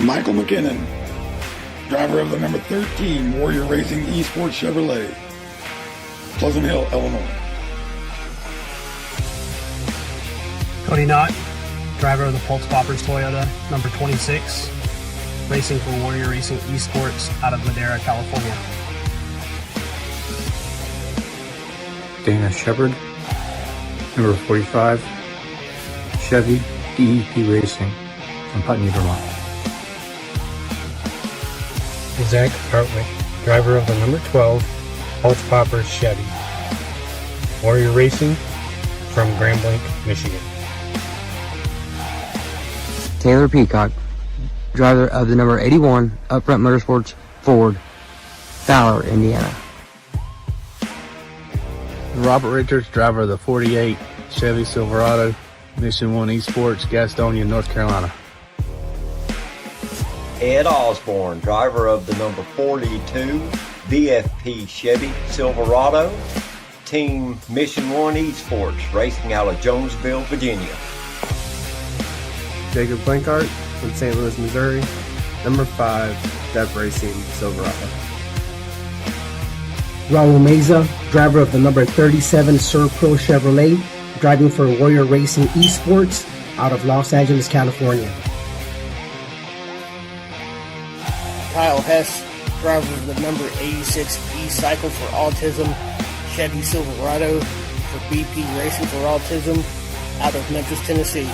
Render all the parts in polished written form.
Michael McKinnon, driver of the number 13 Warrior Racing Esports Chevrolet, Pleasant Hill, Illinois. Cody Knott, driver of the Pultz Toyota, number 26, racing for Warrior Racing Esports out of Madera, California. Dana Shepard, number 45, Chevy DEP Racing from Putney, Vermont. Zach Hartwick, driver of the number 12 Pultz Poppers Chevy, Warrior Racing from Grambling, Michigan. Taylor Peacock, driver of the number 81 Upfront Motorsports Ford, Fowler, Indiana. Robert Richards, driver of the 48 Chevy Silverado, Mission 1 Esports, Gastonia, North Carolina. Ed Osborne, driver of the number 42 VFP Chevy Silverado, Team Mission 1 Esports, racing out of Jonesville, Virginia. Jacob Blankart from St. Louis, Missouri, number 5 Dev Racing Silverado. Raul Meza, driver of the number 37 Sur-Pro Chevrolet, driving for Warrior Racing Esports out of Los Angeles, California. Kyle Hess, driver of the number 86 E-Cycle for Autism Chevy Silverado for BP Racing for Autism out of Memphis, Tennessee.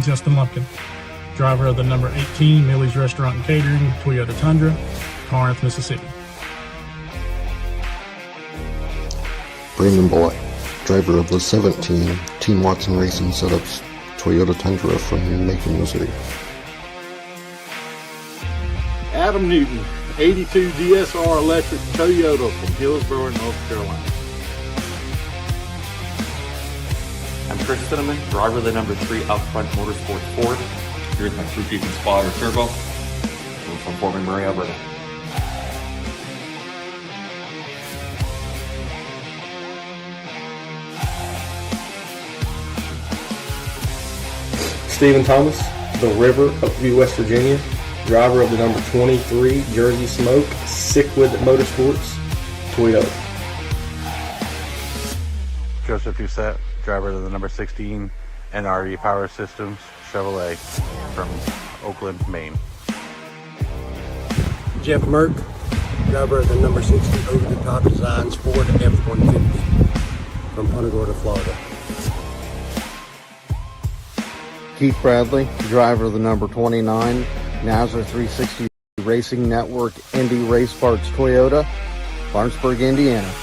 Justin Lumpkin, driver of the number 18 Millie's Restaurant and Catering Toyota Tundra, Corinth, Mississippi. Brandon Boy, driver of the 17 Team Watson Racing Setups Toyota Tundra from Macon, Missouri. Adam Newton, 82 DSR Electric Toyota from Hillsborough, North Carolina. I'm Chris Cinnamon, driver of the number 3 Upfront Motorsports Ford. Here's my crew chief and spotter Turbo. We're from Fort McMurray, Alberta. Stephen Thomas, the River, Oakview, West Virginia, driver of the number 23 Jersey Smoke Sickwood Motorsports Toyota. Joseph Doucette, driver of the number 16 NRE Power Systems Chevrolet from Oakland, Maine. Jeff Merck, driver of the number 60 Over the Top Designs Ford F-150 from Punta Gorda, Florida. Keith Bradley, driver of the number 29 Nazareth 360 Racing Network Indy Race Parts Toyota, Lawrenceburg, Indiana.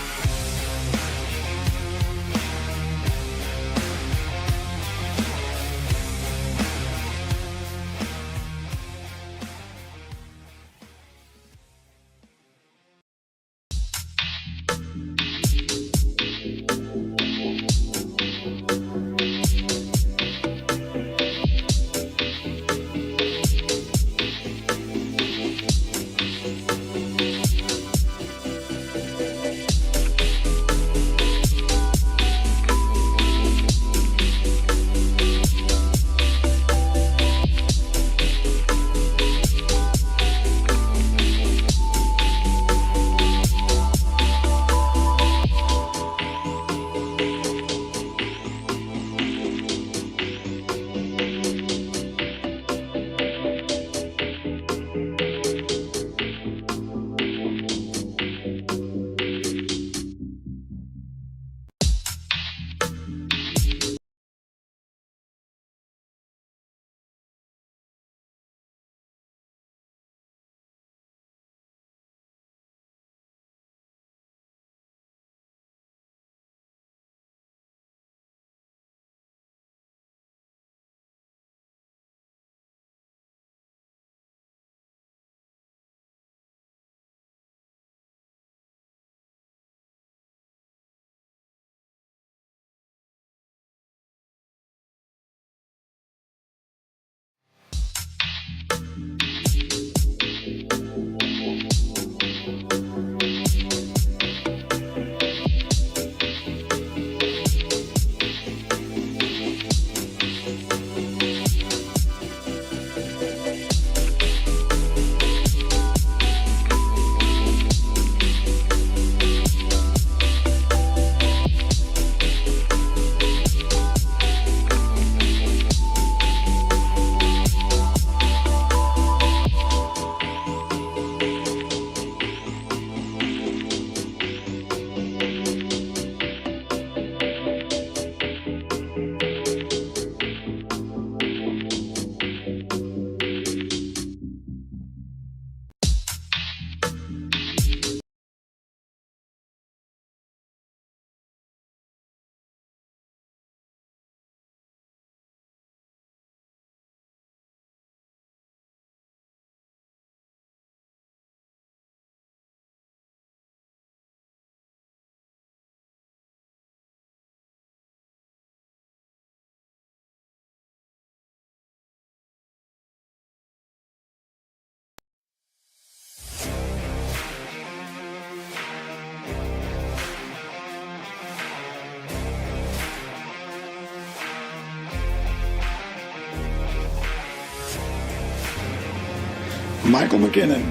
Michael McKinnon,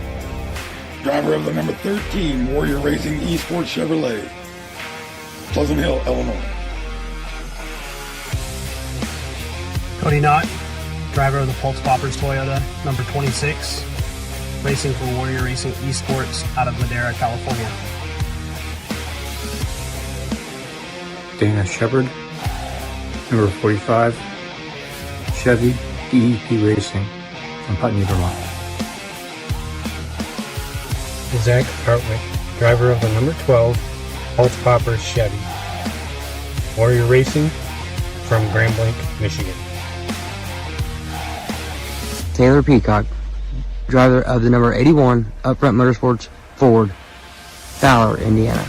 driver of the number 13 Warrior Racing Esports Chevrolet, Pleasant Hill, Illinois. Cody Knott, driver of the Pultz Toyota, number 26, racing for Warrior Racing Esports out of Madera, California. Dana Shepard, number 45, Chevy DEP Racing from Putney, Vermont. Zach Hartwick, driver of the number 12 Pultz Chevy. Warrior Racing from Grambling, Michigan. Taylor Peacock, driver of the number 81 Upfront Motorsports Ford, Fowler, Indiana.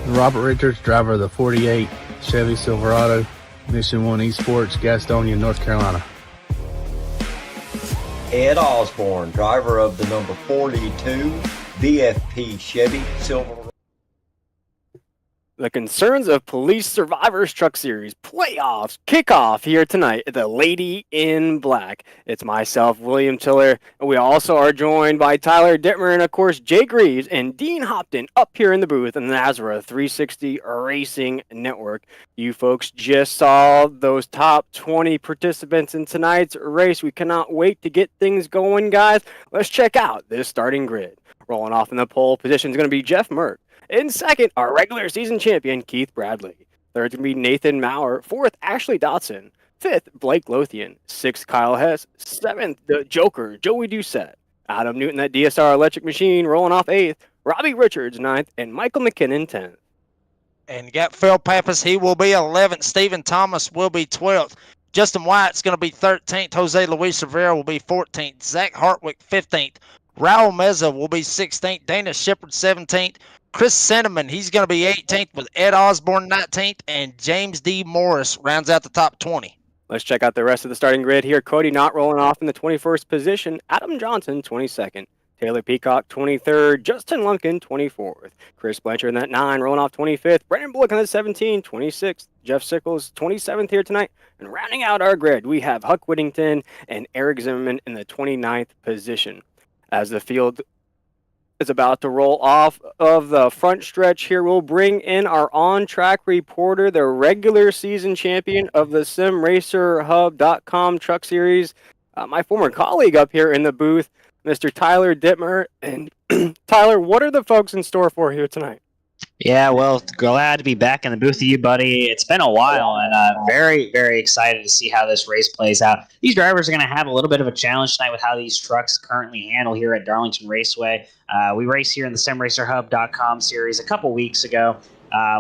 Robert Richards, driver of the 48 Chevy Silverado, Mission 1 Esports, Gastonia, North Carolina. Ed Osborne, driver of the number 42 VFP Chevy Silverado. The Concerns of Police Survivors Truck Series playoffs kick off here tonight at the Lady in Black. It's myself, William Tiller, and we also are joined by Tyler Dittmer and, of course, Jake Reeves and Dean Hopton up here in the booth in the Nazareth 360 Racing Network. You folks just saw those top 20 participants in tonight's race. We cannot wait to get things going, guys. Let's check out this starting grid. Rolling off in the pole position is going to be Jeff Merck. In second, our regular season champion, Keith Bradley. Third, going to be Nathan Maurer. Fourth, Ashley Dotson. Fifth, Blake Lothian. Sixth, Kyle Hess. Seventh, the Joker, Joey Doucette. Adam Newton, that DSR electric machine, rolling off eighth. Robbie Richards, ninth. And Michael McKinnon, 10th. And you got Phil Pappas, he will be 11th. Stephen Thomas will be 12th. Justin White's going to be 13th. Jose Luis Rivera will be 14th. Zach Hartwick, 15th. Raul Meza will be 16th. Dana Shepard, 17th. Chris Cinnamon, he's going to be 18th with Ed Osborne 19th, and James D. Morris rounds out the top 20. Let's check out the rest of the starting grid here. Cody Knott rolling off in the 21st position. Adam Johnson, 22nd. Taylor Peacock, 23rd. Justin Lumpkin, 24th. Chris Blanchard in that 9, rolling off 25th. Brendan Bullock on the 17, 26th. Jeff Sickles, 27th here tonight. And rounding out our grid, we have Huck Whittington and Eric Zimmerman in the 29th position. As the field is about to roll off of the front stretch here, we'll bring in our on-track reporter, the regular season champion of the SimRacerHub.com Truck Series, my former colleague up here in the booth, Mr. Tyler Dittmer. And Tyler, what are the folks in store for here tonight? Yeah, well, glad to be back in the booth with you, buddy. It's been a while, and very, very excited to see how this race plays out. These drivers are going to have a little bit of a challenge tonight with how these trucks currently handle here at Darlington Raceway. We raced here in the SimRacerHub.com series a couple weeks ago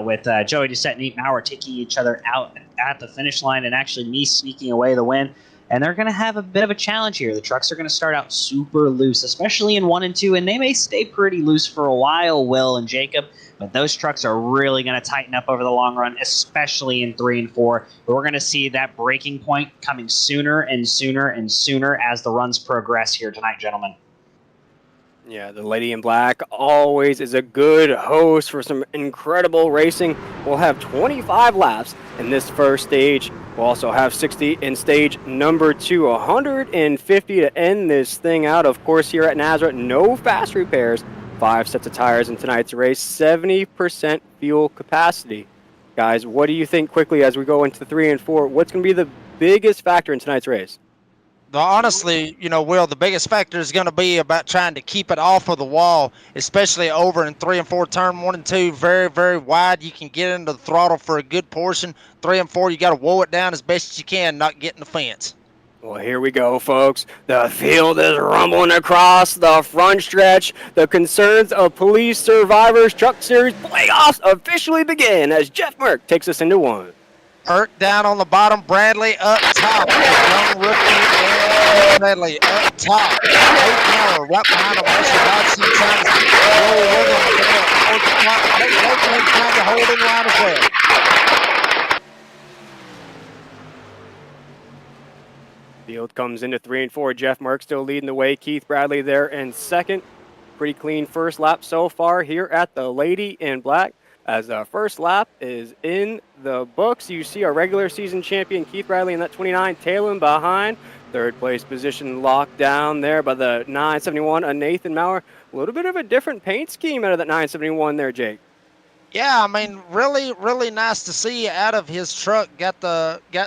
with Joey Doucette and Nate Maurer taking each other out at the finish line and actually me sneaking away the win. And they're going to have a bit of a challenge here. The trucks are going to start out super loose, especially in 1 and 2, and they may stay pretty loose for a while, Will and Jacob. But those trucks are really going to tighten up over the long run, especially in 3 and 4. But we're going to see that breaking point coming sooner and sooner and sooner as the runs progress here tonight, gentlemen. Yeah, the Lady in Black always is a good host for some incredible racing. We'll have 25 laps in this first stage. We'll also have 60 in stage number 2, 150 to end this thing out. Of course, here at Nazareth, no fast repairs. 5 sets of tires in tonight's race, 70% fuel capacity. Guys, what do you think quickly as we go into 3 and 4? What's going to be the biggest factor in tonight's race? Honestly, Will, the biggest factor is going to be about trying to keep it off of the wall, especially over in 3 and 4, turn 1 and 2, very, very wide. You can get into the throttle for a good portion. 3 and 4, you got to woe it down as best as you can, not get in the fence. Well, here we go, folks. The field is rumbling across the front stretch. The Concerns of Police Survivors Truck Series playoffs officially begin as Jeff Merck takes us into 1. Merck down on the bottom, Bradley up top. Young rookie Bradley up top. Power right behind him. Dodson trying to roll towards the top. Trying to hold in line as well. Field comes into 3 and 4. Jeff Merck still leading the way. Keith Bradley there in second. Pretty clean first lap so far here at the Lady in Black. As the first lap is in the books, you see our regular season champion Keith Bradley in that 29 tailing behind. Third place position locked down there by the 971, a Nathan Maurer. A little bit of a different paint scheme out of that 971 there, Jake. Yeah, I mean, really, really nice to see out of his truck. Got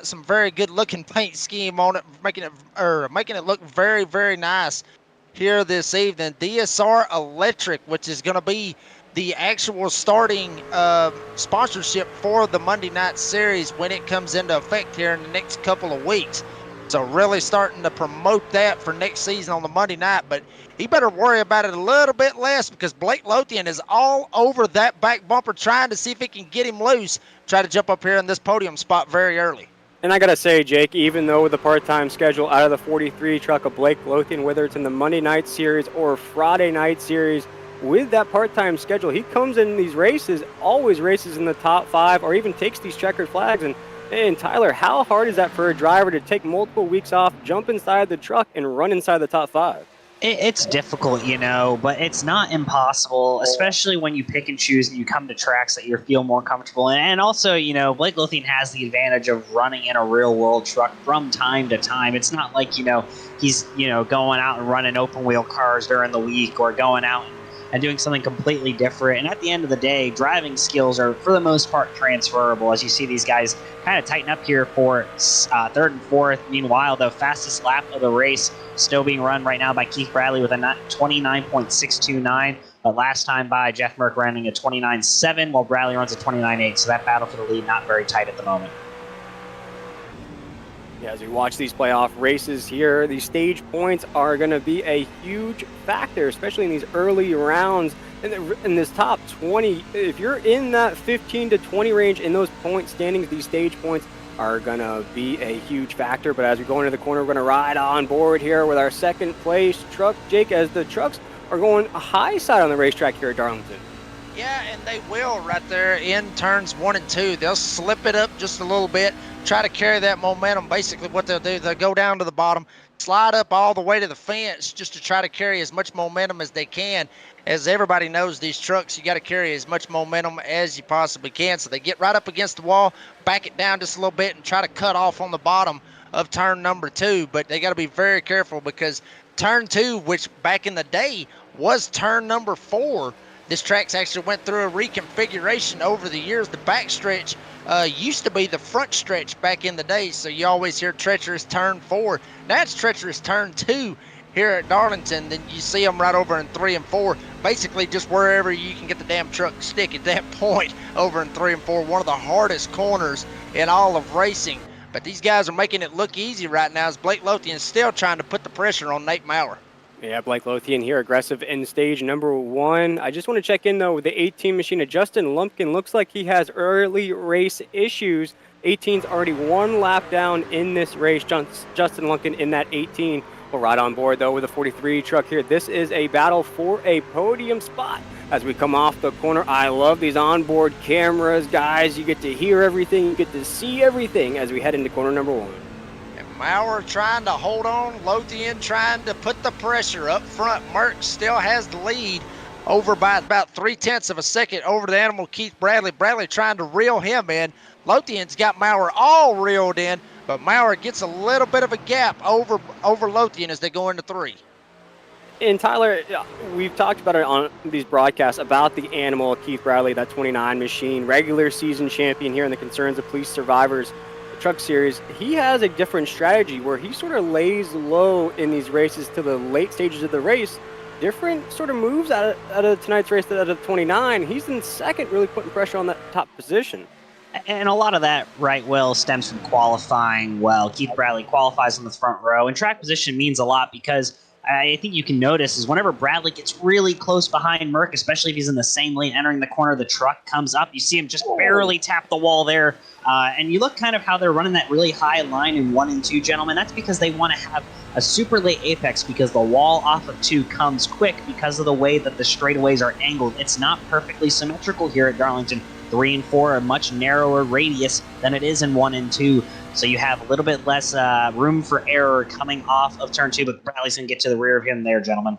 some very good looking paint scheme on it, making it look very, very nice here this evening. DSR Electric, which is going to be the actual starting sponsorship for the Monday night series when it comes into effect here in the next couple of weeks. So really starting to promote that for next season on the Monday night, but he better worry about it a little bit less because Blake Lothian is all over that back bumper trying to see if he can get him loose, try to jump up here in this podium spot very early. And I got to say, Jake, even though with the part-time schedule out of the 43 truck of Blake Lothian, whether it's in the Monday night series or Friday night series, with that part-time schedule, he comes in these races, always races in the top 5 or even takes these checkered flags. And Tyler, how hard is that for a driver to take multiple weeks off, jump inside the truck, and run inside the top 5? It's difficult, but it's not impossible, especially when you pick and choose and you come to tracks that you feel more comfortable in. And also, Blake Lothian has the advantage of running in a real-world truck from time to time. It's not like, he's, going out and running open-wheel cars during the week or going out and doing something completely different. And at the end of the day, driving skills are, for the most part, transferable, as you see these guys kind of tighten up here for third and fourth. Meanwhile, the fastest lap of the race still being run right now by Keith Bradley with a 29.629, but last time by Jeff Merck running a 29.7, while Bradley runs a 29.8, so that battle for the lead not very tight at the moment. Yeah, as we watch these playoff races here, these stage points are going to be a huge factor, especially in these early rounds. In this top 20, if you're in that 15 to 20 range in those point standings, these stage points are going to be a huge factor. But as we go into the corner, we're going to ride on board here with our second place truck, Jake, as the trucks are going high side on the racetrack here at Darlington. Yeah, and they will right there in turns 1 and 2. They'll slip it up just a little bit, try to carry that momentum. Basically what they'll do, they'll go down to the bottom, slide up all the way to the fence just to try to carry as much momentum as they can. As everybody knows, these trucks, you got to carry as much momentum as you possibly can. So they get right up against the wall, back it down just a little bit, and try to cut off on the bottom of turn number 2. But they got to be very careful because turn 2, which back in the day was turn number 4, this track's actually went through a reconfiguration over the years. The back stretch used to be the front stretch back in the day, so you always hear treacherous turn 4. Now it's treacherous turn 2 here at Darlington. Then you see them right over in 3 and 4, basically just wherever you can get the damn truck to stick at that point over in 3 and 4. One of the hardest corners in all of racing. But these guys are making it look easy right now as Blake Lothian is still trying to put the pressure on Nate Maurer. Yeah, Blake Lothian here, aggressive in stage number 1. I just want to check in, though, with the 18 machine. Justin Lumpkin looks like he has early race issues. 18's already 1 lap down in this race. Justin Lumpkin in that 18. We'll ride on board, though, with the 43 truck here. This is a battle for a podium spot as we come off the corner. I love these onboard cameras, guys. You get to hear everything. You get to see everything as we head into corner number 1. Maurer trying to hold on, Lothian trying to put the pressure up front. Merck still has the lead over by about 0.3 of a second over the animal Keith Bradley. Bradley trying to reel him in. Lothian's got Maurer all reeled in, but Maurer gets a little bit of a gap over Lothian as they go into 3. And Tyler, we've talked about it on these broadcasts about the animal Keith Bradley, that 29 machine, regular season champion here in the Concerns of Police Survivors Truck Series. He has a different strategy where he sort of lays low in these races to the late stages of the race. Different sort of moves out of tonight's race than out of 29. He's in second, really putting pressure on that top position. And a lot of that, right, Will, stems from qualifying well. Keith Bradley qualifies in the front row, and track position means a lot because I think you can notice is whenever Bradley gets really close behind Merck, especially if he's in the same lane entering the corner, the truck comes up. You see him just barely tap the wall there. And you look kind of how they're running that really high line in 1 and 2, gentlemen. That's because they want to have a super late apex because the wall off of 2 comes quick because of the way that the straightaways are angled. It's not perfectly symmetrical here at Darlington. 3 and 4 are a much narrower radius than it is in 1 and 2. So you have a little bit less room for error coming off of turn 2, but Bradley's going to get to the rear of him there, gentlemen.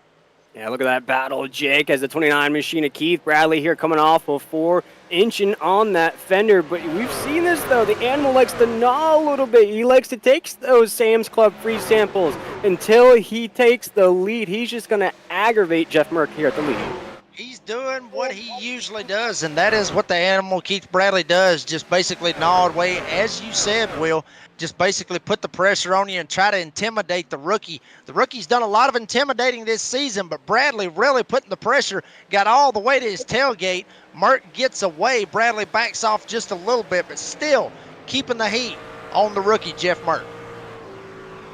Yeah, look at that battle, Jake, as the 29 machine of Keith Bradley here coming off of 4 inching on that fender, but we've seen this though. The animal likes to gnaw a little bit. He likes to take those Sam's Club free samples until he takes the lead. He's just going to aggravate Jeff Merck here at the lead. He's doing what he usually does, and that is what the animal Keith Bradley does, just basically gnaw away, as you said, Will, just basically put the pressure on you and try to intimidate the rookie. The rookie's done a lot of intimidating this season, but Bradley really putting the pressure, got all the way to his tailgate. Merck gets away. Bradley backs off just a little bit, but still keeping the heat on the rookie, Jeff Merck.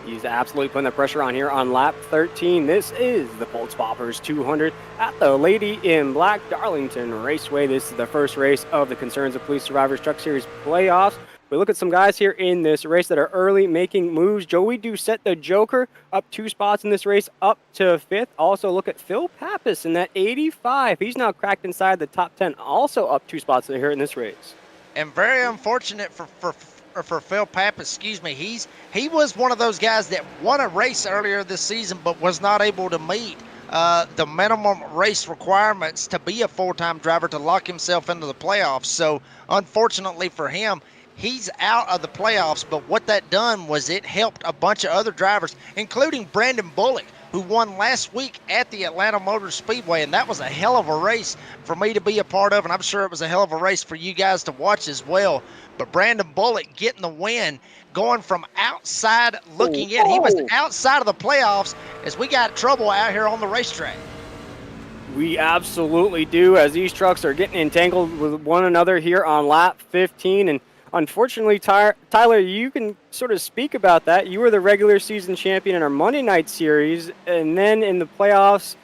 He's absolutely putting the pressure on here on lap 13. This is the Pultz Poppers 200 at the Lady in Black Darlington Raceway. This is the first race of the Concerns of Police Survivors Truck Series playoffs. We look at some guys here in this race that are early making moves. Joey Doucette, the Joker, up 2 spots in this race, up to 5th. Also look at Phil Pappas in that 85. He's now cracked inside the top 10, also up 2 spots here in this race. And very unfortunate for Phil Pappas, he was one of those guys that won a race earlier this season but was not able to meet the minimum race requirements to be a full-time driver to lock himself into the playoffs. So unfortunately for him, he's out of the playoffs, but what that done was it helped a bunch of other drivers, including Brandon Bullock, who won last week at the Atlanta Motor Speedway, and that was a hell of a race for me to be a part of, and I'm sure it was a hell of a race for you guys to watch as well. But Brandon Bullock getting the win, going from outside looking in. He was outside of the playoffs as we got trouble out here on the racetrack. We absolutely do, as these trucks are getting entangled with one another here on lap 15, and unfortunately, Tyler, you can sort of speak about that. You were the regular season champion in our Monday night series, and then in the playoffs,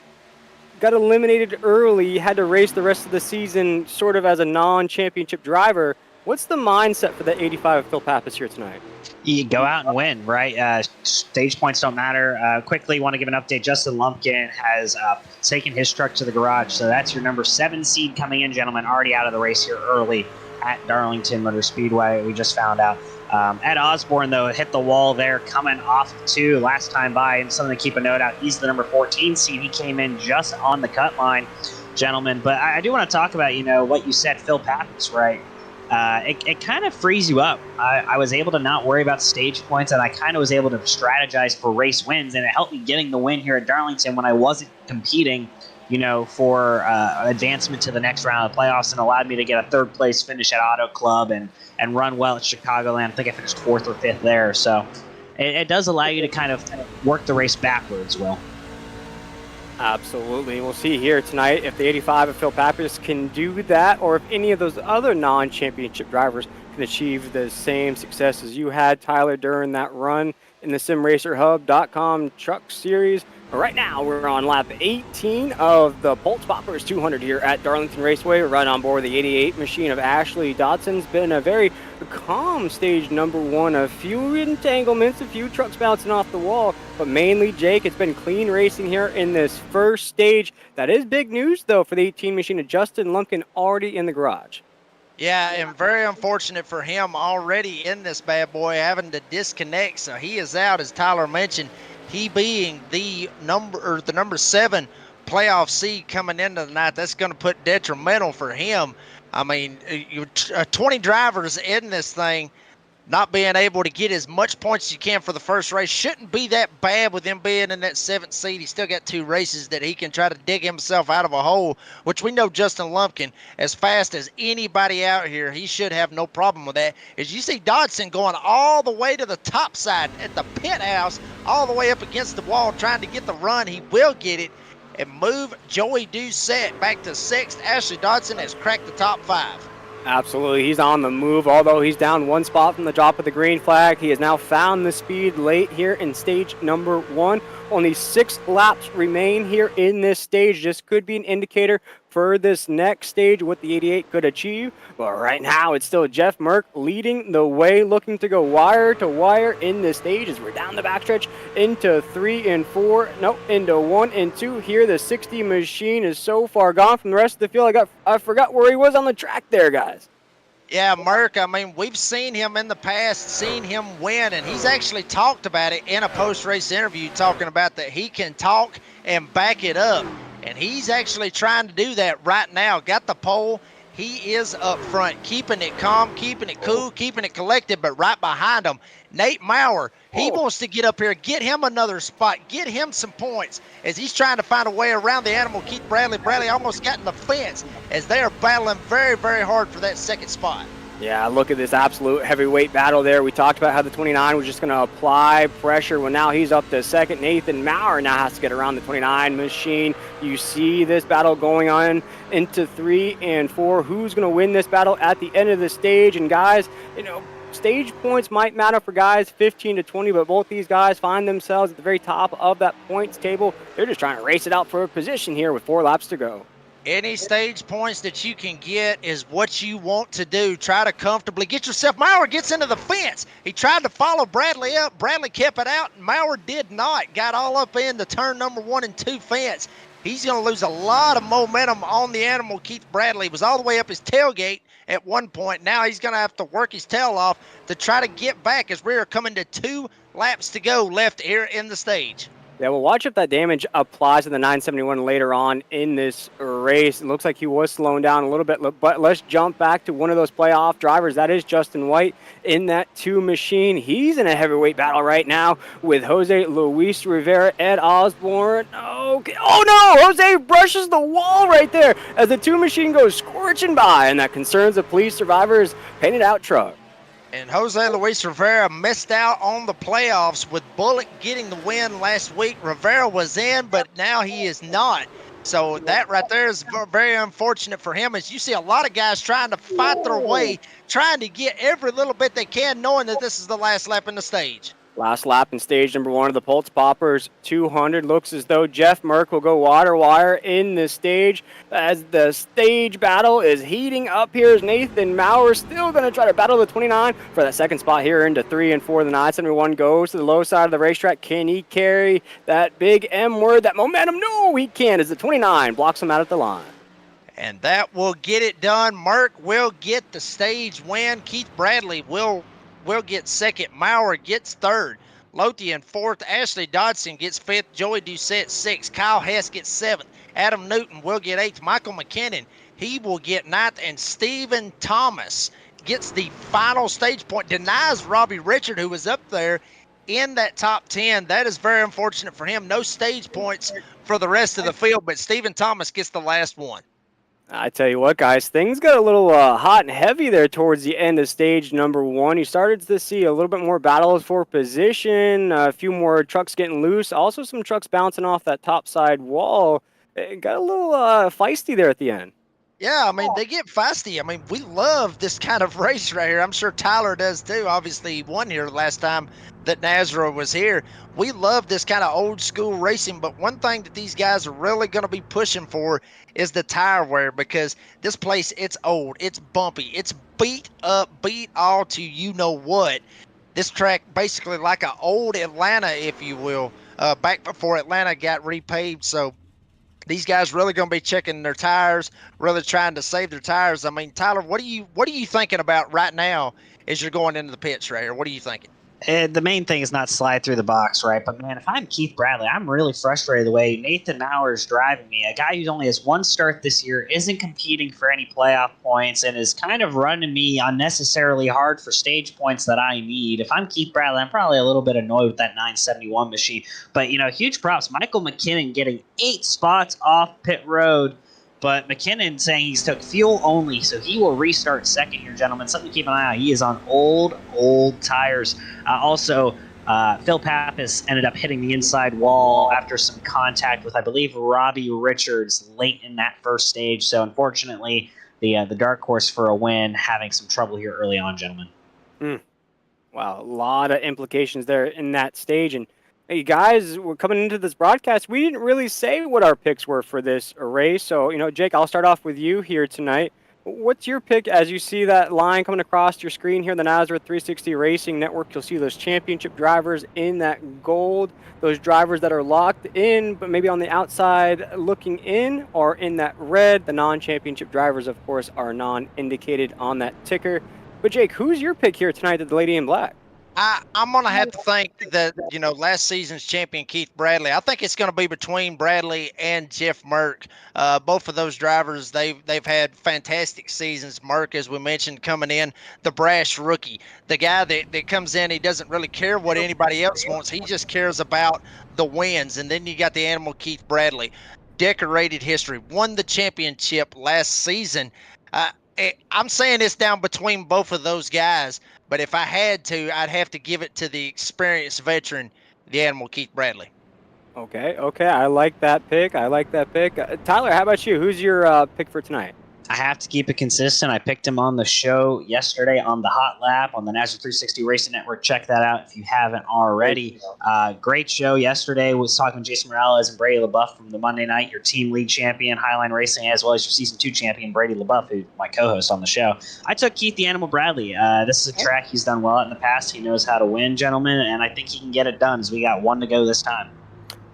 got eliminated early, had to race the rest of the season sort of as a non-championship driver. What's the mindset for the 85 of Phil Pappas here tonight? You go out and win, right? Stage points don't matter. Quickly, want to give an update. Justin Lumpkin has taken his truck to the garage, so that's your number 7 seed coming in, gentlemen, already out of the race here early at Darlington Motor Speedway. We just found out. Ed Osborne, though, hit the wall there coming off of 2 last time by, and something to keep a note out. He's the number 14 seed. He came in just on the cut line, gentlemen. But I do want to talk about, what you said, Phil Pappas, right? It kind of frees you up. I was able to not worry about stage points, and I kind of was able to strategize for race wins, and it helped me getting the win here at Darlington when I wasn't competing, for advancement to the next round of the playoffs, and allowed me to get a 3rd place finish at Auto Club and run well at Chicagoland. I think I finished 4th or 5th there. So it does allow you to kind of work the race backwards, Will. Absolutely. We'll see here tonight if the 85 of Phil Pappas can do that, or if any of those other non-championship drivers can achieve the same success as you had, Tyler, during that run in the SimRacerHub.com Truck Series. Right now, we're on lap 18 of the Pultz Poppers 200 here at Darlington Raceway. We're right on board the 88 machine of Ashley Dodson's been a very calm stage number 1. A few entanglements, a few trucks bouncing off the wall, but mainly, Jake, it's been clean racing here in this first stage. That is big news, though, for the 18 machine of Justin Lumpkin already in the garage. Yeah, and very unfortunate for him already in this bad boy, having to disconnect. So he is out, as Tyler mentioned. He being the number 7 playoff seed coming into the night, that's going to put detrimental for him. I mean, 20 drivers in this thing, not being able to get as much points as you can for the first race shouldn't be that bad with him being in that 7th seed. He's still got 2 races that he can try to dig himself out of a hole, which we know Justin Lumpkin, as fast as anybody out here, he should have no problem with that. As you see Dodson going all the way to the top side at the pit house, all the way up against the wall trying to get the run. He will get it and move Joey Doucette back to 6th. Ashley Dodson has cracked the top 5. Absolutely, he's on the move. Although he's down 1 spot from the drop of the green flag, he has now found the speed late here in stage number 1. Only 6 laps remain here in this stage. This could be an indicator for this next stage, what the 88 could achieve. But right now, it's still Jeff Merck leading the way, looking to go wire to wire in this stage as we're down the backstretch into 3 and 4. Nope, into 1 and 2 here. The 60 machine is so far gone from the rest of the field. I forgot where he was on the track there, guys. Yeah, Merck, I mean, we've seen him in the past, seen him win, and he's actually talked about it in a post-race interview, talking about that he can talk and back it up. And he's actually trying to do that right now. Got the pole He is up front, keeping it calm, keeping it cool, keeping it collected, but right behind him, Nate Maurer, he wants to get up here, get him another spot, get him some points as he's trying to find a way around the animal. Keith Bradley. Bradley almost got in the fence as they are battling very, very hard for that second spot. Yeah, look at this absolute heavyweight battle there. We talked about how the 29 was just going to apply pressure. Well, now he's up to second. Nathan Maurer now has to get around the 29 machine. You see this battle going on into 3 and 4. Who's going to win this battle at the end of the stage? And guys, stage points might matter for guys 15 to 20, but both these guys find themselves at the very top of that points table. They're just trying to race it out for a position here with 4 laps to go. Any stage points that you can get is what you want to do. Try to comfortably get yourself. Maurer gets into the fence. He tried to follow Bradley up. Bradley kept it out, and Maurer did not. Got all up in the turn number 1 and 2 fence. He's going to lose a lot of momentum on the animal. Keith Bradley was all the way up his tailgate at one point. Now he's going to have to work his tail off to try to get back as we are coming to 2 laps to go left here in the stage. Yeah, well, watch if that damage applies to the 971 later on in this race. It looks like he was slowing down a little bit, but let's jump back to one of those playoff drivers. That is Justin White in that 2 machine. He's in a heavyweight battle right now with Jose Luis Rivera, Ed Osborne. Okay. Oh, no! Jose brushes the wall right there as the 2 machine goes scorching by, and that concerns the police survivors' painted out truck. And Jose Luis Rivera missed out on the playoffs with Bullock getting the win last week. Rivera was in, but now he is not. So that right there is very unfortunate for him, as you see a lot of guys trying to fight their way, trying to get every little bit they can, knowing that this is the last lap in the stage. Last lap in stage number 1 of the Pultz Poppers 200. Looks as though Jeff Merck will go wire in this stage as the stage battle is heating up here. Is Nathan Maurer still going to try to battle the 29 for that second spot here into 3 and 4. The 971 goes to the low side of the racetrack. Can he carry that big M word, that momentum? No, he can't, as the 29 blocks him out at the line. And that will get it done. Merck will get the stage win. Keith Bradley will get second. Maurer gets third. Lothian fourth. Ashley Dodson gets fifth. Joey Doucette sixth. Kyle Hess gets seventh. Adam Newton will get eighth. Michael McKinnon, he will get ninth. And Stephen Thomas gets the final stage point. Denies Robbie Richard, who was up there in that top 10. That is very unfortunate for him. No stage points for the rest of the field, but Stephen Thomas gets the last one. I tell you what, guys, things got a little hot and heavy there towards the end of stage number 1. You started to see a little bit more battles for position, a few more trucks getting loose, also some trucks bouncing off that top side wall. It got a little feisty there at the end. Yeah, I mean, they get feisty. I mean, we love this kind of race right here. I'm sure Tyler does too. Obviously, he won here last time that Nazareth was here. We love this kind of old school racing, but one thing that these guys are really going to be pushing for is the tire wear, because this place, it's old, it's bumpy, it's beat up, beat all to you know what. This track basically like an old Atlanta, if you will, back before Atlanta got repaved. So these guys really going to be checking their tires, really trying to save their tires. I mean, Tyler, what are you thinking about right now as you're going into the pits right here? What are you thinking? The main thing is not slide through the box, right? But, man, if I'm Keith Bradley, I'm really frustrated the way Nathan Maurer is driving me. A guy who only has 1 start this year, isn't competing for any playoff points, and is kind of running me unnecessarily hard for stage points that I need. If I'm Keith Bradley, I'm probably a little bit annoyed with that 971 machine. But, huge props. Michael McKinnon getting 8 spots off pit road. But McKinnon saying he's took fuel only, so he will restart second here, gentlemen. Something to keep an eye on. He is on old tires. Also, Phil Pappas ended up hitting the inside wall after some contact with, I believe, Robbie Richards late in that first stage. So, unfortunately, the dark horse for a win having some trouble here early on, gentlemen. Wow, a lot of implications there in that stage. And hey, guys, we're coming into this broadcast. We didn't really say what our picks were for this race. So, Jake, I'll start off with you here tonight. What's your pick as you see that line coming across your screen here, the Nazareth 360 Racing Network? You'll see those championship drivers in that gold, those drivers that are locked in, but maybe on the outside looking in, or in that red. The non-championship drivers, of course, are non-indicated on that ticker. But, Jake, who's your pick here tonight at the Lady in Black? I'm going to have to think that, last season's champion, Keith Bradley, I think it's going to be between Bradley and Jeff Merck. Both of those drivers, they've had fantastic seasons. Merck, as we mentioned, coming in, the brash rookie, the guy that comes in, he doesn't really care what anybody else wants. He just cares about the wins. And then you got the animal Keith Bradley, decorated history, won the championship last season. I'm saying it's down between both of those guys. But if I had to, I'd have to give it to the experienced veteran, the animal Keith Bradley. Okay. I like that pick. Tyler, how about you? Who's your pick for tonight? I have to keep it consistent. I picked him on the show yesterday on the Hot Lap on the NASCAR 360 Racing Network. Check that out if you haven't already. Great show yesterday. Was talking with Jason Morales and Brady LaBeouf from the Monday night, your team lead champion, Highline Racing, as well as your season 2 champion, Brady LaBeouf, who's my co-host on the show. I took Keith the Animal Bradley. This is a track he's done well at in the past. He knows how to win, gentlemen, and I think he can get it done as we got one to go this time.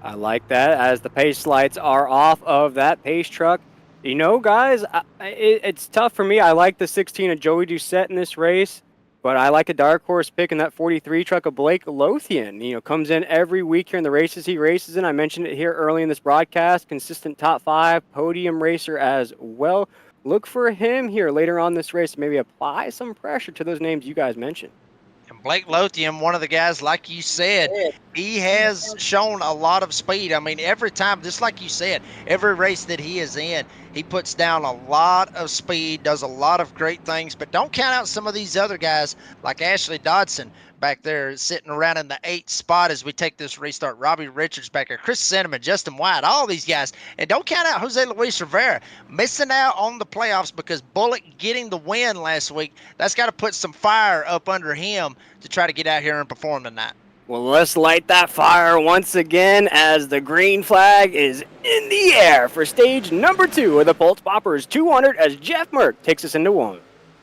I like that. As the pace lights are off of that pace truck, guys, it's tough for me. I like the 16 of Joey Doucette in this race, but I like a dark horse pick in that 43 truck of Blake Lothian. Comes in every week here in the races he races in. I mentioned it here early in this broadcast. Consistent top 5 podium racer as well. Look for him here later on this race to maybe apply some pressure to those names you guys mentioned. And Blake Lothian, one of the guys, like you said, he has shown a lot of speed. I mean, every time, just like you said, every race that he is in, he puts down a lot of speed, does a lot of great things. But don't count out some of these other guys like Ashley Dodson back there sitting around in the 8th spot as we take this restart. Robbie Richards back there, Chris Cinnamon, Justin White, all these guys. And don't count out Jose Luis Rivera missing out on the playoffs because Bullock getting the win last week. That's got to put some fire up under him to try to get out here and perform tonight. Well, let's light that fire once again as the green flag is in the air for stage number 2 of the Pultz Poppers 200 as Jeff Merck takes us into 1.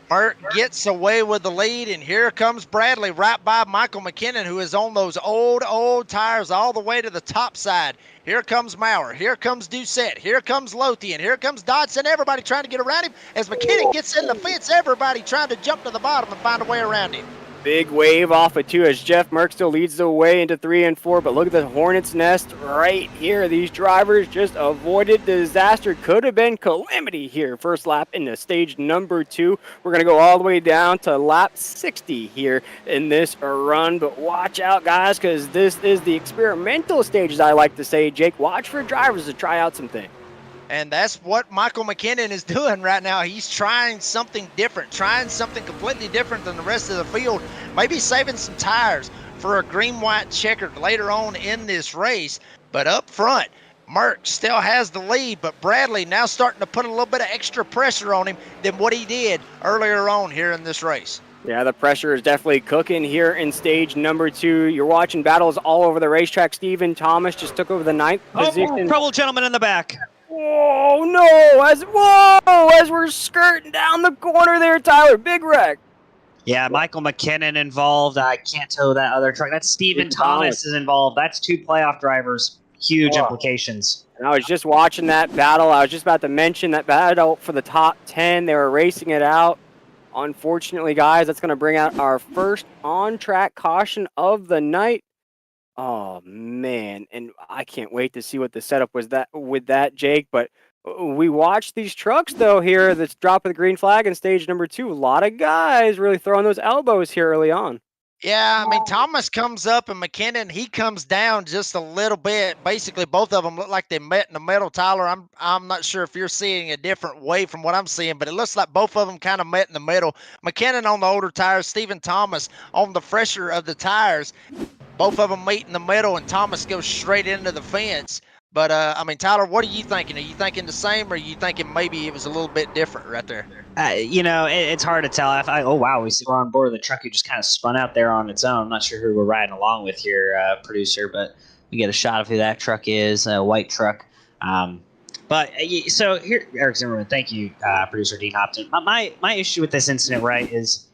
Merck gets away with the lead, and here comes Bradley right by Michael McKinnon, who is on those old tires all the way to the top side. Here comes Maurer. Here comes Doucette. Here comes Lothian. Here comes Dodson. Everybody trying to get around him. As McKinnon gets in the fence, everybody trying to jump to the bottom and find a way around him. Big wave off of 2 as Jeff Merck still leads the way into 3 and 4. But look at the Hornet's Nest right here. These drivers just avoided disaster. Could have been calamity here. First lap into stage number 2. We're going to go all the way down to lap 60 here in this run. But watch out, guys, because this is the experimental stage, as I like to say. Jake, watch for drivers to try out some things. And that's what Michael McKinnon is doing right now. He's trying something different, trying something completely different than the rest of the field. Maybe saving some tires for a green-white checkered later on in this race. But up front, Merck still has the lead, but Bradley now starting to put a little bit of extra pressure on him than what he did earlier on here in this race. Yeah, the pressure is definitely cooking here in stage number 2. You're watching battles all over the racetrack. Stephen Thomas just took over the 9th position. Trouble, gentlemen, in the back. Oh no! As we're skirting down the corner there, Tyler, big wreck. Yeah, Michael McKinnon involved. I can't tell that other truck. That's Stephen Thomas is involved. That's 2 playoff drivers. Huge implications. And I was just watching that battle. I was just about to mention that battle for the top 10. They were racing it out. Unfortunately, guys, that's going to bring out our first on-track caution of the night. Oh, man, and I can't wait to see what the setup was with that, Jake. But we watched these trucks, though, here that's dropping the green flag in stage number 2. A lot of guys really throwing those elbows here early on. Yeah, I mean, Thomas comes up and McKinnon, he comes down just a little bit. Basically, both of them look like they met in the middle. Tyler, I'm not sure if you're seeing a different way from what I'm seeing, but it looks like both of them kind of met in the middle. McKinnon on the older tires, Stephen Thomas on the fresher of the tires. Both of them meet in the middle, and Thomas goes straight into the fence. But, I mean, Tyler, what are you thinking? Are you thinking the same, or are you thinking maybe it was a little bit different right there? It's hard to tell. Oh, wow, we're on board the truck who just kind of spun out there on its own. I'm not sure who we're riding along with here, producer, but we get a shot of who that truck is, a white truck. So here, Eric Zimmerman, thank you, producer Dean Hopton. My issue with this incident, right, is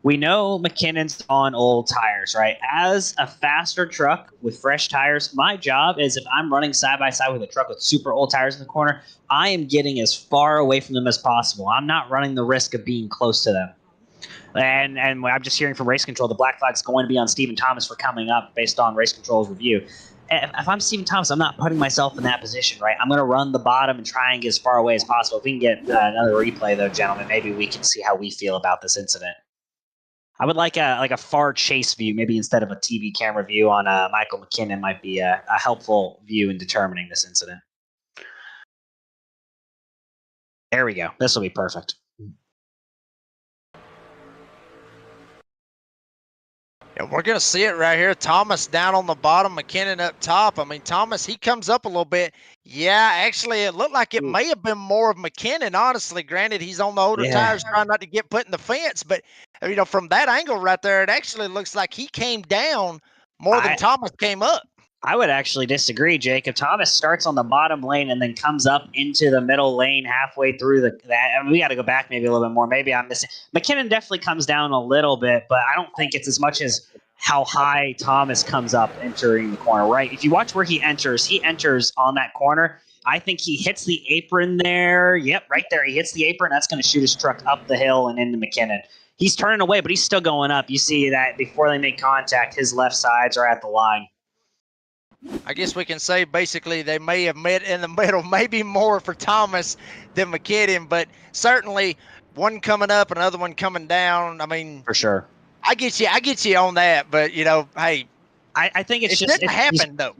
we know McKinnon's on old tires, right? As a faster truck with fresh tires, my job is if I'm running side by side with a truck with super old tires in the corner, I am getting as far away from them as possible. I'm not running the risk of being close to them. And I'm just hearing from Race Control, the black flag's going to be on Stephen Thomas for coming up based on Race Control's review. If I'm Stephen Thomas, I'm not putting myself in that position, right? I'm going to run the bottom and try and get as far away as possible. If we can get another replay, though, gentlemen, maybe we can see how we feel about this incident. I would like a far chase view, maybe instead of a TV camera view on Michael McKinnon might be a helpful view in determining this incident. There we go. This will be perfect. And we're going to see it right here. Thomas down on the bottom, McKinnon up top. I mean, Thomas, he comes up a little bit. Yeah, actually, it looked like it may have been more of McKinnon, honestly. Granted, he's on the older tires trying not to get put in the fence. But, you know, from that angle right there, it actually looks like he came down more than Thomas came up. I would actually disagree, Jacob. Thomas starts on the bottom lane and then comes up into the middle lane halfway through that. I mean, we got to go back maybe a little bit more. Maybe I'm missing. McKinnon definitely comes down a little bit, but I don't think it's as much as how high Thomas comes up entering the corner, right? If you watch where he enters on that corner. I think he hits the apron there. Yep, right there. He hits the apron. That's going to shoot his truck up the hill and into McKinnon. He's turning away, but he's still going up. You see that before they make contact, his left sides are at the line. I guess we can say basically they may have met in the middle, maybe more for Thomas than McKinnon, but certainly one coming up, another one coming down. I mean, for sure. I get you on that, but you know, hey, I think it didn't happen though.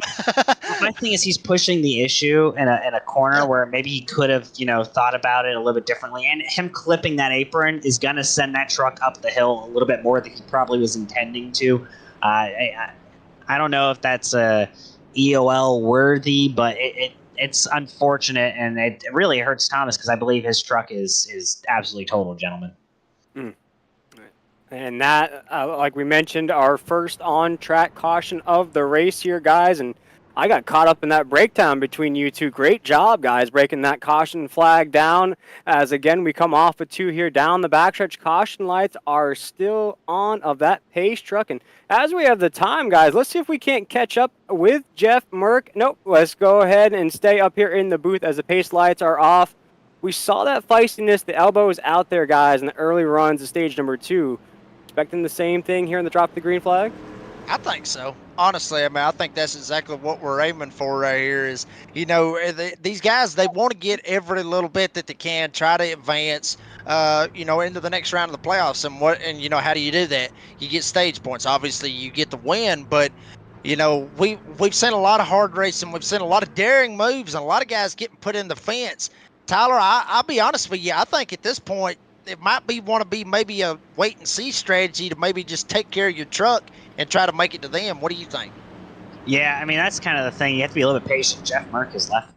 My thing is he's pushing the issue in a corner where maybe he could have, you know, thought about it a little bit differently. And him clipping that apron is going to send that truck up the hill a little bit more than he probably was intending to. I don't know if that's EOL worthy, but it's unfortunate, and it really hurts Thomas because I believe his truck is absolutely total, gentlemen. And that, like we mentioned, our first on-track caution of the race here, guys. And I got caught up in that breakdown between you two. Great job, guys, breaking that caution flag down. As, again, we come off with 2 here down the backstretch. Caution lights are still on of that pace truck. And as we have the time, guys, let's see if we can't catch up with Jeff Merck. Nope, let's go ahead and stay up here in the booth as the pace lights are off. We saw that feistiness, the elbows out there, guys, in the early runs of stage number 2. Expecting the same thing here in the drop of the green flag? I think so. Honestly, I mean, I think that's exactly what we're aiming for right here is, you know, these guys, they want to get every little bit that they can, try to advance, you know, into the next round of the playoffs. And you know, how do you do that? You get stage points. Obviously, you get the win, but, you know, we've seen a lot of hard racing. We've seen a lot of daring moves and a lot of guys getting put in the fence. Tyler, I'll be honest with you. I think at this point, it might want to be maybe a wait and see strategy to maybe just take care of your truck and try to make it to them. What do you think? Yeah, I mean, that's kind of the thing. You have to be a little bit patient. Jeff Merck is left.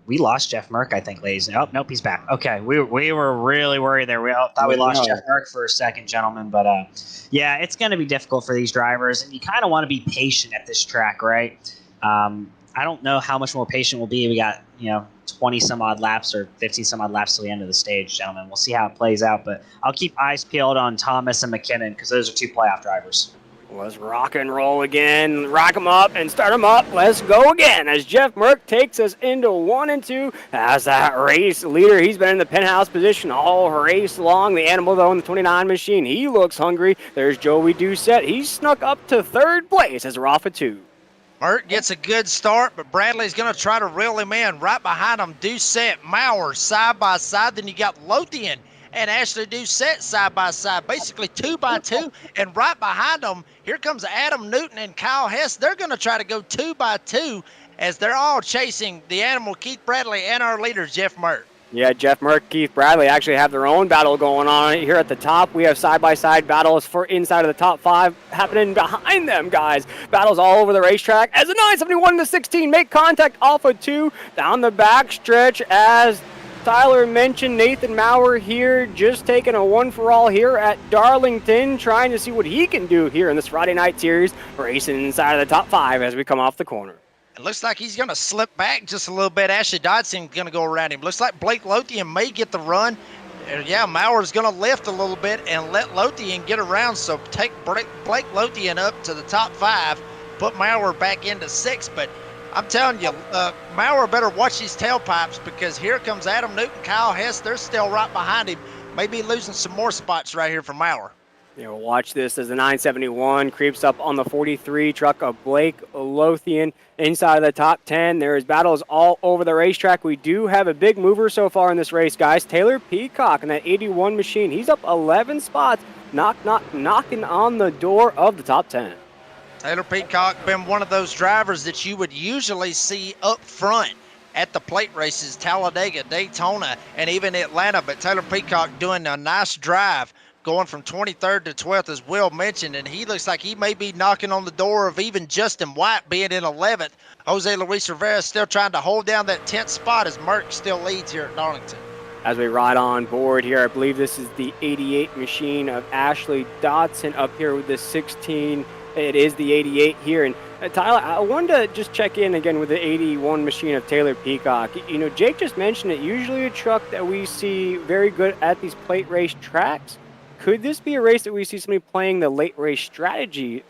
We lost Jeff Merck, I think, ladies. Oh, nope, he's back. Okay, we were really worried there. We all thought we lost Jeff Merck for a second, gentlemen. But, yeah, it's going to be difficult for these drivers. And you kind of want to be patient at this track, right? I don't know how much more patient we'll be. We got, you know, 20-some-odd laps or 15-some-odd laps to the end of the stage, gentlemen. We'll see how it plays out, but I'll keep eyes peeled on Thomas and McKinnon because those are 2 playoff drivers. Let's rock and roll again. Rock them up and start them up. Let's go again as Jeff Merck takes us into 1 and 2 as that race leader. He's been in the penthouse position all race long. The animal, though, in the 29 machine, he looks hungry. There's Joey Doucette. He's snuck up to 3rd place as we're off at 2. Merck gets a good start, but Bradley's going to try to reel him in. Right behind him, Doucette, Maurer, side by side. Then you got Lothian and Ashley Doucette side by side, basically 2 by 2. And right behind them, here comes Adam Newton and Kyle Hess. They're going to try to go 2 by 2 as they're all chasing the animal, Keith Bradley, and our leader, Jeff Merck. Yeah, Jeff Merck, Keith Bradley actually have their own battle going on here at the top. We have side-by-side battles for inside of the top 5 happening behind them, guys. Battles all over the racetrack as the 971 to 16 make contact off of 2 down the back stretch as Tyler mentioned Nathan Maurer here just taking a one-for-all here at Darlington, trying to see what he can do here in this Friday night series, racing inside of the top 5 as we come off the corner. It looks like he's going to slip back just a little bit. Ashley Dodson's going to go around him. Looks like Blake Lothian may get the run. Yeah, Maurer's going to lift a little bit and let Lothian get around. So take Blake Lothian up to the top 5, put Maurer back into 6. But I'm telling you, Maurer better watch his tailpipes because here comes Adam Newton, Kyle Hess. They're still right behind him. Maybe losing some more spots right here from Maurer. Watch this as the 971 creeps up on the 43 truck of Blake Lothian inside of the top 10. There's battles all over the racetrack. We do have a big mover so far in this race, guys. Taylor Peacock in that 81 machine. He's up 11 spots, knocking on the door of the top 10. Taylor Peacock been one of those drivers that you would usually see up front at the plate races, Talladega, Daytona, and even Atlanta. But Taylor Peacock doing a nice drive, going from 23rd to 12th, as Will mentioned, and he looks like he may be knocking on the door of even Justin White being in 11th. Jose Luis Rivera still trying to hold down that 10th spot as Merck still leads here at Darlington. As we ride on board here, I believe this is the 88 machine of Ashley Dodson up here with the 16. It is the 88 here. And Tyler, I wanted to just check in again with the 81 machine of Taylor Peacock. Jake just mentioned it, usually a truck that we see very good at these plate race tracks. Could this be a race that we see somebody playing the late race strategy?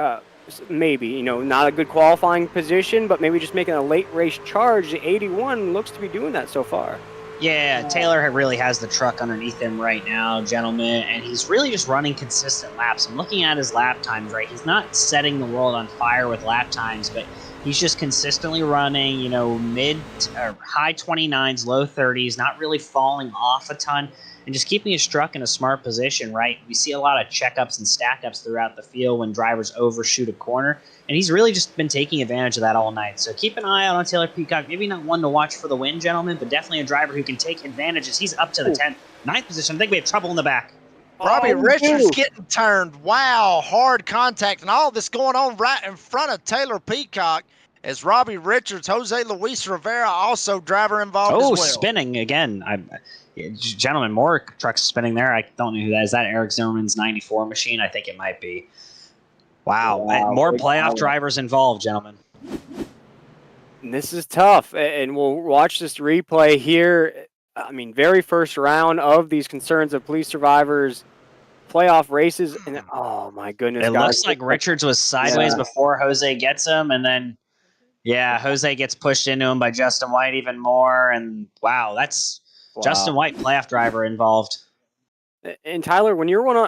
Maybe, not a good qualifying position, but maybe just making a late race charge. The 81 looks to be doing that so far. Yeah, Taylor really has the truck underneath him right now, gentlemen, and he's really just running consistent laps. I'm looking at his lap times, right? He's not setting the world on fire with lap times, but he's just consistently running, mid or high 29s, low 30s, not really falling off a ton, and just keeping his truck in a smart position, right? We see a lot of checkups and stack-ups throughout the field when drivers overshoot a corner, and he's really just been taking advantage of that all night. So keep an eye out on Taylor Peacock. Maybe not one to watch for the win, gentlemen, but definitely a driver who can take advantages. He's up to the 10th, 9th position. I think we have trouble in the back. Robbie Richards getting turned. Wow, hard contact, and all this going on right in front of Taylor Peacock as Robbie Richards, Jose Luis Rivera, also driver involved as well. Spinning again. Gentlemen, more trucks spinning there. I don't know who that is. That Eric Zimmerman's 94 machine? I think it might be. Wow. More playoff drivers involved, gentlemen. And this is tough, and we'll watch this replay here. Very first round of these Concerns of Police Survivors playoff races, and oh my goodness, it looks like Richards was sideways before Jose gets him, and then Jose gets pushed into him by Justin White even more, and that's Justin White, playoff driver involved. And Tyler, when you're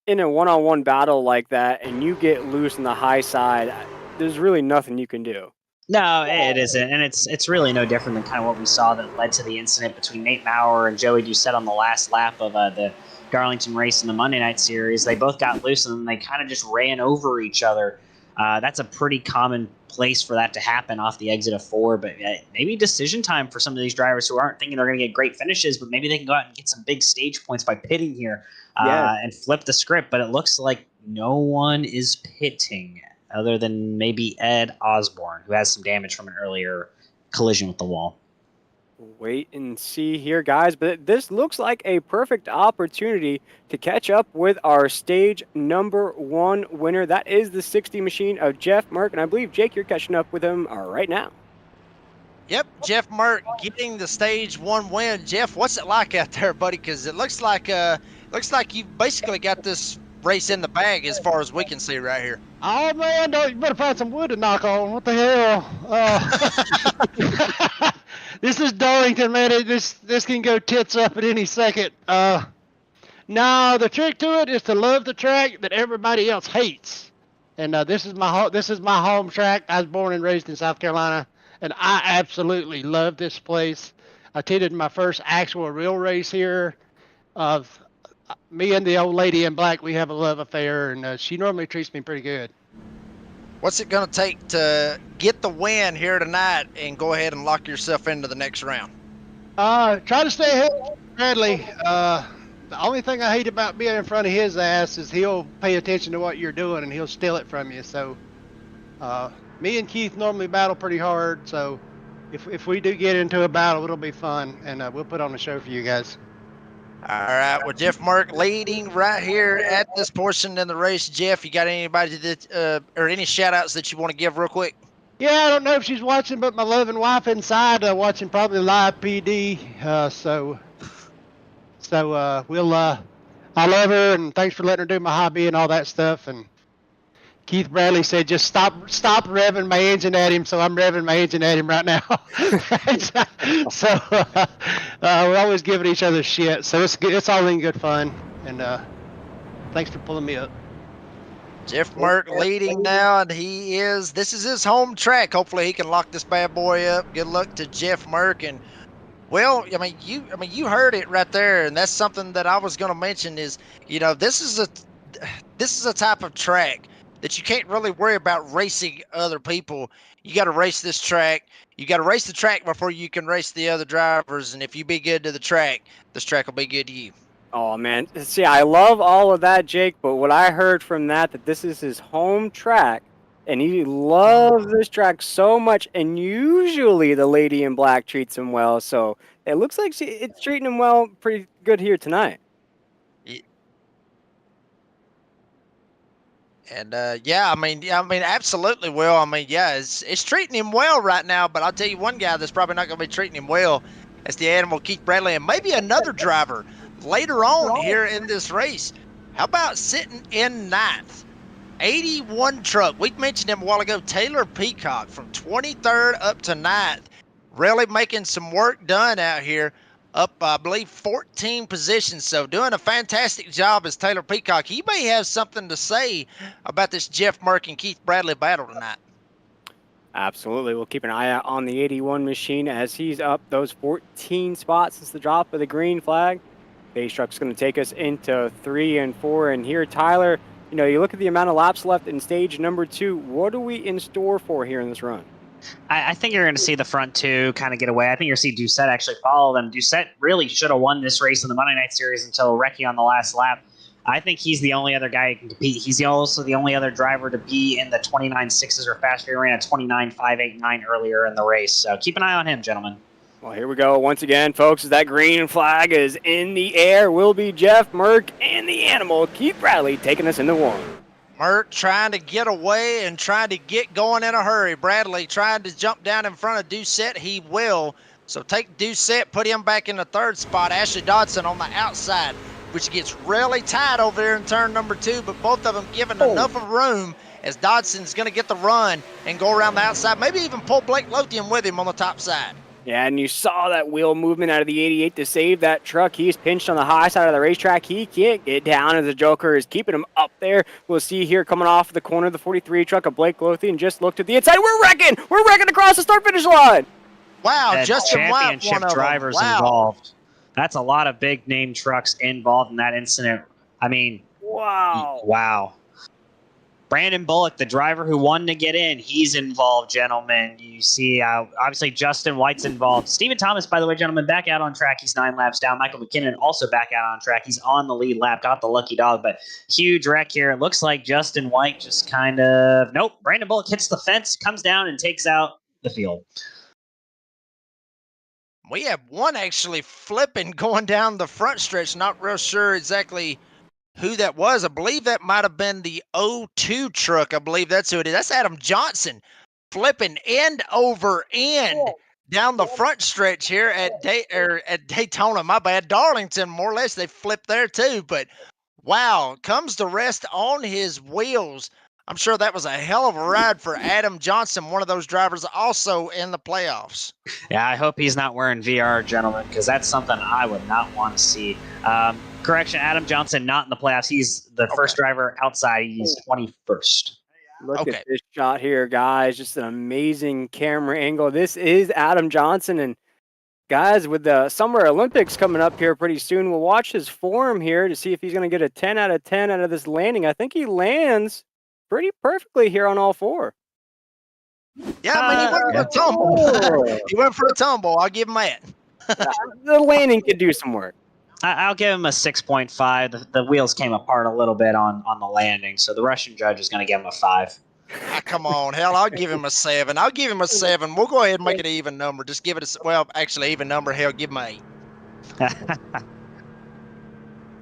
in a one-on-one battle like that, and you get loose on the high side, there's really nothing you can do. No, it isn't, and it's really no different than kind of what we saw that led to the incident between Nate Maurer and Joey Doucette on the last lap of the Darlington race in the Monday night series. They both got loose and they kind of just ran over each other. That's a pretty common place for that to happen off the exit of 4, but maybe decision time for some of these drivers who aren't thinking they're going to get great finishes, but maybe they can go out and get some big stage points by pitting here and flip the script. But it looks like no one is pitting other than maybe Ed Osborne, who has some damage from an earlier collision with the wall. Wait and see here, guys, but this looks like a perfect opportunity to catch up with our stage number 1 winner. That is the 60 machine of Jeff Merck, and I believe, Jake, you're catching up with him right now. Yep, Jeff Merck getting the stage 1 win. Jeff, what's it like out there, buddy? Because it looks like you've basically got this race in the bag as far as we can see right here. Oh man, you better find some wood to knock on. What the hell? This is Darlington, man. This can go tits up at any second. No, the trick to it is to love the track that everybody else hates. And this is my home track. I was born and raised in South Carolina, and I absolutely love this place. I attended my first actual real race here. Me and the old lady in black, we have a love affair, and she normally treats me pretty good. What's it going to take to get the win here tonight and go ahead and lock yourself into the next round? Try to stay ahead of Bradley. The only thing I hate about being in front of his ass is he'll pay attention to what you're doing and he'll steal it from you. So me and Keith normally battle pretty hard. So if we do get into a battle, it'll be fun, and we'll put on a show for you guys. All right, well, Jeff Merck leading right here at this portion in the race. Jeff, you got anybody that or any shout-outs that you want to give real quick? Yeah, I don't know if she's watching, but my loving wife inside watching probably live PD. So we'll I love her, and thanks for letting her do my hobby and all that stuff. And Keith Bradley said, "Just stop revving my engine at him." So I'm revving my engine at him right now. So we're always giving each other shit. So it's good. It's all in good fun. And thanks for pulling me up. Jeff Merck leading now, and this is his home track. Hopefully he can lock this bad boy up. Good luck to Jeff Merck. And well, you heard it right there, and that's something that I was going to mention is, this is a type of track that you can't really worry about racing other people. You got to race this track. You got to race the track before you can race the other drivers. And if you be good to the track, this track will be good to you. Oh, man. See, I love all of that, Jake, but what I heard from that this is his home track, and he loves this track so much, and usually the lady in black treats him well, so it looks like it's treating him well pretty good here tonight. And absolutely well. It's treating him well right now, but I'll tell you one guy that's probably not going to be treating him well. That's the animal Keith Bradley, and maybe another driver later on here in this race. How about sitting in ninth? 81 truck. We mentioned him a while ago. Taylor Peacock from 23rd up to 9th. Really making some work done out here. Up, I believe, 14 positions. So doing a fantastic job as Taylor Peacock. He may have something to say about this Jeff Merck and Keith Bradley battle tonight. Absolutely. We'll keep an eye out on the 81 machine as he's up those 14 spots since the drop of the green flag. Base truck's going to take us into 3 and 4. And here, Tyler, you look at the amount of laps left in stage number 2. What are we in store for here in this run? I think you're going to see the front two kind of get away. I think you're going to see Doucette actually follow them. Doucette really should have won this race in the Monday Night Series until Recchi on the last lap. I think he's the only other guy who can compete. He's also the only other driver to be in the 29.6s or faster. He ran a 29.589 earlier in the race. So keep an eye on him, gentlemen. Well, here we go once again, folks. As that green flag is in the air, will be Jeff Merck and the animal Keith Bradley taking us into 1. Merck trying to get away and trying to get going in a hurry. Bradley trying to jump down in front of Doucette. He will. So take Doucette, put him back in the 3rd spot. Ashley Dodson on the outside, which gets really tight over there in turn number 2, but both of them giving enough of room as Dodson's going to get the run and go around the outside, maybe even pull Blake Lothian with him on the top side. Yeah, and you saw that wheel movement out of the 88 to save that truck. He's pinched on the high side of the racetrack. He can't get down as the Joker is keeping him up there. We'll see here coming off the corner of the 43 truck of Blake Lothian. Just look to the inside. We're wrecking across the start-finish line. Wow, and Justin White, championship drivers involved. That's a lot of big name trucks involved in that incident. Wow. Brandon Bullock, the driver who won to get in, he's involved, gentlemen. You see, obviously, Justin White's involved. Stephen Thomas, by the way, gentlemen, back out on track. He's 9 laps down. Michael McKinnon also back out on track. He's on the lead lap, got the lucky dog, but huge wreck here. It looks like Justin White just nope. Brandon Bullock hits the fence, comes down, and takes out the field. We have one actually flipping going down the front stretch. Not real sure exactly who that was. I believe that might have been the 02 truck. I believe that's who it is. That's Adam Johnson flipping end over end down the front stretch here at Daytona. My bad. Darlington, more or less, they flipped there too. But wow, comes to rest on his wheels. I'm sure that was a hell of a ride for Adam Johnson, one of those drivers also in the playoffs. Yeah, I hope he's not wearing VR, gentlemen, because that's something I would not want to see. Correction, Adam Johnson not in the playoffs. He's the first driver outside. He's 21st. Look at this shot here, guys. Just an amazing camera angle. This is Adam Johnson. And guys, with the Summer Olympics coming up here pretty soon, we'll watch his form here to see if he's going to get a 10 out of 10 out of this landing. I think he lands pretty perfectly here on all 4. Yeah, he went for a tumble. He went for a tumble. I'll give him that. The landing could do some work. I'll give him a 6.5. The wheels came apart a little bit on the landing, so the Russian judge is going to give him a 5. Come on, hell, I'll give him a 7. We'll go ahead and make it an even number. Just give it even number. Hell, give him an 8.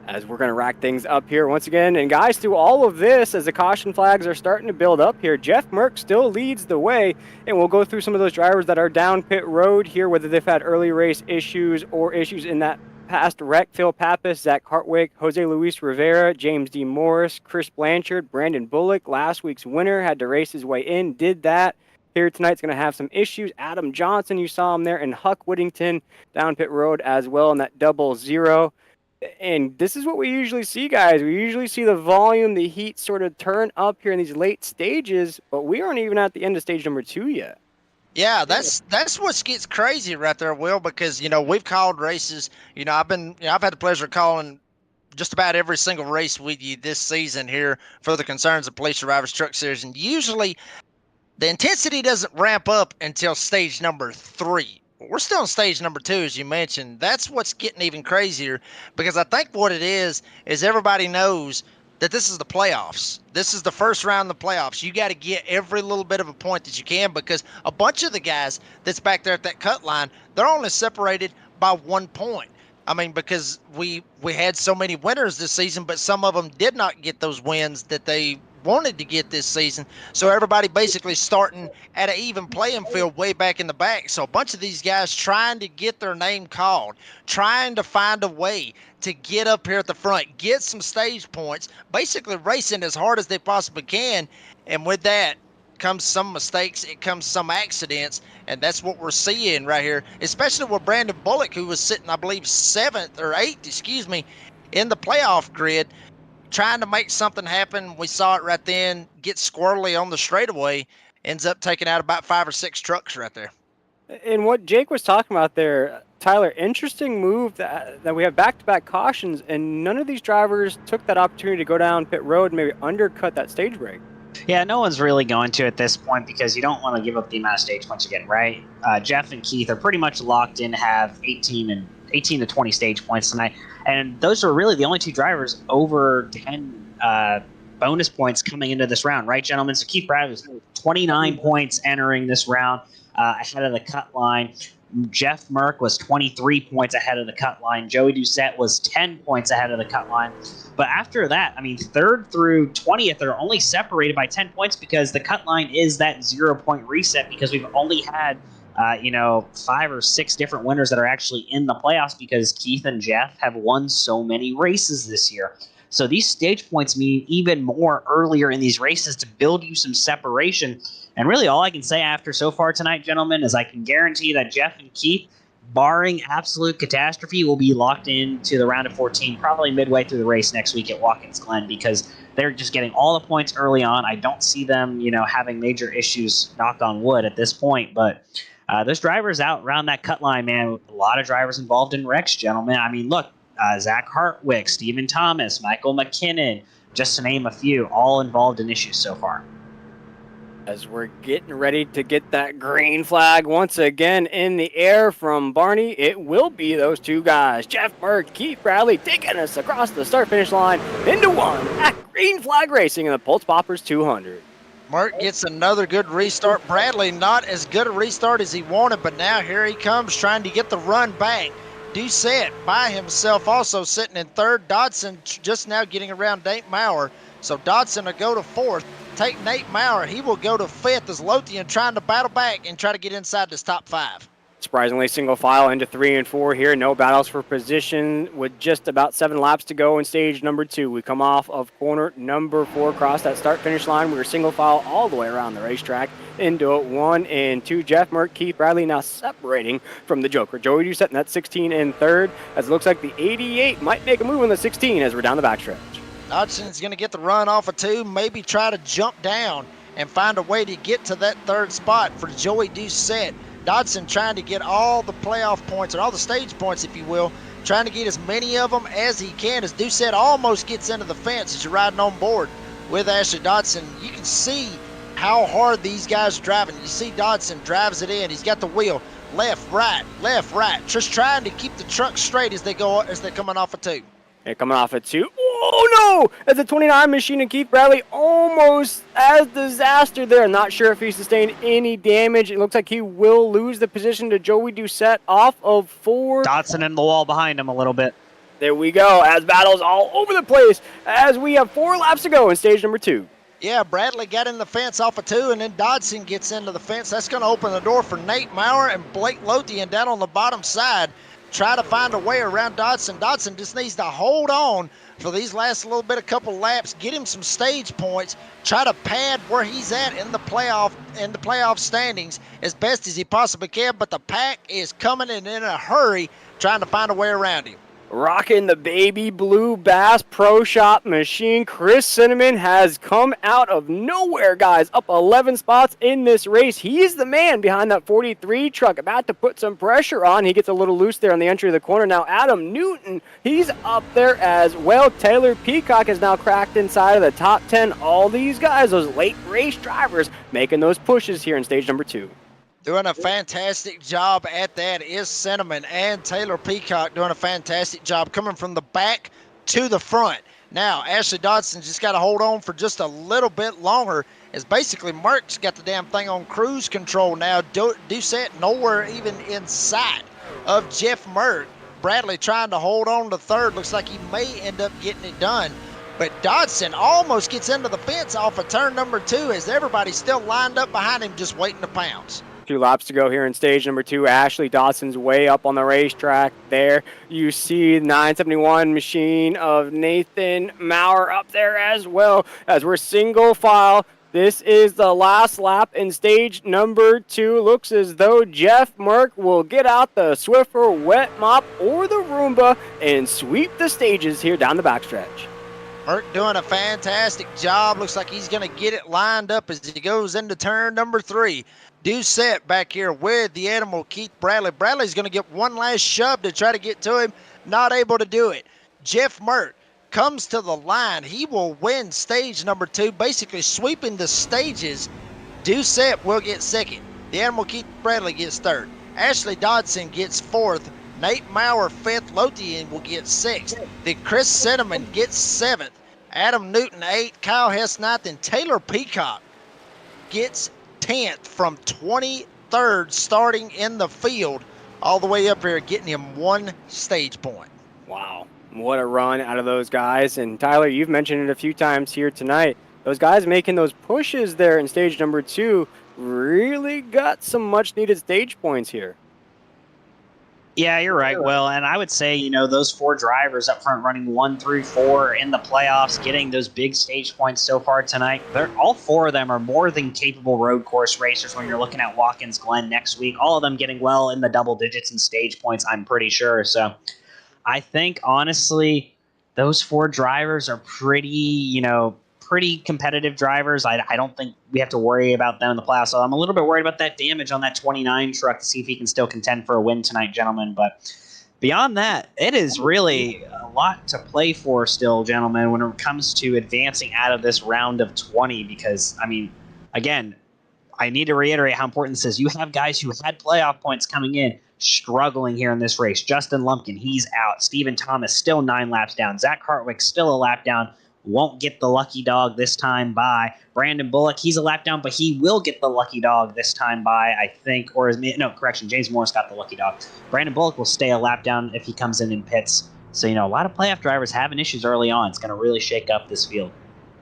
As we're going to rack things up here once again. And guys, through all of this, as the caution flags are starting to build up here, Jeff Merck still leads the way. And we'll go through some of those drivers that are down pit road here, whether they've had early race issues or issues in that past Rec, Phil Pappas, Zach Hartwig, Jose Luis Rivera, James D. Morris, Chris Blanchard, Brandon Bullock. Last week's winner had to race his way in, did that. Here tonight's going to have some issues. Adam Johnson, you saw him there, and Huck Whittington down pit road as well in that 00. And this is what we usually see, guys. We usually see the volume, the heat sort of turn up here in these late stages, but we aren't even at the end of stage number 2 yet. Yeah, that's what gets crazy right there, Will, because we've called races. I've had the pleasure of calling just about every single race with you this season here for the Concerns of Police Survivors Truck Series, and usually the intensity doesn't ramp up until stage number 3. We're still on stage number 2, as you mentioned. That's what's getting even crazier, because I think what it is everybody knows that this is the playoffs. This is the first round of the playoffs. You got to get every little bit of a point that you can, because a bunch of the guys that's back there at that cut line, they're only separated by 1 point. I mean, because we had so many winners this season, but some of them did not get those wins that they wanted to get this season. So everybody basically starting at an even playing field way back in the back. So a bunch of these guys trying to get their name called, trying to find a way to get up here at the front, get some stage points, basically racing as hard as they possibly can. And with that comes some mistakes, it comes some accidents, and that's what we're seeing right here, especially with Brandon Bullock, who was sitting, I believe, 7th or 8th, in the playoff grid, trying to make something happen. We saw it right then, get squirrely on the straightaway, ends up taking out about 5 or 6 trucks right there. And what Jake was talking about there, Tyler, interesting move that we have back-to-back cautions, and none of these drivers took that opportunity to go down pit road and maybe undercut that stage break. Yeah, no one's really going to at this point, because you don't want to give up the amount of stage points you get, right? Jeff and Keith are pretty much locked in, have 18 to 20 stage points tonight. And those are really the only 2 drivers over 10 bonus points coming into this round, right, gentlemen? So Keith Bradley was 29 points entering this round ahead of the cut line. Jeff Merck was 23 points ahead of the cut line. Joey Doucette was 10 points ahead of the cut line. But after that, I mean, 3rd through 20th are only separated by 10 points, because the cut line is that 0-point reset, because we've only had 5 or 6 different winners that are actually in the playoffs, because Keith and Jeff have won so many races this year. So these stage points mean even more earlier in these races to build you some separation. And really all I can say after so far tonight, gentlemen, is I can guarantee that Jeff and Keith, barring absolute catastrophe, will be locked into the round of 14 probably midway through the race next week at Watkins Glen, because they're just getting all the points early on. I don't see them, having major issues, knock on wood, at this point. But those drivers out around that cut line, man, a lot of drivers involved in wrecks, gentlemen. I mean, look, Zach Hartwig, Stephen Thomas, Michael McKinnon, just to name a few, all involved in issues so far. As we're getting ready to get that green flag once again in the air from Barney, it will be those 2 guys, Jeff Merck, Keith Bradley, taking us across the start-finish line into 1 at green flag racing in the Pultz Poppers 200. Mark gets another good restart. Bradley, not as good a restart as he wanted, but now here he comes trying to get the run back. Doucette by himself also sitting in 3rd. Dodson just now getting around Nate Maurer. So Dodson will go to 4th. Take Nate Maurer. He will go to 5th as Lothian trying to battle back and try to get inside this top 5. Surprisingly, single file into 3 and 4 here. No battles for position with just about 7 laps to go in stage number 2. We come off of corner number 4 across that start-finish line. We were single file all the way around the racetrack into 1 and 2. Jeff Merck, Keith Bradley now separating from the Joker. Joey Doucette in that 16 and 3rd, as it looks like the 88 might make a move on the 16 as we're down the backstretch. Dodson's going to get the run off of 2, maybe try to jump down and find a way to get to that 3rd spot for Joey Doucette. Dodson trying to get all the playoff points, or all the stage points, if you will, trying to get as many of them as he can, as Doucette almost gets into the fence as you're riding on board with Ashley Dodson. You can see how hard these guys are driving. You see Dodson drives it in. He's got the wheel left, right, just trying to keep the truck straight as they're coming off of 2. They're coming off at 2. Oh, no! As the 29 machine and Keith Bradley almost as disaster there. Not sure if he sustained any damage. It looks like he will lose the position to Joey Doucette off of 4. Dodson in the wall behind him a little bit. There we go, as battles all over the place as we have 4 laps to go in stage number 2. Yeah, Bradley got in the fence off of 2, and then Dodson gets into the fence. That's going to open the door for Nate Maurer and Blake Lothian down on the bottom side, try to find a way around Dodson. Dodson just needs to hold on for these last little bit, a couple laps, get him some stage points, try to pad where he's at in the playoff standings as best as he possibly can. But the pack is coming and in a hurry, trying to find a way around him. Rocking the baby blue Bass Pro Shop machine, Chris Cinnamon has come out of nowhere, guys. Up 11 spots in this race. He's the man behind that 43 truck, about to put some pressure on. He gets a little loose there on the entry of the corner. Now Adam Newton, he's up there as well. Taylor Peacock has now cracked inside of the top 10. All these guys, those late race drivers, making those pushes here in stage number 2. Doing a fantastic job at that is Cinnamon, and Taylor Peacock doing a fantastic job coming from the back to the front. Now, Ashley Dodson just got to hold on for just a little bit longer, as basically Merck's got the damn thing on cruise control now. Doucette nowhere even in sight of Jeff Merck. Bradley trying to hold on to third. Looks like he may end up getting it done. But Dodson almost gets into the fence off of turn number 2 as everybody's still lined up behind him just waiting to pounce. 2 laps to go here in stage number 2. Ashley Dodson's way up on the racetrack there. You see the 971 machine of Nathan Maurer up there as well, as we're single file. This is the last lap in stage number 2. Looks as though Jeff Merck will get out the Swiffer wet mop or the Roomba and sweep the stages here down the backstretch. Merck doing a fantastic job. Looks like he's going to get it lined up as he goes into turn number 3. Doucette back here with the animal, Keith Bradley. Bradley's going to get one last shove to try to get to him. Not able to do it. Jeff Merck comes to the line. He will win stage number 2, basically sweeping the stages. Doucette will get second. The animal, Keith Bradley, gets third. Ashley Dodson gets fourth. Nate Maurer, 5th. Lothian will get 6th. Then Chris Cinnamon gets 7th. Adam Newton, 8th. Kyle Hess, 9th. And Taylor Peacock gets 10th from 23rd starting in the field all the way up here, getting him 1 stage point. Wow. What a run out of those guys. And Tyler, you've mentioned it a few times here tonight. Those guys making those pushes there in stage number 2 really got some much needed stage points here. Yeah, you're right, Will. And I would say, those 4 drivers up front running 1 through 4 in the playoffs, getting those big stage points so far tonight, all 4 of them are more than capable road course racers when you're looking at Watkins Glen next week. All of them getting well in the double digits in stage points, I'm pretty sure. So I think, honestly, those 4 drivers are pretty competitive drivers. I don't think we have to worry about them in the playoffs. So I'm a little bit worried about that damage on that 29 truck to see if he can still contend for a win tonight, gentlemen. But beyond that, it is really a lot to play for still, gentlemen, when it comes to advancing out of this round of 20. Because, again, I need to reiterate how important this is. You have guys who had playoff points coming in struggling here in this race. Justin Lumpkin, he's out. Stephen Thomas still 9 laps down. Zach Hartwick still a lap down. Won't get the lucky dog this time by. Brandon Bullock, he's a lap down, but he will get the lucky dog this time by, I think. James Morris got the lucky dog. Brandon Bullock will stay a lap down if he comes in pits. So, a lot of playoff drivers having issues early on. It's going to really shake up this field.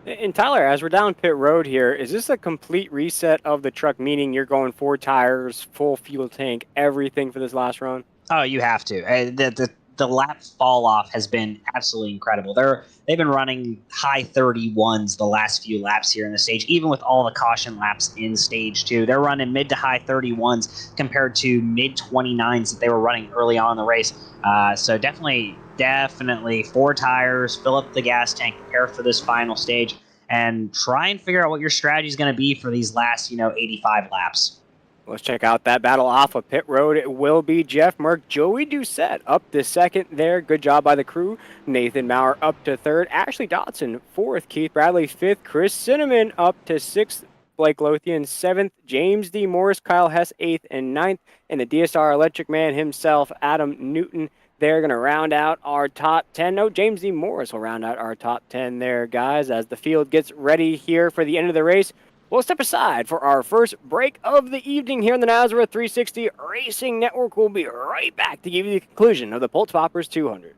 And Tyler, as we're down pit road here, is this a complete reset of the truck, meaning you're going 4 tires, full fuel tank, everything for this last run? Oh, you have to. The lap fall off has been absolutely incredible. They've been running high 31s the last few laps here in the stage, even with all the caution laps in stage 2. They're running mid to high 31s compared to mid 29s that they were running early on in the race. So definitely 4 tires, fill up the gas tank, prepare for this final stage, and try and figure out what your strategy is going to be for these last 85 laps. Let's check out that battle off of pit road. It will be Jeff Merck, Joey Doucette up to 2nd there. Good job by the crew. Nathan Maurer up to 3rd. Ashley Dodson 4th. Keith Bradley 5th. Chris Cinnamon up to 6th. Blake Lothian 7th. James D. Morris, Kyle Hess 8th and 9th. And the DSR Electric Man himself, Adam Newton. They're going to round out our top 10. No, James D. Morris will round out our top 10 there, guys, as the field gets ready here for the end of the race. We'll step aside for our first break of the evening here on the Nazareth 360 Racing Network. We'll be right back to give you the conclusion of the Pultz Poppers 200.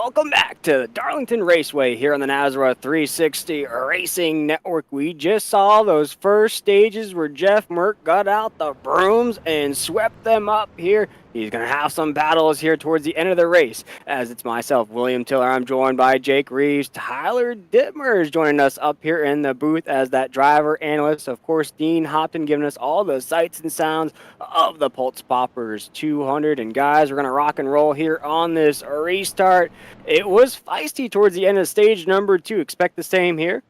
Welcome back to Darlington Raceway here on the Nazareth 360 Racing Network. We just saw those first stages where Jeff Merck got out the brooms and swept them up here. He's going to have some battles here towards the end of the race. As it's myself, William Tiller, I'm joined by Jake Reeves. Tyler Dittmer is joining us up here in the booth as that driver analyst. Of course, Dean Hopton giving us all the sights and sounds of the Pultz Poppers 200. And guys, we're going to rock and roll here on this restart. It was feisty towards the end of stage number 2. Expect the same here?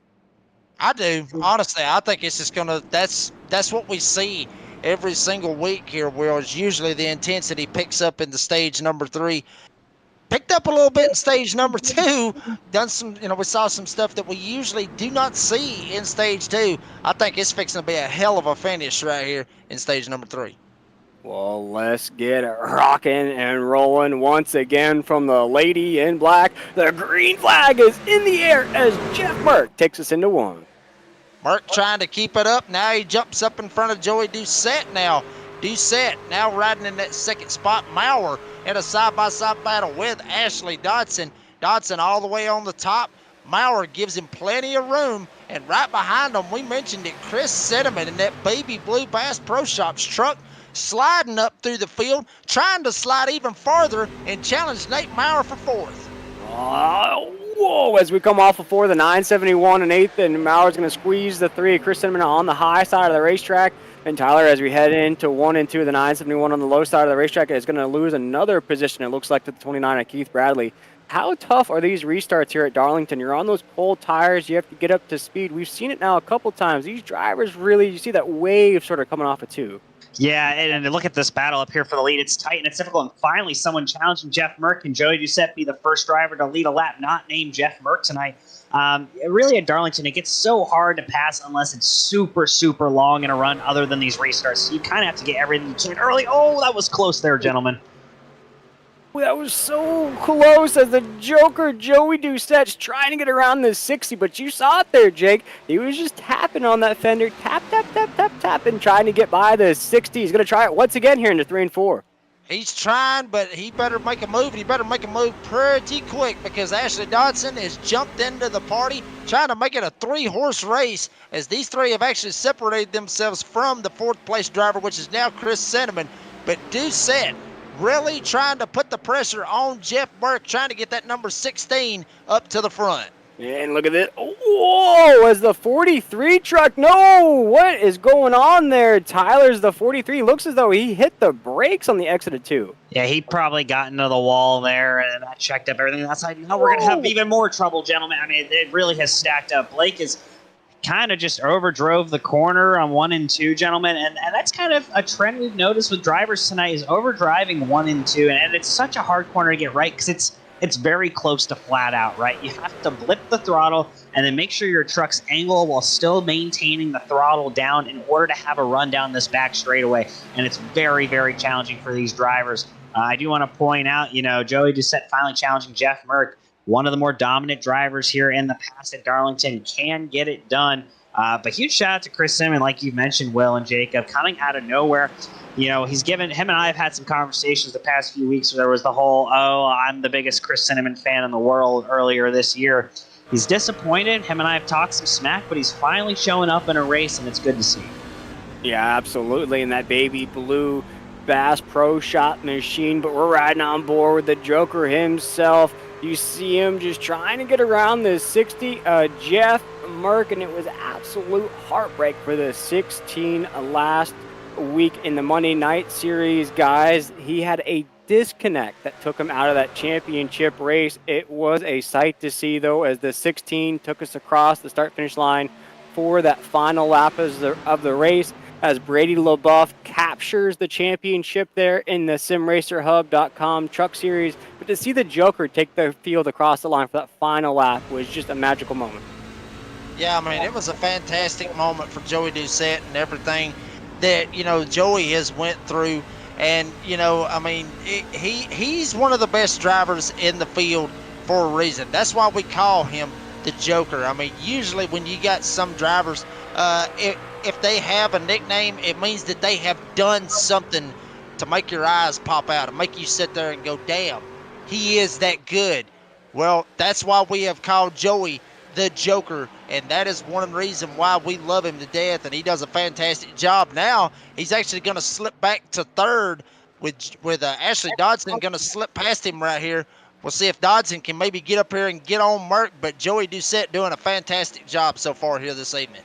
I do. Honestly, I think it's just gonna. That's what we see every single week here. Whereas usually the intensity picks up in the stage number 3. Picked up a little bit in stage number 2. Done some, we saw some stuff that we usually do not see in stage 2. I think it's fixing to be a hell of a finish right here in stage number 3. Well, let's get it rocking and rolling once again from the lady in black. The green flag is in the air as Jeff Merck takes us into 1. Merck trying to keep it up. Now he jumps up in front of Joey Doucette now. Doucette now riding in that second spot. Maurer in a side-by-side battle with Ashley Dodson. Dodson all the way on the top. Maurer gives him plenty of room. And right behind him, we mentioned it, Chris Sentiment in that baby blue Bass Pro Shops truck sliding up through the field, trying to slide even farther and challenge Nate Maurer for 4th. Whoa, as we come off of 4, the 971 and 8th, and Maurer's going to squeeze the 3. Chris Cinnamon on the high side of the racetrack. And Tyler, as we head into 1 and 2, the 971 on the low side of the racetrack is going to lose another position, it looks like, to the 29 of Keith Bradley. How tough are these restarts here at Darlington? You're on those cold tires. You have to get up to speed. We've seen it now a couple times. These drivers really, you see that wave sort of coming off of 2. Yeah, and look at this battle up here for the lead. It's tight and it's difficult. And finally, someone challenging Jeff Merck. Can Joey Doucette be the first driver to lead a lap not named Jeff Merck tonight? Really, at Darlington, it gets so hard to pass unless it's super, super long in a run other than these restarts. So you kind of have to get everything you can early. Oh, that was close there, gentlemen. That was so close as the Joker, Joey Doucette's trying to get around this 60, but you saw it there, Jake. He was just tapping on that fender, tap, tap, tap, tap, tap, and trying to get by the 60. He's going to try it once again here into 3 and 4. He's trying, but he better make a move. He better make a move pretty quick because Ashley Dodson has jumped into the party, trying to make it a 3-horse race as these 3 have actually separated themselves from the 4th place driver, which is now Chris Sentiment. But Doucette really trying to put the pressure on Jeff Merck, trying to get that number 16 up to the front. And look at this. Whoa, as the 43 truck. No, what is going on there? Tyler's the 43. Looks as though he hit the brakes on the exit of 2. Yeah, he probably got into the wall there, and I checked up everything outside. Now we're going to have even more trouble, gentlemen. I mean, it really has stacked up. Blake is kind of just overdrove the corner on 1 and 2, gentlemen, and that's kind of a trend we've noticed with drivers tonight is overdriving 1 and 2, and it's such a hard corner to get right because it's very close to flat out, right? You have to blip the throttle and then make sure your truck's angle while still maintaining the throttle down in order to have a run down this back straightaway, and it's very, very challenging for these drivers. I do want to point out, Joey Doucette finally challenging Jeff Merck. One of the more dominant drivers here in the past at Darlington can get it done. But huge shout out to Chris Simmons, like you mentioned, Will and Jacob, coming out of nowhere. He's given him and I have had some conversations the past few weeks where there was the whole, I'm the biggest Chris Cinnamon fan in the world earlier this year. He's disappointed. Him and I have talked some smack, but he's finally showing up in a race, and it's good to see. Yeah, absolutely. And that baby blue Bass Pro Shop machine, but we're riding on board with the Joker himself. You see him just trying to get around the 60, Jeff Merck, and it was absolute heartbreak for the 16 last week in the Monday Night Series, guys. He had a disconnect that took him out of that championship race. It was a sight to see, though, as the 16 took us across the start-finish line for that final lap of the race, as Brady LaBeouf captures the championship there in the SimRacerHub.com Truck Series. But to see the Joker take the field across the line for that final lap was just a magical moment. Yeah, I mean, it was a fantastic moment for Joey Doucette and everything that, Joey has went through. And, he's one of the best drivers in the field for a reason. That's why we call him the Joker. I mean, usually when you got some drivers, if they have a nickname, it means that they have done something to make your eyes pop out and make you sit there and go, damn, he is that good. Well, that's why we have called Joey the Joker, and that is one of the reasons why we love him to death, and he does a fantastic job. Now he's actually going to slip back to third with Ashley Dodson going to slip past him right here. We'll see if Dodson can maybe get up here and get on Merck, but Joey Doucette doing a fantastic job so far here this evening.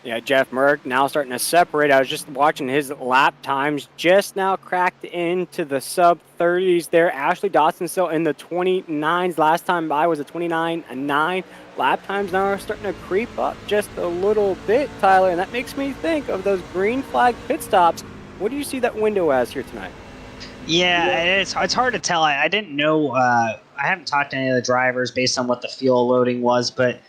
Yeah, Jeff Merck now starting to separate. I was just watching his lap times, just now cracked into the sub-30s there. Ashley Dodson still in the 29s. Last time by was a 29.9. Lap times now are starting to creep up just a little bit, Tyler, and that makes me think of those green flag pit stops. What do you see that window as here tonight? Yeah, it's hard to tell. I didn't know. I haven't talked to any of the drivers based on what the fuel loading was, but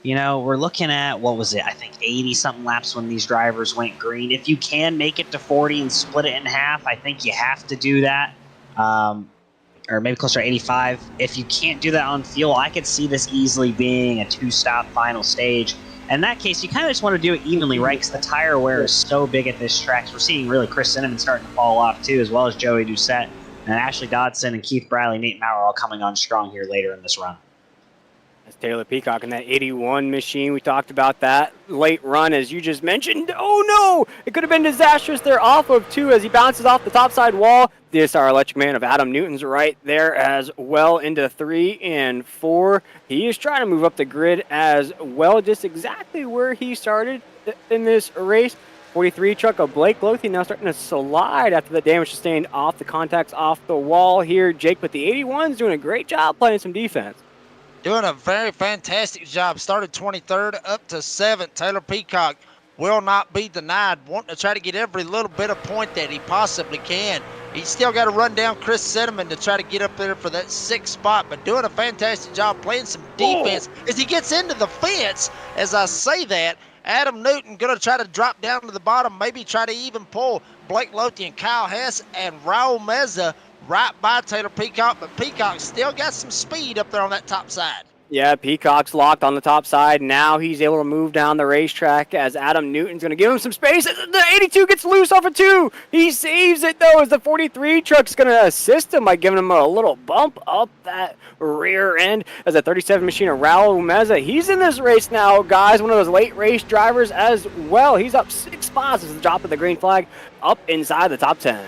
you know, we're looking at, what was it? I think 80-something laps when these drivers went green. If you can make it to 40 and split it in half, I think you have to do that. Or maybe closer to 85. If you can't do that on fuel, I could see this easily being a 2-stop final stage. In that case, you kind of just want to do it evenly, right? Because the tire wear is so big at this track. We're seeing really Chris Cinnamon starting to fall off too, as well as Joey Doucette. And Ashley Dodson and Keith Bradley, Nate Maurer all coming on strong here later in this run. That's Taylor Peacock in that 81 machine. We talked about that late run, as you just mentioned. Oh, no! It could have been disastrous there off of 2 as he bounces off the topside wall. DSR Electric Man of Adam Newton's right there as well into 3 and 4. He is trying to move up the grid as well, just exactly where he started in this race. 43 truck of Blake Lothian now starting to slide after the damage sustained off the contacts off the wall here, Jake. But the 81's doing a great job playing some defense. Doing a very fantastic job. Started 23rd up to 7th. Taylor Peacock will not be denied. Wanting to try to get every little bit of point that he possibly can. He's still got to run down Chris Cinnamon to try to get up there for that 6th spot, but doing a fantastic job playing some defense as he gets into the fence. As I say that, Adam Newton going to try to drop down to the bottom, maybe try to even pull Blake Lothian, Kyle Hess, and Raul Meza right by Taylor Peacock, but Peacock still got some speed up there on that top side. Yeah, Peacock's locked on the top side. Now he's able to move down the racetrack as Adam Newton's going to give him some space. The 82 gets loose off of 2. He saves it, though, as the 43 truck's going to assist him by giving him a little bump up that rear end. As a 37 machine of Raul Meza, he's in this race now, guys. One of those late race drivers as well. He's up 6 spots as the drop of the green flag up inside the top 10.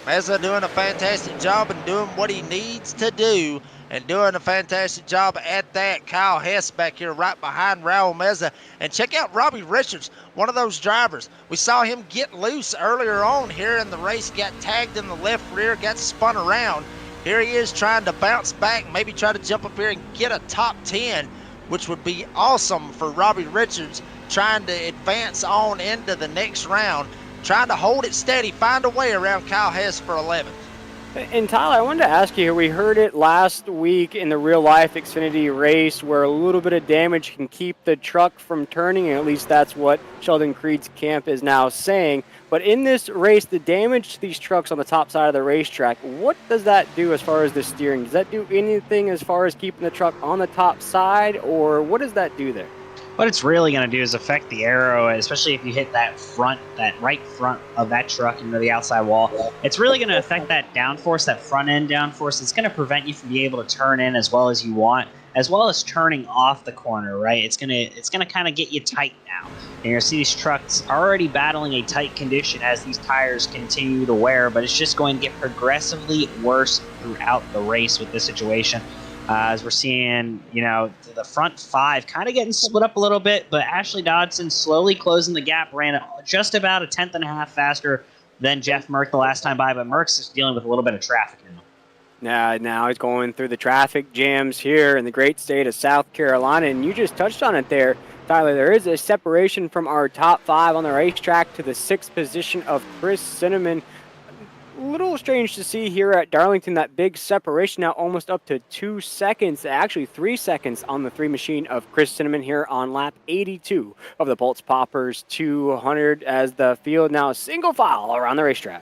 Meza doing a fantastic job and doing what he needs to do, and doing a fantastic job at that. Kyle Hess back here right behind Raul Meza. And check out Robbie Richards, one of those drivers. We saw him get loose earlier on here in the race, got tagged in the left rear, got spun around. Here he is trying to bounce back, maybe try to jump up here and get a top 10, which would be awesome for Robbie Richards, trying to advance on into the next round, trying to hold it steady, find a way around Kyle Hess for 11th. And Tyler, I wanted to ask you here, we heard it last week in the real-life Xfinity race where a little bit of damage can keep the truck from turning, and at least that's what Sheldon Creed's camp is now saying. But in this race, the damage to these trucks on the top side of the racetrack, what does that do as far as the steering? Does that do anything as far as keeping the truck on the top side, or what does that do there? What it's really going to do is affect the aero, especially if you hit that right front of that truck into the outside wall. It's really going to affect that downforce, that front end downforce. It's going to prevent you from being able to turn in as well as you want, as well as turning off the corner, right? It's going to kind of get you tight now. And you're going to see these trucks already battling a tight condition as these tires continue to wear, but it's just going to get progressively worse throughout the race with this situation. As we're seeing, you know, the front 5 kind of getting split up a little bit, but Ashley Dodson slowly closing the gap, ran just about a 1/10.5 faster than Jeff Merck the last time by, but Merck's just dealing with a little bit of traffic now. Now he's going through the traffic jams here in the great state of South Carolina, and you just touched on it there, Tyler. There is a separation from our top 5 on the racetrack to the 6th position of Chris Cinnamon. A little strange to see here at Darlington, that big separation now almost up to 2 seconds, actually 3 seconds on the 3 machine of Chris Cinnamon here on lap 82 of the Pultz Poppers 200 as the field now single file around the racetrack.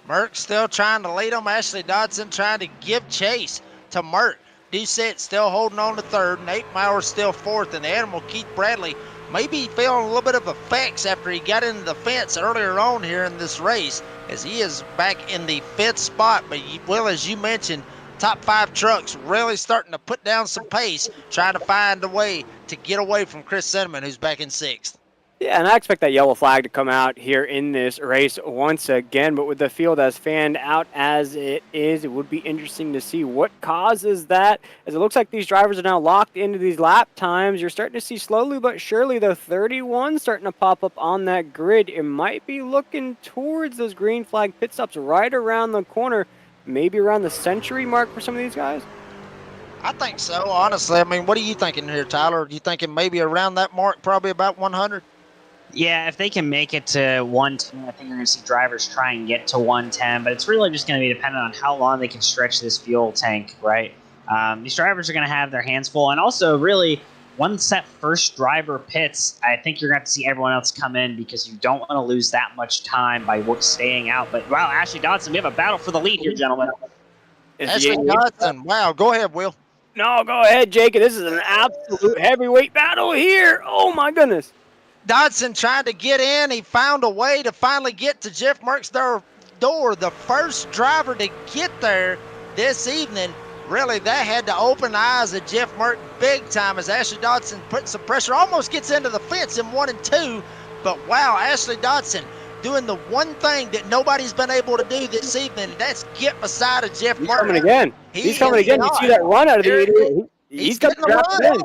Merck still trying to lead him. Ashley Dodson trying to give chase to Merck. Doucette still holding on to 3rd. Nate Maurer still 4th. And the Animal Keith Bradley maybe feeling a little bit of effects after he got into the fence earlier on here in this race, as he is back in the 5th spot. But, well, as you mentioned, top 5 trucks really starting to put down some pace, trying to find a way to get away from Chris Cinnamon, who's back in 6th. Yeah, and I expect that yellow flag to come out here in this race once again. But with the field as fanned out as it is, it would be interesting to see what causes that. As it looks like these drivers are now locked into these lap times. You're starting to see slowly but surely the 31 starting to pop up on that grid. It might be looking towards those green flag pit stops right around the corner, maybe around the century mark for some of these guys. I think so, honestly. I mean, what are you thinking here, Tyler? Are you thinking maybe around that mark, probably about 100? Yeah, if they can make it to 110, I think you're going to see drivers try and get to 110, but it's really just going to be dependent on how long they can stretch this fuel tank, right? These drivers are going to have their hands full, and also really, once that first driver pits, I think you're going to have to see everyone else come in because you don't want to lose that much time by staying out. But wow, Ashley Dodson, we have a battle for the lead here, gentlemen. Ashley Dodson, wow, go ahead, Will. No, go ahead, Jake. This is an absolute heavyweight battle here. Oh, my goodness. Dodson tried to get in. He found a way to finally get to Jeff Merck's door. The first driver to get there this evening. Really, that had to open the eyes of Jeff Merck big time as Ashley Dodson put some pressure. Almost gets into the fence in 1 and 2. But wow, Ashley Dodson doing the one thing that nobody's been able to do this evening, and that's get beside of Jeff Merck. Coming again. He's coming again. You see that run out of the 88. He's got to drop it in.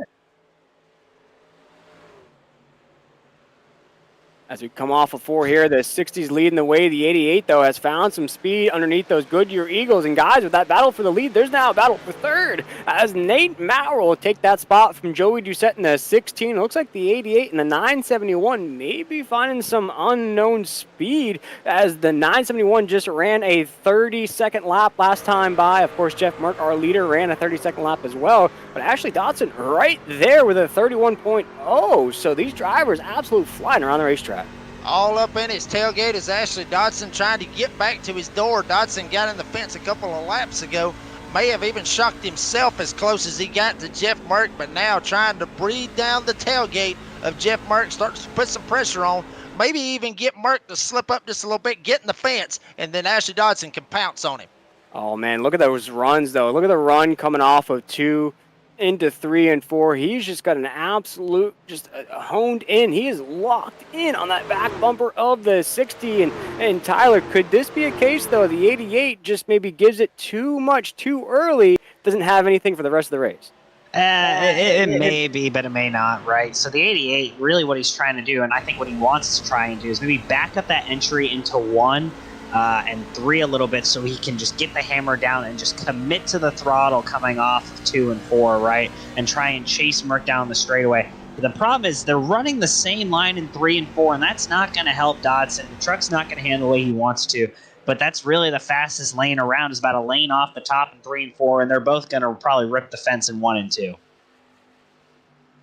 As we come off of 4 here, the 60's leading the way. The 88, though, has found some speed underneath those Goodyear Eagles. And, guys, with that battle for the lead, there's now a battle for 3rd as Nate Maurer will take that spot from Joey Doucette in the 16. It looks like the 88 and the 971 may be finding some unknown speed as the 971 just ran a 30-second lap last time by. Of course, Jeff Merck, our leader, ran a 30-second lap as well. But Ashley Dodson right there with a 31.0. So these drivers absolutely flying around the racetrack. All up in his tailgate is Ashley Dodson trying to get back to his door. Dodson got in the fence a couple of laps ago. May have even shocked himself as close as he got to Jeff Merck, but now trying to breathe down the tailgate of Jeff Merck, starts to put some pressure on. Maybe even get Merck to slip up just a little bit, get in the fence, and then Ashley Dodson can pounce on him. Oh, man, look at those runs, though. Look at the run coming off of 2 into 3 and 4. He's just got an absolute, just honed in. He is locked in on that back bumper of the 60. And Tyler, could this be a case, though? The 88 just maybe gives it too much too early, doesn't have anything for the rest of the race. It may be, but it may not, right? So the 88, really what he's trying to do, and I think what he wants to try and do, is maybe back up that entry into 1 and 3 a little bit so he can just get the hammer down and just commit to the throttle coming off of 2 and 4, right? And try and chase Merck down the straightaway. But the problem is they're running the same line in 3 and 4, and that's not going to help Dodson. The truck's not going to handle the way he wants to. But that's really the fastest lane around, is about a lane off the top in 3 and 4, and they're both going to probably rip the fence in 1 and 2.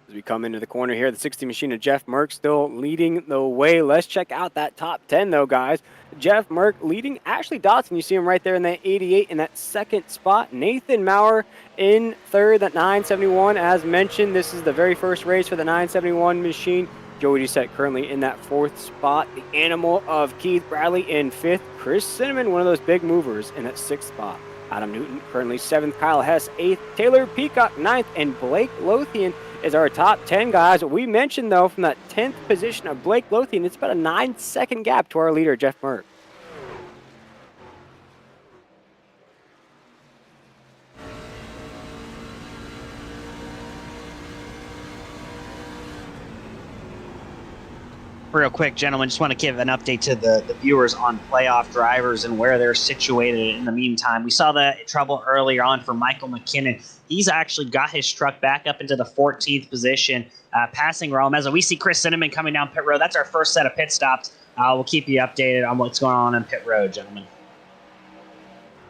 As we come into the corner here, the 60 machine of Jeff Merck still leading the way. Let's check out that top 10, though, guys. Jeff Merck leading Ashley Dodson. You see him right there in that 88 in that 2nd spot. Nathan Maurer in 3rd, that 971. As mentioned, this is the very first race for the 971 machine. Joey Doucette currently in that 4th spot. The animal of Keith Bradley in 5th. Chris Cinnamon, one of those big movers, in that 6th spot. Adam Newton currently 7th. Kyle Hess 8th. Taylor Peacock 9th. And Blake Lothian is our top 10 guys. We mentioned, though, from that 10th position of Blake Lothian, it's about a 9-second gap to our leader, Jeff Merck. Real quick, gentlemen, just want to give an update to the viewers on playoff drivers and where they're situated in the meantime. We saw the trouble earlier on for Michael McKinnon. He's actually got his truck back up into the 14th position, passing Raul Meza. We see Chris Cinnamon coming down pit road. That's our first set of pit stops. We'll keep you updated on what's going on in pit road, gentlemen.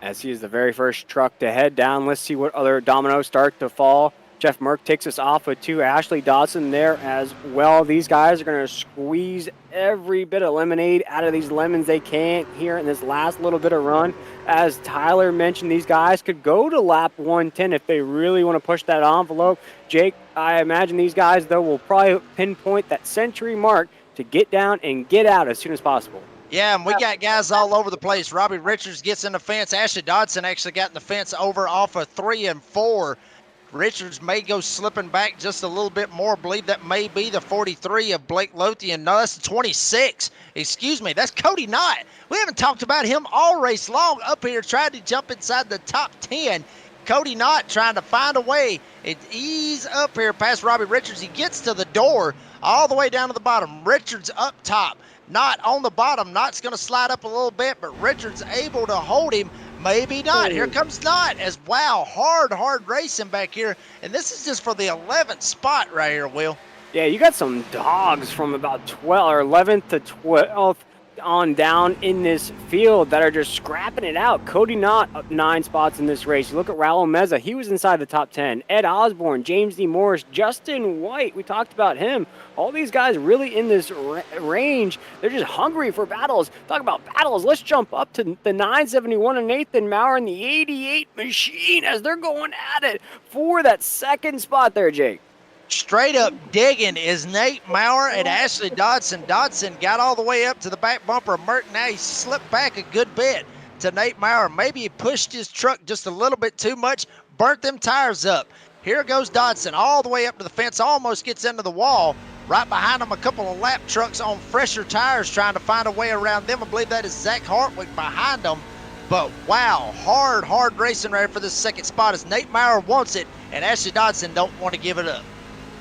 As he is the very first truck to head down, let's see what other dominoes start to fall. Jeff Merck takes us off with 2. Ashley Dodson there as well. These guys are going to squeeze every bit of lemonade out of these lemons they can here in this last little bit of run. As Tyler mentioned, these guys could go to lap 110 if they really want to push that envelope. Jake, I imagine these guys, though, will probably pinpoint that century mark to get down and get out as soon as possible. Yeah, and we got guys all over the place. Robbie Richards gets in the fence. Ashley Dodson actually got in the fence over off of 3 and 4. Richards may go slipping back just a little bit more. I believe that may be the 43 of Blake Lothian. No, that's the 26. Excuse me, that's Cody Knott. We haven't talked about him all race long up here trying to jump inside the top 10. Cody Knott trying to find a way and ease up here past Robbie Richards. He gets to the door all the way down to the bottom. Richards up top. Knott on the bottom. Knott's going to slide up a little bit, but Richards able to hold him. Maybe not. Here comes Knott as, wow, hard racing back here. And this is just for the 11th spot right here, Will. Yeah, you got some dogs from about 12 or 11th to 12th on down in this field that are just scrapping it out. Cody Knott up 9 spots in this race. You look at Raul Meza, he was inside the top 10. Ed Osborne, James D. Morris, Justin White, we talked about him. All these guys really in this range. They're just hungry for battles. Talk about battles. Let's jump up to the 971 of Nathan Maurer and the 88 machine as they're going at it for that second spot there, Jake. Straight up digging is Nate Maurer and Ashley Dodson. Dodson got all the way up to the back bumper of Merck. Now he slipped back a good bit to Nate Maurer. Maybe he pushed his truck just a little bit too much, burnt them tires up. Here goes Dodson all the way up to the fence, almost gets into the wall. Right behind him, a couple of lap trucks on fresher tires trying to find a way around them. I believe that is Zach Hartwick behind them. But wow, hard racing right for this second spot as Nate Maurer wants it and Ashley Dodson don't want to give it up.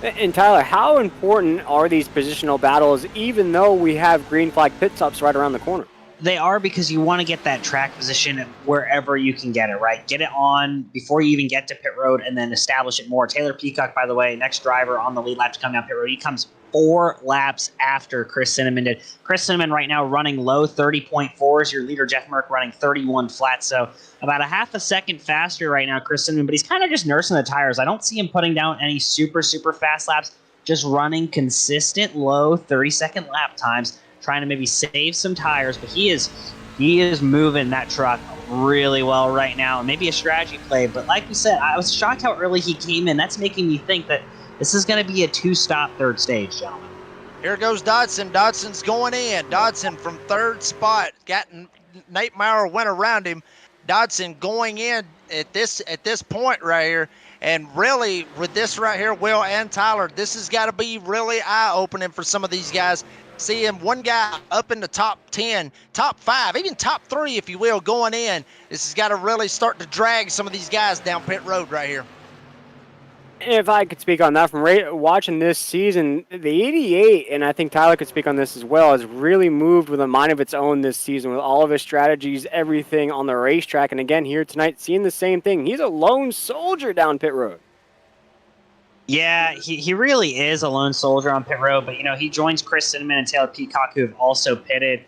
And Tyler, how important are these positional battles even though we have green flag pit stops right around the corner? They are, because you want to get that track position wherever you can get it, right? Get it on before you even get to pit road and then establish it more. Taylor Peacock, by the way, next driver on the lead lap to come down pit road. He comes 4 laps after Chris Cinnamon did. Chris Cinnamon right now running low 30.4s. Your leader, Jeff Merck, running 31 flat. So about a half a second faster right now, Chris Cinnamon. But he's kind of just nursing the tires. I don't see him putting down any super fast laps. Just running consistent low 30-second lap times, trying to maybe save some tires. But he is moving that truck really well right now. Maybe a strategy play. But like we said, I was shocked how early he came in. That's making me think that this is going to be a 2-stop third stage, gentlemen. Here goes Dodson. Dodson's going in. Dodson from third spot. Nate Maurer went around him. Dodson going in at this point right here. And really, with this right here, Will and Tyler, this has got to be really eye-opening for some of these guys. Seeing one guy up in the top 10, top 5, even top 3, if you will, going in. This has got to really start to drag some of these guys down pit road right here. If I could speak on that from watching this season, the 88, and I think Tyler could speak on this as well, has really moved with a mind of its own this season with all of his strategies, everything on the racetrack. And again, here tonight, seeing the same thing. He's a lone soldier down pit road. Yeah, he really is a lone soldier on pit road, but, he joins Chris Cinnamon and Taylor Peacock, who have also pitted.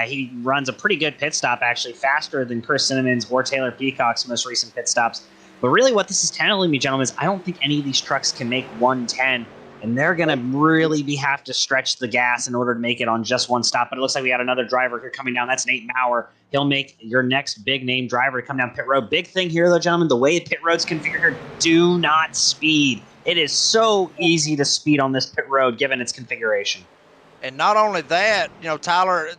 He runs a pretty good pit stop, actually, faster than Chris Cinnamon's or Taylor Peacock's most recent pit stops. But really what this is telling me, gentlemen, is I don't think any of these trucks can make 110, and they're going to really have to stretch the gas in order to make it on just one stop. But it looks like we had another driver here coming down. That's Nate Maurer. He'll make your next big-name driver to come down pit road. Big thing here, though, gentlemen, the way pit road's configured here, do not speed. It is so easy to speed on this pit road given its configuration. And not only that, Tyler,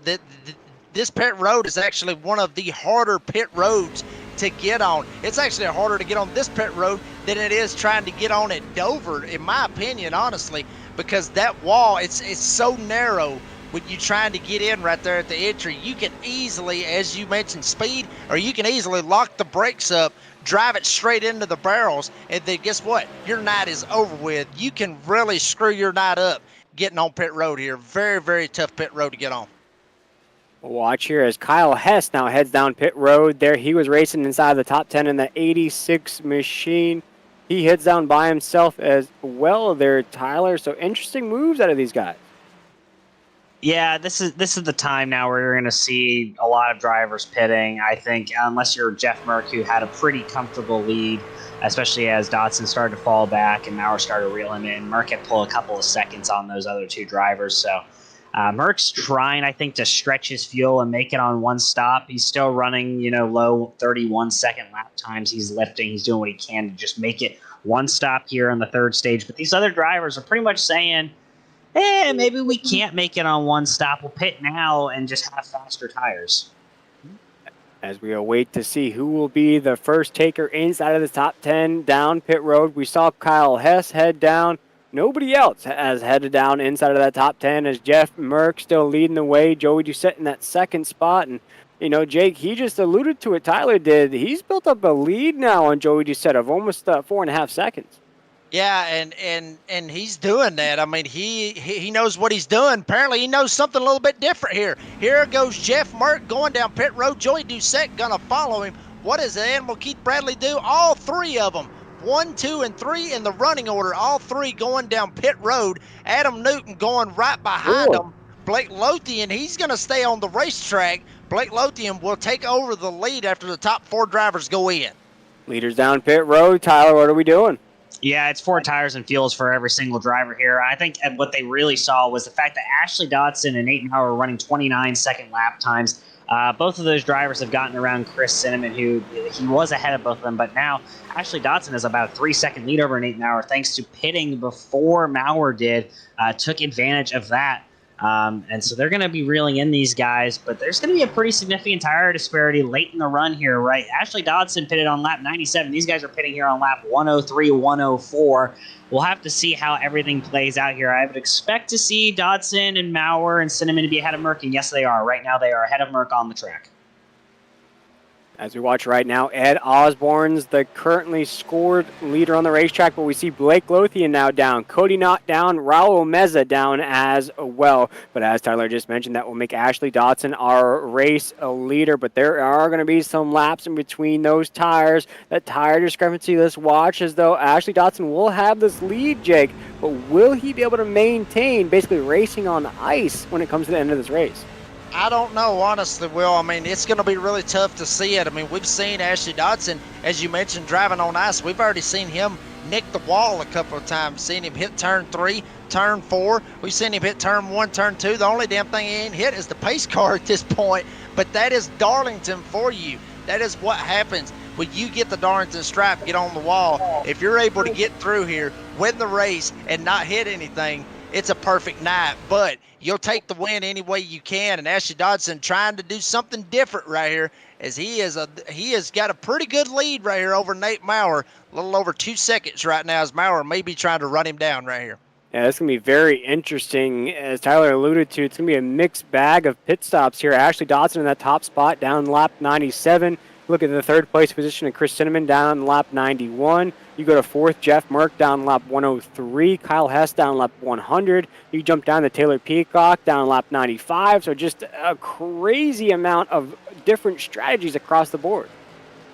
this pit road is actually one of the harder pit roads to get on. It's actually harder to get on this pit road than it is trying to get on at Dover, in my opinion, honestly, because that wall, it's so narrow when you're trying to get in right there at the entry. You can easily, as you mentioned, speed, or you can easily lock the brakes up, drive it straight into the barrels, and then guess what? Your night is over with. You can really screw your night up getting on pit road here. Very tough pit road to get on. Watch here as Kyle Hess now heads down pit road. There he was racing inside the top 10 in the 86 machine. He heads down by himself as well there, Tyler. So interesting moves out of these guys. Yeah, this is the time now where you're going to see a lot of drivers pitting. I think unless you're Jeff Merck, who had a pretty comfortable lead, especially as Dodson started to fall back and Maurer started to reel him in. Merck had pulled a couple of seconds on those other 2 drivers. So Merck's trying, I think, to stretch his fuel and make it on one stop. He's still running, low 31-second lap times. He's lifting. He's doing what he can to just make it one stop here on the third stage. But these other drivers are pretty much saying, maybe we can't make it on one stop. We'll pit now and just have faster tires. As we await to see who will be the first taker inside of the top 10 down pit road, we saw Kyle Hess head down. Nobody else has headed down inside of that top 10 as Jeff Merck still leading the way. Joey Doucette in that second spot. And, Jake, he just alluded to it. Tyler did. He's built up a lead now on Joey Doucette of almost 4.5 seconds. Yeah, and he's doing that. I mean, he knows what he's doing. Apparently, he knows something a little bit different here. Here goes Jeff Merck going down pit road. Joey Doucette gonna follow him. What does the animal Keith Bradley do? All three of them, 1, 2, and 3 in the running order. All three going down pit road. Adam Newton going right behind him. Blake Lothian, he's gonna stay on the racetrack. Blake Lothian will take over the lead after the top 4 drivers go in. Leaders down pit road. Tyler, what are we doing? Yeah, it's 4 tires and fuels for every single driver here. I think what they really saw was the fact that Ashley Dodson and Nate Maurer were running 29 second lap times. Both of those drivers have gotten around Chris Cinnamon, who he was ahead of both of them, but now Ashley Dodson has about a 3-second lead over Nate Maurer thanks to pitting before Maurer did, took advantage of that. And so they're going to be reeling in these guys, but there's going to be a pretty significant tire disparity late in the run here, right? Ashley Dodson pitted on lap 97. These guys are pitting here on lap 103, 104. We'll have to see how everything plays out here. I would expect to see Dodson and Maurer and Cinnamon to be ahead of Merck, and yes, they are. Right now, they are ahead of Merck on the track. As we watch right now, Ed Osborne's the currently scored leader on the racetrack, but we see Blake Lothian now down, Cody Knott down, Raul Meza down as well. But as Tyler just mentioned, that will make Ashley Dodson our race leader, but there are going to be some laps in between those tires. That tire discrepancy, let's watch as though Ashley Dodson will have this lead, Jake, but will he be able to maintain basically racing on ice when it comes to the end of this race? I don't know, honestly, Will. I mean, it's going to be really tough to see it. I mean, we've seen Ashley Dodson, as you mentioned, driving on ice. We've already seen him nick the wall a couple of times. Seen him hit turn 3, turn 4. We've seen him hit turn 1, turn 2. The only damn thing he ain't hit is the pace car at this point. But that is Darlington for you. That is what happens when you get the Darlington stripe, get on the wall. If you're able to get through here, win the race, and not hit anything, it's a perfect night. But you'll take the win any way you can, and Ashley Dodson trying to do something different right here, as he has got a pretty good lead right here over Nate Maurer, a little over 2 seconds right now, as Maurer may be trying to run him down right here. Yeah, it's going to be very interesting. As Tyler alluded to, it's going to be a mixed bag of pit stops here. Ashley Dodson in that top spot down lap 97. Look at the third place position of Chris Cinnamon down lap 91. You go to fourth, Jeff Merck down lap 103. Kyle Hess down lap 100. You jump down to Taylor Peacock down lap 95. So just a crazy amount of different strategies across the board.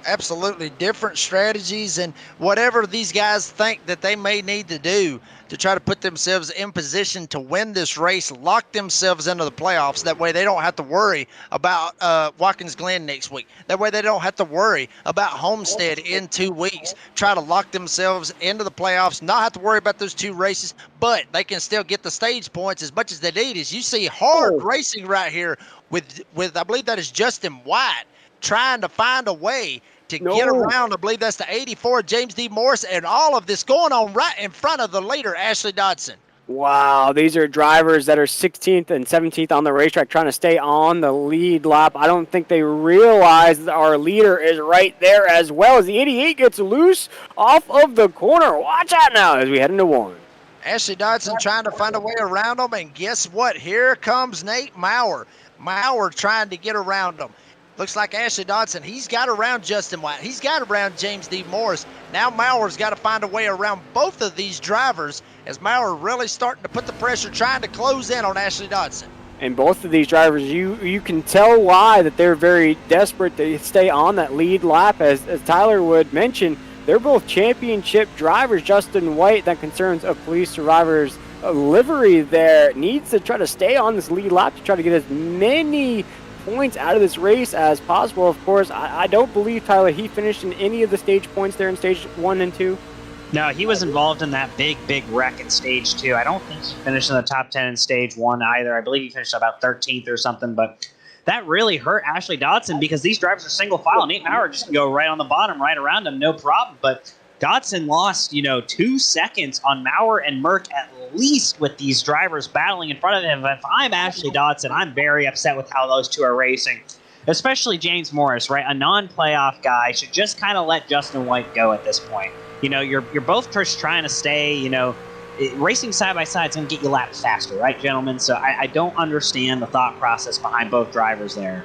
Absolutely different strategies, and whatever these guys think that they may need to do to try to put themselves in position to win this race, lock themselves into the playoffs. That way they don't have to worry about Watkins Glen next week. That way they don't have to worry about Homestead in 2 weeks. Try to lock themselves into the playoffs, not have to worry about those 2 races, but they can still get the stage points as much as they need. As you see hard racing right here with I believe that is Justin White trying to find a way to get around. I believe that's the 84 James D. Morris, and all of this going on right in front of the leader, Ashley Dodson. Wow, these are drivers that are 16th and 17th on the racetrack trying to stay on the lead lap. I don't think they realize that our leader is right there as well, as the 88 gets loose off of the corner. Watch out now as we head into one. Ashley Dodson trying to find a way around them, and guess what? Here comes Nate Maurer. Maurer trying to get around them. Looks like Ashley Dodson, he's got around Justin White. He's got around James D. Morris. Now Maurer's got to find a way around both of these drivers, as Maurer really starting to put the pressure, trying to close in on Ashley Dodson. And both of these drivers, you can tell why that they're very desperate to stay on that lead lap. As Tyler would mention, they're both championship drivers. Justin White, that concerns a police survivor's livery there, needs to try to stay on this lead lap to try to get as many points out of this race as possible. Of course, I don't believe, Tyler, he finished in any of the stage points there in stage 1 and 2. No, he was involved in that big wreck in stage 2. I don't think he finished in the top 10 in stage 1 either. I believe he finished about 13th or something, but that really hurt Ashley Dodson because these drivers are single file. Nate Maurer just can go right on the bottom, right around him, no problem. But Dodson lost, 2 seconds on Maurer and Merck at least with these drivers battling in front of him. If I'm Ashley Dodson, I'm very upset with how those two are racing. Especially James Morris, right? A non-playoff guy should just kind of let Justin White go at this point. You're both just trying to stay, racing side by side is going to get you laps faster, right, gentlemen? So I don't understand the thought process behind both drivers there.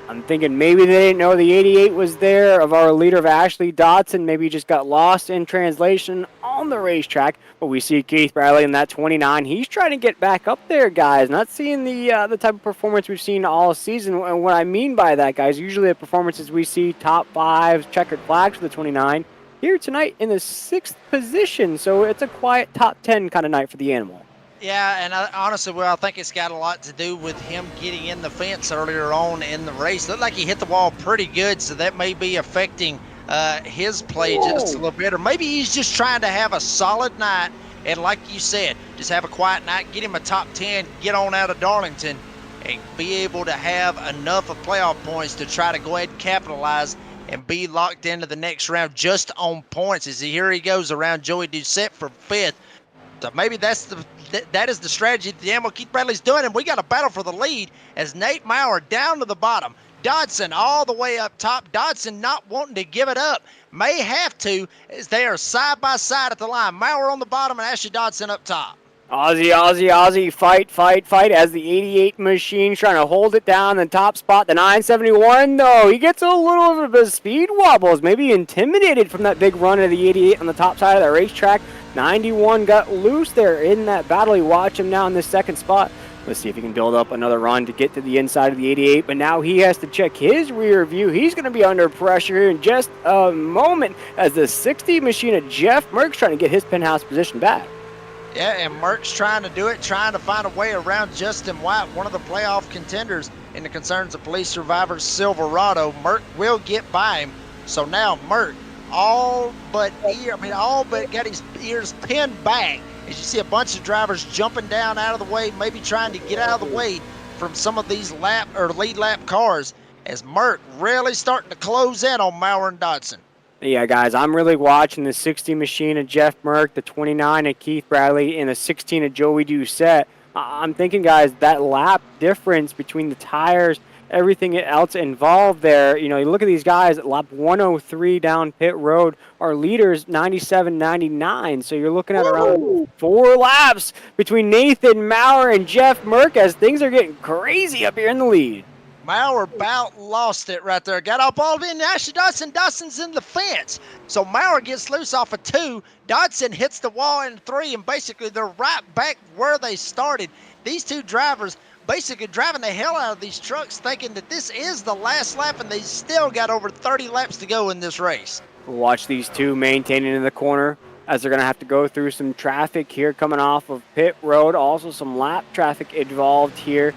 I'm thinking maybe they didn't know the 88 was there of our leader of Ashley Dodson. Maybe he just got lost in translation on the racetrack. But we see Keith Bradley in that 29. He's trying to get back up there, guys. Not seeing the type of performance we've seen all season. And what I mean by that, guys, usually the performances we see top 5 checkered flags for the 29. Here tonight in the 6th position. So it's a quiet top 10 kind of night for the animal. Yeah, and honestly, I think it's got a lot to do with him getting in the fence earlier on in the race. Looked like he hit the wall pretty good, so that may be affecting his play just a little bit. Or maybe he's just trying to have a solid night, and like you said, just have a quiet night, get him a top 10, get on out of Darlington, and be able to have enough of playoff points to try to go ahead and capitalize and be locked into the next round just on points. As here he goes around Joey Doucette for 5th. So maybe that is the strategy the animal Keith Bradley's doing, and we got a battle for the lead as Nate Maurer down to the bottom. Dodson all the way up top. Dodson not wanting to give it up. May have to, as they are side by side at the line. Maurer on the bottom and Ashley Dodson up top. Aussie, fight as the 88 machine trying to hold it down in the top spot. The 971, though, he gets a little bit of speed wobbles, maybe intimidated from that big run of the 88 on the top side of the racetrack. 91 got loose there in that battle. You watch him now in this 2nd spot. Let's see if he can build up another run to get to the inside of the 88, but now he has to check his rear view. He's going to be under pressure here in just a moment as the 60 machine of Jeff Merck's trying to get his penthouse position back. Yeah, and Merck's trying to do it, trying to find a way around Justin White, one of the playoff contenders in the Concerns of Police Survivors Silverado. Merck will get by him. So now Merck all but got his ears pinned back. As you see a bunch of drivers jumping down out of the way, maybe trying to get out of the way from some of these lead lap cars, as Merck really starting to close in on Maurer and Dodson. Yeah, guys, I'm really watching the 60 machine of Jeff Merck, the 29 of Keith Bradley, and the 16 of Joey Doucette. I'm thinking, guys, that lap difference between the tires, everything else involved there. You look at these guys at lap 103 down pit road. Our leaders, 97, 99. So you're looking at around 4 laps between Nathan Maurer and Jeff Merck as things are getting crazy up here in the lead. Maurer about lost it right there. Got up all of it, and Ashley Dodson. Dodson's in the fence. So Maurer gets loose off of 2. Dodson hits the wall in 3, and basically they're right back where they started. These two drivers basically driving the hell out of these trucks, thinking that this is the last lap, and they still got over 30 laps to go in this race. We'll watch these two maintaining in the corner as they're going to have to go through some traffic here coming off of pit road. Also some lap traffic involved here.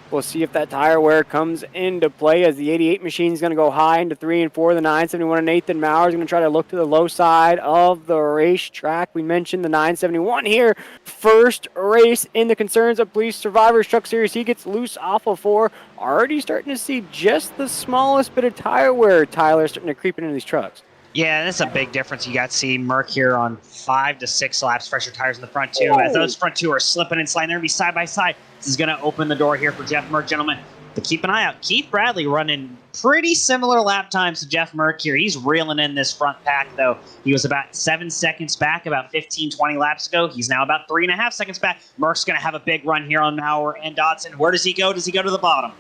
We'll see if that tire wear comes into play as the 88 machine is going to go high into 3 and 4. The 971 of Nathan Maurer is going to try to look to the low side of the racetrack. We mentioned the 971 here. First race in the Concerns of Police Survivors Truck Series. He gets loose off of 4. Already starting to see just the smallest bit of tire wear, Tyler, starting to creep into these trucks. Yeah, that's a big difference. You got to see Merck here on 5 to 6 laps, fresher tires in the front two. As those front two are slipping and sliding, they're going to be side by side. This is going to open the door here for Jeff Merck, gentlemen. But keep an eye out. Keith Bradley running pretty similar lap times to Jeff Merck here. He's reeling in this front pack, though. He was about 7 seconds back about 15, 20 laps ago. He's now about 3.5 seconds back. Merck's going to have a big run here on Maurer and Dodson. Where does he go? Does he go to the bottom?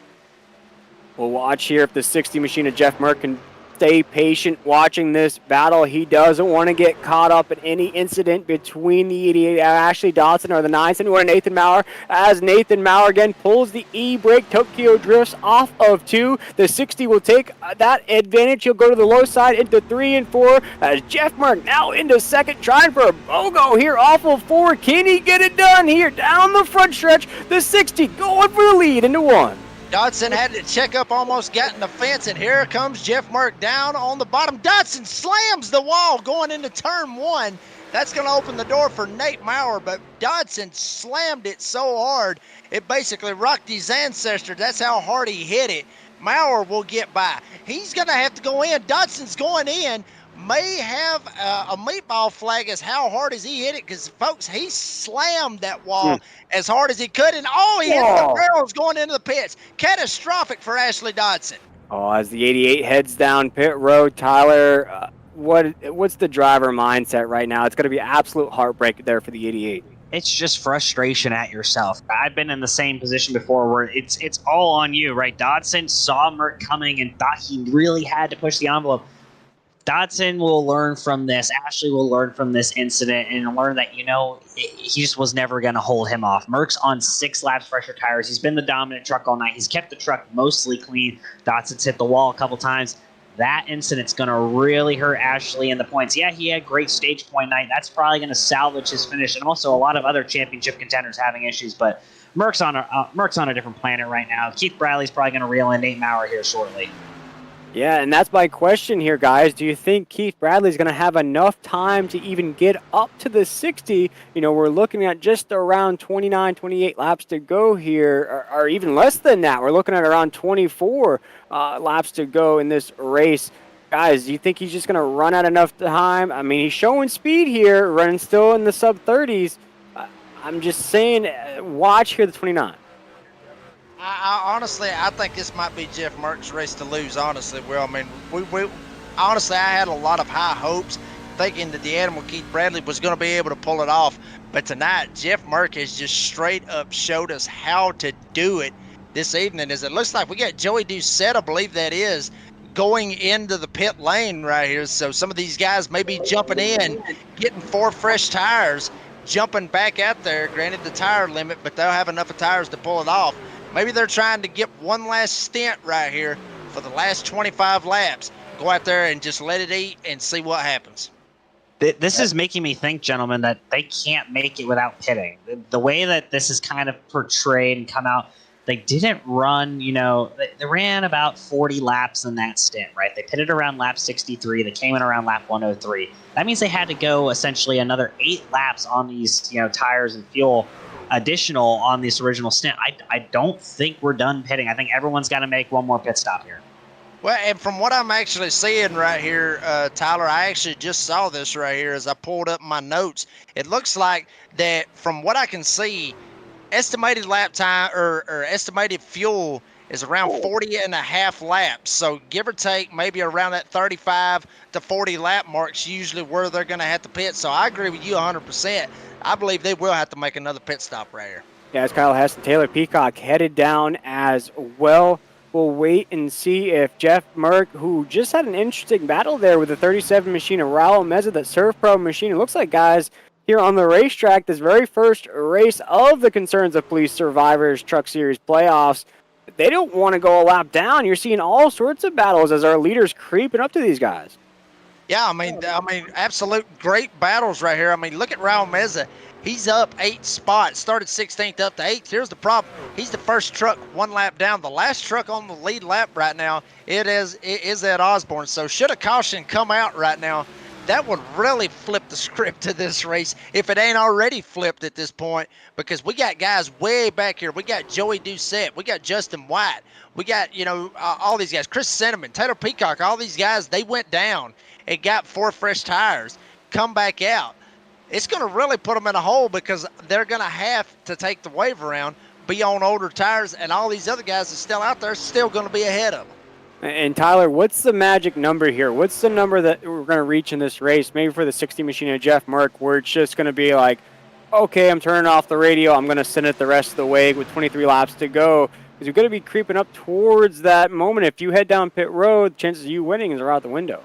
We'll watch here if the 60 machine of Jeff Merck can stay patient watching this battle. He doesn't want to get caught up in any incident between the 88 Ashley Dodson or the 971 Nathan Maurer, as Nathan Maurer again pulls the E-brake. Tokyo drifts off of 2. The 60 will take that advantage. He'll go to the low side into 3 and 4 as Jeff Merck now into 2nd, trying for a BOGO here off of 4. Can he get it done here down the front stretch? The 60 going for the lead into 1. Dodson had to check up, almost got in the fence, and here comes Jeff Merck down on the bottom. Dodson slams the wall going into turn 1. That's going to open the door for Nate Maurer, but Dodson slammed it so hard, it basically rocked his ancestor. That's how hard he hit it. Maurer will get by. He's going to have to go in. Dodson's going in. may have a meatball flag as how hard as he hit it, because, folks, he slammed that wall as hard as he could, and he hit the barrels going into the pits. Catastrophic for Ashley Dodson. Oh, as the 88 heads down pit road, Tyler, what's the driver mindset right now? It's going to be absolute heartbreak there for the 88. It's just frustration at yourself. I've been in the same position before where it's all on you, right? Dodson saw Merck coming and thought he really had to push the envelope. Dodson will learn from this. Ashley will learn from this incident and learn that, he just was never going to hold him off. Merck's on 6 laps fresher tires. He's been the dominant truck all night. He's kept the truck mostly clean. Dodson's hit the wall a couple times. That incident's going to really hurt Ashley in the points. Yeah, he had great stage point night. That's probably going to salvage his finish, and also a lot of other championship contenders having issues. But Merck's on a different planet right now. Keith Bradley's probably going to reel in Nate Maurer here shortly. Yeah, and that's my question here, guys. Do you think Keith Bradley's going to have enough time to even get up to the 60? We're looking at just around 29, 28 laps to go here, or even less than that. We're looking at around 24 laps to go in this race. Guys, do you think he's just going to run out enough time? I mean, he's showing speed here, running still in the sub-30s. I'm just saying, watch here the 29. I honestly think this might be Jeff Merck's race to lose, honestly. Well, I mean, we honestly, I had a lot of high hopes thinking that the animal Keith Bradley was going to be able to pull it off. But tonight, Jeff Merck has just straight up showed us how to do it this evening. As it looks like we got Joey Doucette, I believe that is, going into the pit lane right here. So some of these guys may be jumping in, getting 4 fresh tires, jumping back out there. Granted, the tire limit, but they'll have enough of tires to pull it off. Maybe they're trying to get one last stint right here for the last 25 laps. Go out there and just let it eat and see what happens. This is making me think, gentlemen, that they can't make it without pitting. The way that this is kind of portrayed and come out, they didn't run, they ran about 40 laps in that stint, right? They pitted around lap 63. They came in around lap 103. That means they had to go essentially another 8 laps on these, tires and fuel additional on this original stint. I don't think we're done pitting. I think everyone's got to make one more pit stop here. Well, and from what I'm actually seeing right here, Tyler, I actually just saw this right here as I pulled up my notes. It looks like that from what I can see, estimated lap time or estimated fuel is around 40 and a half laps. So give or take maybe around that 35 to 40 lap marks usually where they're going to have to pit. So I agree with you 100%. I believe they will have to make another pit stop right here. Yeah, it's Kyle Hess and Taylor Peacock headed down as well. We'll wait and see if Jeff Merck, who just had an interesting battle there with the 37 machine of Raul Meza, that Surf Pro machine. It looks like, guys, here on the racetrack, this very first race of the Concerns of Police Survivors Truck Series playoffs, they don't want to go a lap down. You're seeing all sorts of battles as our leaders creeping up to these guys. Yeah, I mean, absolute great battles right here. I mean, look at Raul Meza. He's up 8 spots, started 16th up to 8th. Here's the problem. He's the first truck 1 lap down. The last truck on the lead lap right now, it is at Osborne. So should a caution come out right now, that would really flip the script to this race if it ain't already flipped at this point, because we got guys way back here. We got Joey Doucette. We got Justin White. We got, all these guys. Chris Cinnamon, Taylor Peacock, all these guys, they went down and got 4 fresh tires, come back out. It's going to really put them in a hole because they're going to have to take the wave around, be on older tires, and all these other guys that are still out there still going to be ahead of them. And Tyler, what's the magic number here? What's the number that we're going to reach in this race? Maybe for the 60 machine of Jeff Merck, where it's just going to be like, okay, I'm turning off the radio. I'm going to send it the rest of the way with 23 laps to go. Because you're going to be creeping up towards that moment. If you head down pit road, chances of you winning are out the window.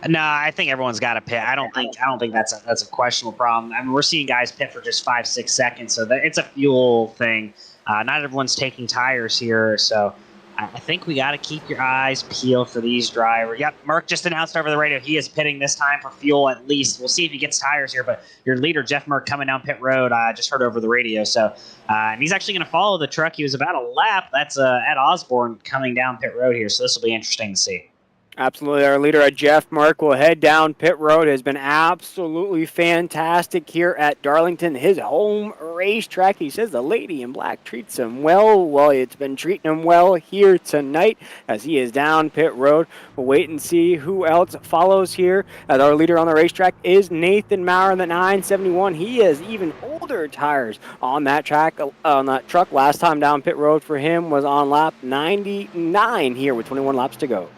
No, I think everyone's got to pit. I don't think that's a questionable problem. I mean, we're seeing guys pit for just 5-6 seconds, so it's a fuel thing. Not everyone's taking tires here, so I think we got to keep your eyes peeled for these drivers. Yep, Merck just announced over the radio he is pitting this time for fuel at least. We'll see if he gets tires here, but your leader, Jeff Merck, coming down pit road, I just heard over the radio. So, and he's actually going to follow the truck. He was about a lap. That's at Osborne coming down pit road here, so this will be interesting to see. Absolutely. Our leader, Jeff Merck, will head down pit road. Has been absolutely fantastic here at Darlington, his home racetrack. He says the lady in black treats him well. Well, it's been treating him well here tonight as he is down pit road. We'll wait and see who else follows here. As our leader on the racetrack is Nathan Maurer in the 971. He has even older tires on that track, on that truck. Last time down pit road for him was on lap 99 here with 21 laps to go.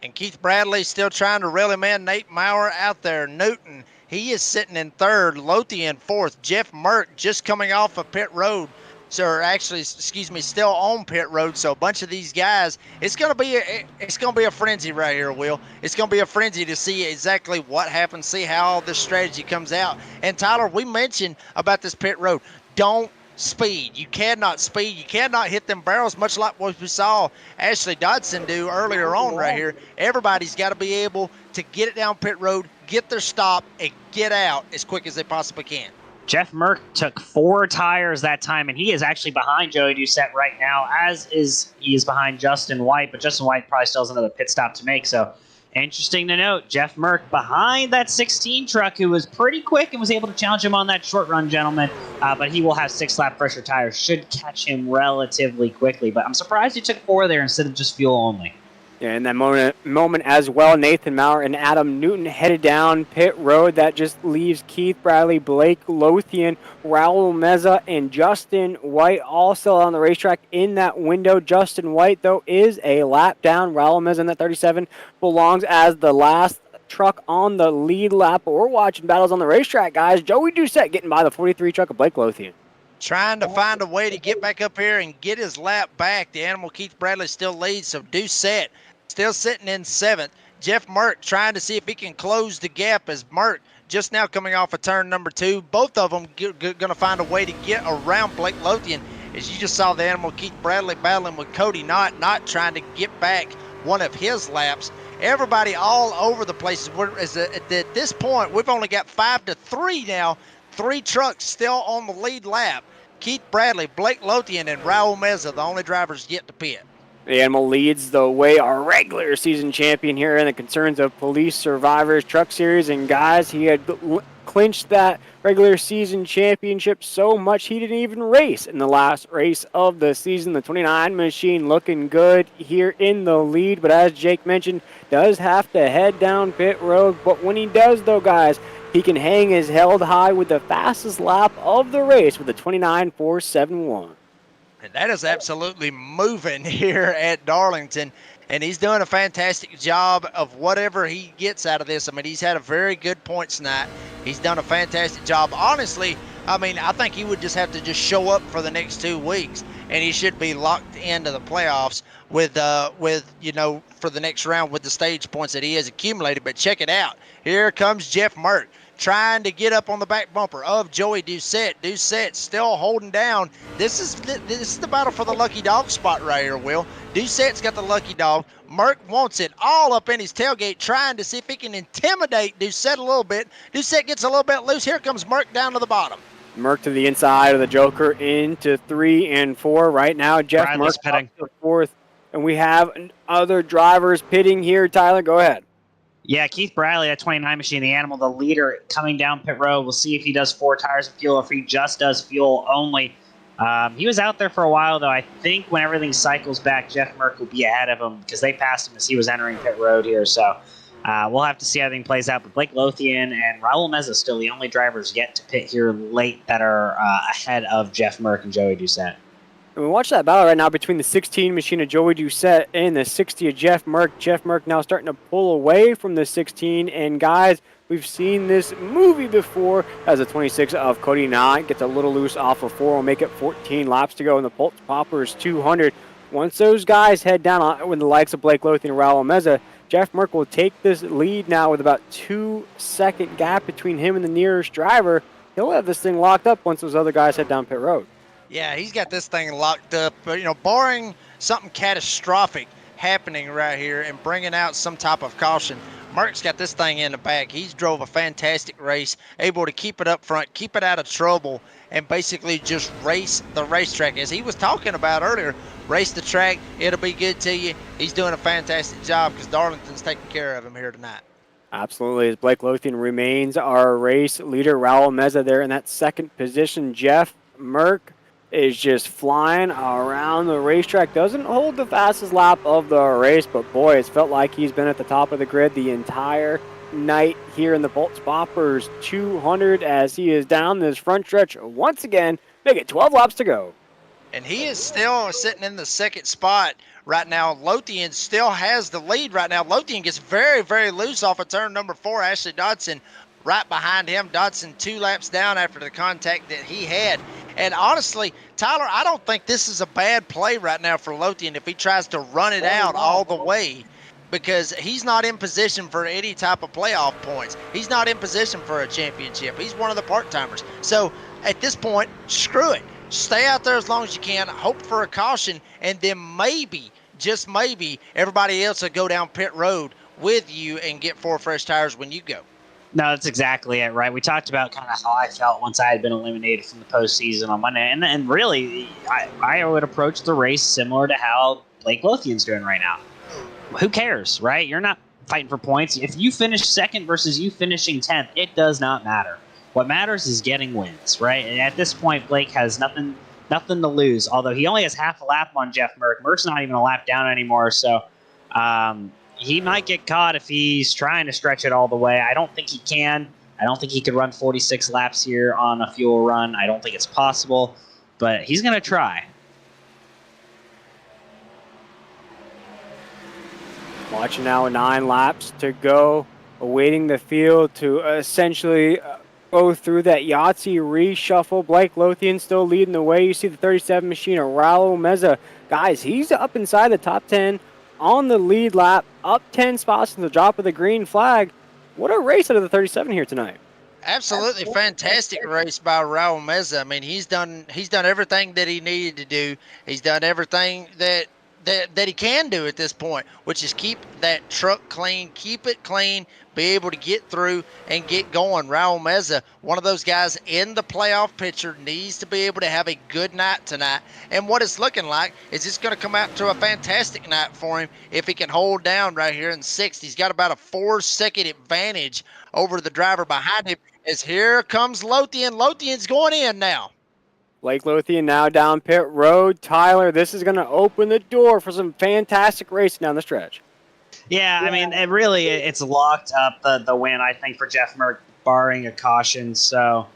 And Keith Bradley still trying to reel him in. Nate Maurer out there. Newton, he is sitting in third. Lothian fourth. Jeff Merck just coming off of pit road. So, actually, excuse me, still on pit road. So a bunch of these guys, it's gonna be a frenzy right here, Will. It's gonna be a frenzy to see exactly what happens, see how all this strategy comes out. And Tyler, we mentioned about this pit road. Don't speed. You cannot speed. You cannot hit them barrels, much like what we saw Ashley Dodson do earlier on right here. Everybody's got to be able to get it down pit road, get their stop, and get out as quick as they possibly can. Jeff Merck took 4 tires that time, and he is actually behind Joey Doucette right now, he is behind Justin White, but Justin White probably still has another pit stop to make, so interesting to note, Jeff Merck behind that 16 truck, who was pretty quick and was able to challenge him on that short run, gentlemen. But he will have 6-lap pressure tires. Should catch him relatively quickly. But I'm surprised he took 4 there instead of just fuel only. Yeah, in that moment as well, Nathan Maurer and Adam Newton headed down pit road. That just leaves Keith Bradley, Blake Lothian, Raul Meza, and Justin White all still on the racetrack in that window. Justin White, though, is a lap down. Raul Meza in that 37 belongs as the last truck on the lead lap. But we're watching battles on the racetrack, guys. Joey Doucette getting by the 43 truck of Blake Lothian. Trying to find a way to get back up here and get his lap back. The animal Keith Bradley still leads, so Doucette still sitting in 7th. Jeff Merck trying to see if he can close the gap as Merck just now coming off of turn number 2. Both of them going to find a way to get around Blake Lothian. As you just saw the animal Keith Bradley battling with Cody Knott trying to get back one of his laps. Everybody all over the place. At this point, we've only got 5-3 now. 3 trucks still on the lead lap. Keith Bradley, Blake Lothian, and Raul Meza, the only drivers yet to pit. The animal leads the way, our regular season champion here in the Concerns of Police Survivors Truck Series. And guys, he had clinched that regular season championship so much he didn't even race in the last race of the season. The 29 machine looking good here in the lead, but as Jake mentioned, does have to head down pit road. But when he does, though, guys, he can hang his head high with the fastest lap of the race with a 29.471. And that is absolutely moving here at Darlington. And he's doing a fantastic job of whatever he gets out of this. I mean, he's had a very good points night. He's done a fantastic job. Honestly, I mean, I think he would just have to just show up for the next 2 weeks, and he should be locked into the playoffs with you know, for the next round with the stage points that he has accumulated. But check it out. Here comes Jeff Merck trying to get up on the back bumper of Joey Doucette. Doucette still holding down. This is the battle for the lucky dog spot right here, Will. Doucette's got the lucky dog. Merck wants it all up in his tailgate, trying to see if he can intimidate Doucette a little bit. Doucette gets a little bit loose. Here comes Merck down to the bottom. Merck to the inside of the Joker into 3 and 4 right now. Jeff Merck pitting to 4th, and we have other drivers pitting here. Tyler, go ahead. Yeah, Keith Bradley, that 29 machine, the animal, the leader, coming down pit road. We'll see if he does 4 tires of fuel or if he just does fuel only. He was out there for a while, though. I think when everything cycles back, Jeff Merck will be ahead of him because they passed him as he was entering pit road here. So we'll have to see how everything plays out. But Blake Lothian and Raul Meza still the only drivers yet to pit here late that are ahead of Jeff Merck and Joey Doucette. And we watch that battle right now between the 16 machine of Joey Doucette and the 60 of Jeff Merck. Jeff Merck now starting to pull away from the 16. And guys, we've seen this movie before as the 26 of Cody Knott gets a little loose off of 4. Will make it 14 laps to go in the Pultz Poppers 200. Once those guys head down with the likes of Blake Lothian and Raul Meza, Jeff Merck will take this lead now with about 2-second gap between him and the nearest driver. He'll have this thing locked up once those other guys head down pit road. Yeah, he's got this thing locked up. You know, barring something catastrophic happening right here and bringing out some type of caution. Merck's got this thing in the bag. He's drove a fantastic race, able to keep it up front, keep it out of trouble, and basically just race the racetrack. As he was talking about earlier, race the track, it'll be good to you. He's doing a fantastic job because Darlington's taking care of him here tonight. Absolutely, as Blake Lothian remains our race leader. Raul Meza there in that second position. Jeff Merck is just flying around the racetrack. Doesn't hold the fastest lap of the race, but boy, it's felt like he's been at the top of the grid the entire night here in the Pultz Poppers 200 as he is down this front stretch once again. Make it 12 laps to go. And he is still sitting in the second spot right now. Lothian still has the lead right now. Lothian gets very, very loose off of turn number 4. Ashley Dodson right behind him. Dodson 2 laps down after the contact that he had. And honestly, Tyler, I don't think this is a bad play right now for Lothian if he tries to run it out all the way, because he's not in position for any type of playoff points. He's not in position for a championship. He's one of the part-timers. So at this point, screw it. Stay out there as long as you can, hope for a caution, and then maybe, just maybe, everybody else will go down pit road with you and get 4 fresh tires when you go. No, that's exactly it, right? We talked about kind of how I felt once I had been eliminated from the postseason on Monday, and really, I would approach the race similar to how Blake Lothian's doing right now. Who cares, right? You're not fighting for points. If you finish second versus you finishing 10th, it does not matter. What matters is getting wins, right? And at this point, Blake has nothing to lose, although he only has half a lap on Jeff Merck. Merck's not even a lap down anymore, so he might get caught if he's trying to stretch it all the way. I don't think he can. I don't think he could run 46 laps here on a fuel run. I don't think it's possible, but he's going to try. Watching now, 9 laps to go, awaiting the field to essentially go through that Yahtzee reshuffle. Blake Lothian still leading the way. You see the 37 machine of Raul Meza. Guys, he's up inside the top 10 on the lead lap, up 10 spots to the drop of the green flag. What a race out of the 37 here tonight. Absolutely fantastic race by Raul Meza. I mean, he's done everything that he needed to do. He's done everything that he can do at this point, which is keep that truck clean, keep it clean, be able to get through and get going. Raul Meza, one of those guys in the playoff picture, needs to be able to have a good night tonight. And what it's looking like is it's going to come out to a fantastic night for him if he can hold down right here in 6th. He's got about a 4-second advantage over the driver behind him as here comes Lothian. Lothian's going in now. Blake Lothian now down pit road. Tyler, this is going to open the door for some fantastic racing down the stretch. Yeah, I mean, it's locked up the win, I think, for Jeff Merck, barring a caution. So,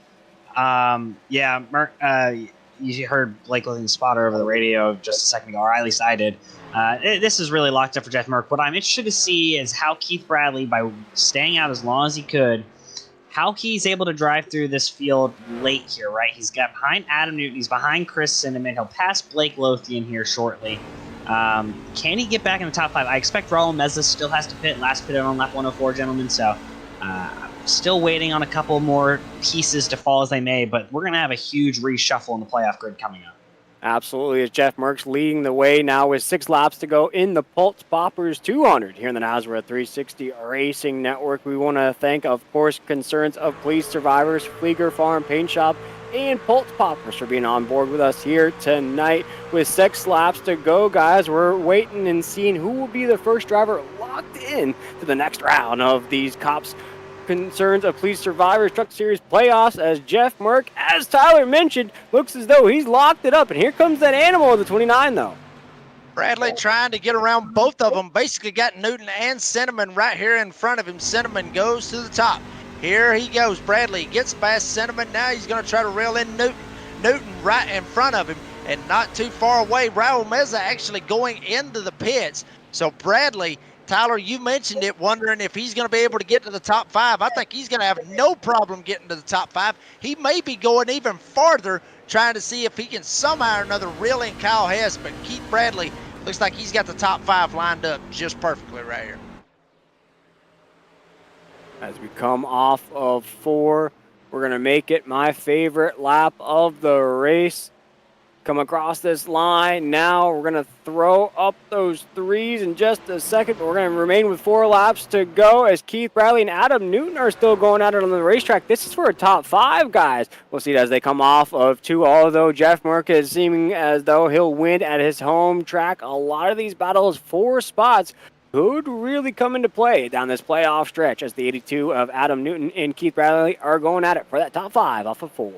Merck, you heard Blake Lothian's spotter over the radio just a second ago, or at least I did. This is really locked up for Jeff Merck. What I'm interested to see is how Keith Bradley, by staying out as long as he could, how he's able to drive through this field late here, right? He's got behind Adam Newton. He's behind Chris Cinnamon. He'll pass Blake Lothian here shortly. Can he get back in the top 5? I expect Raul Meza still has to pit. Last pitted on lap 104, gentlemen. So still waiting on a couple more pieces to fall as they may, but we're going to have a huge reshuffle in the playoff grid coming up. Absolutely, as Jeff Merck's leading the way now with 6 laps to go in the Pultz Poppers 200 here in the Nazareth 360 Racing Network. We want to thank, of course, Concerns of Police Survivors, Flieger Farm Paint Shop, and Pultz Poppers for being on board with us here tonight. With 6 laps to go, guys, we're waiting and seeing who will be the first driver locked in to the next round of these C.O.P.S. Concerns of Police Survivors Truck Series playoffs, as Jeff Merck, as Tyler mentioned, looks as though he's locked it up. And here comes that animal of the 29, though. Bradley trying to get around both of them. Basically got Newton and Cinnamon right here in front of him. Cinnamon goes to the top. Here he goes. Bradley gets past Cinnamon. Now he's going to try to reel in Newton. Newton right in front of him and not too far away. Raul Meza actually going into the pits. So Bradley, Tyler, you mentioned it, wondering if he's going to be able to get to the top 5. I think he's going to have no problem getting to the top 5. He may be going even farther, trying to see if he can somehow or another reel in Kyle Hess, but Keith Bradley looks like he's got the top 5 lined up just perfectly right here. As we come off of 4, we're going to make it my favorite lap of the race. come across this line. Now we're going to throw up those threes in just a second, but we're going to remain with 4 laps to go as Keith Bradley and Adam Newton are still going at it on the racetrack. This is for a top 5, guys. We'll see it as they come off of 2, although Jeff Merck is seeming as though he'll win at his home track. A lot of these battles, 4 spots, could really come into play down this playoff stretch as the 82 of Adam Newton and Keith Bradley are going at it for that top 5 off of 4.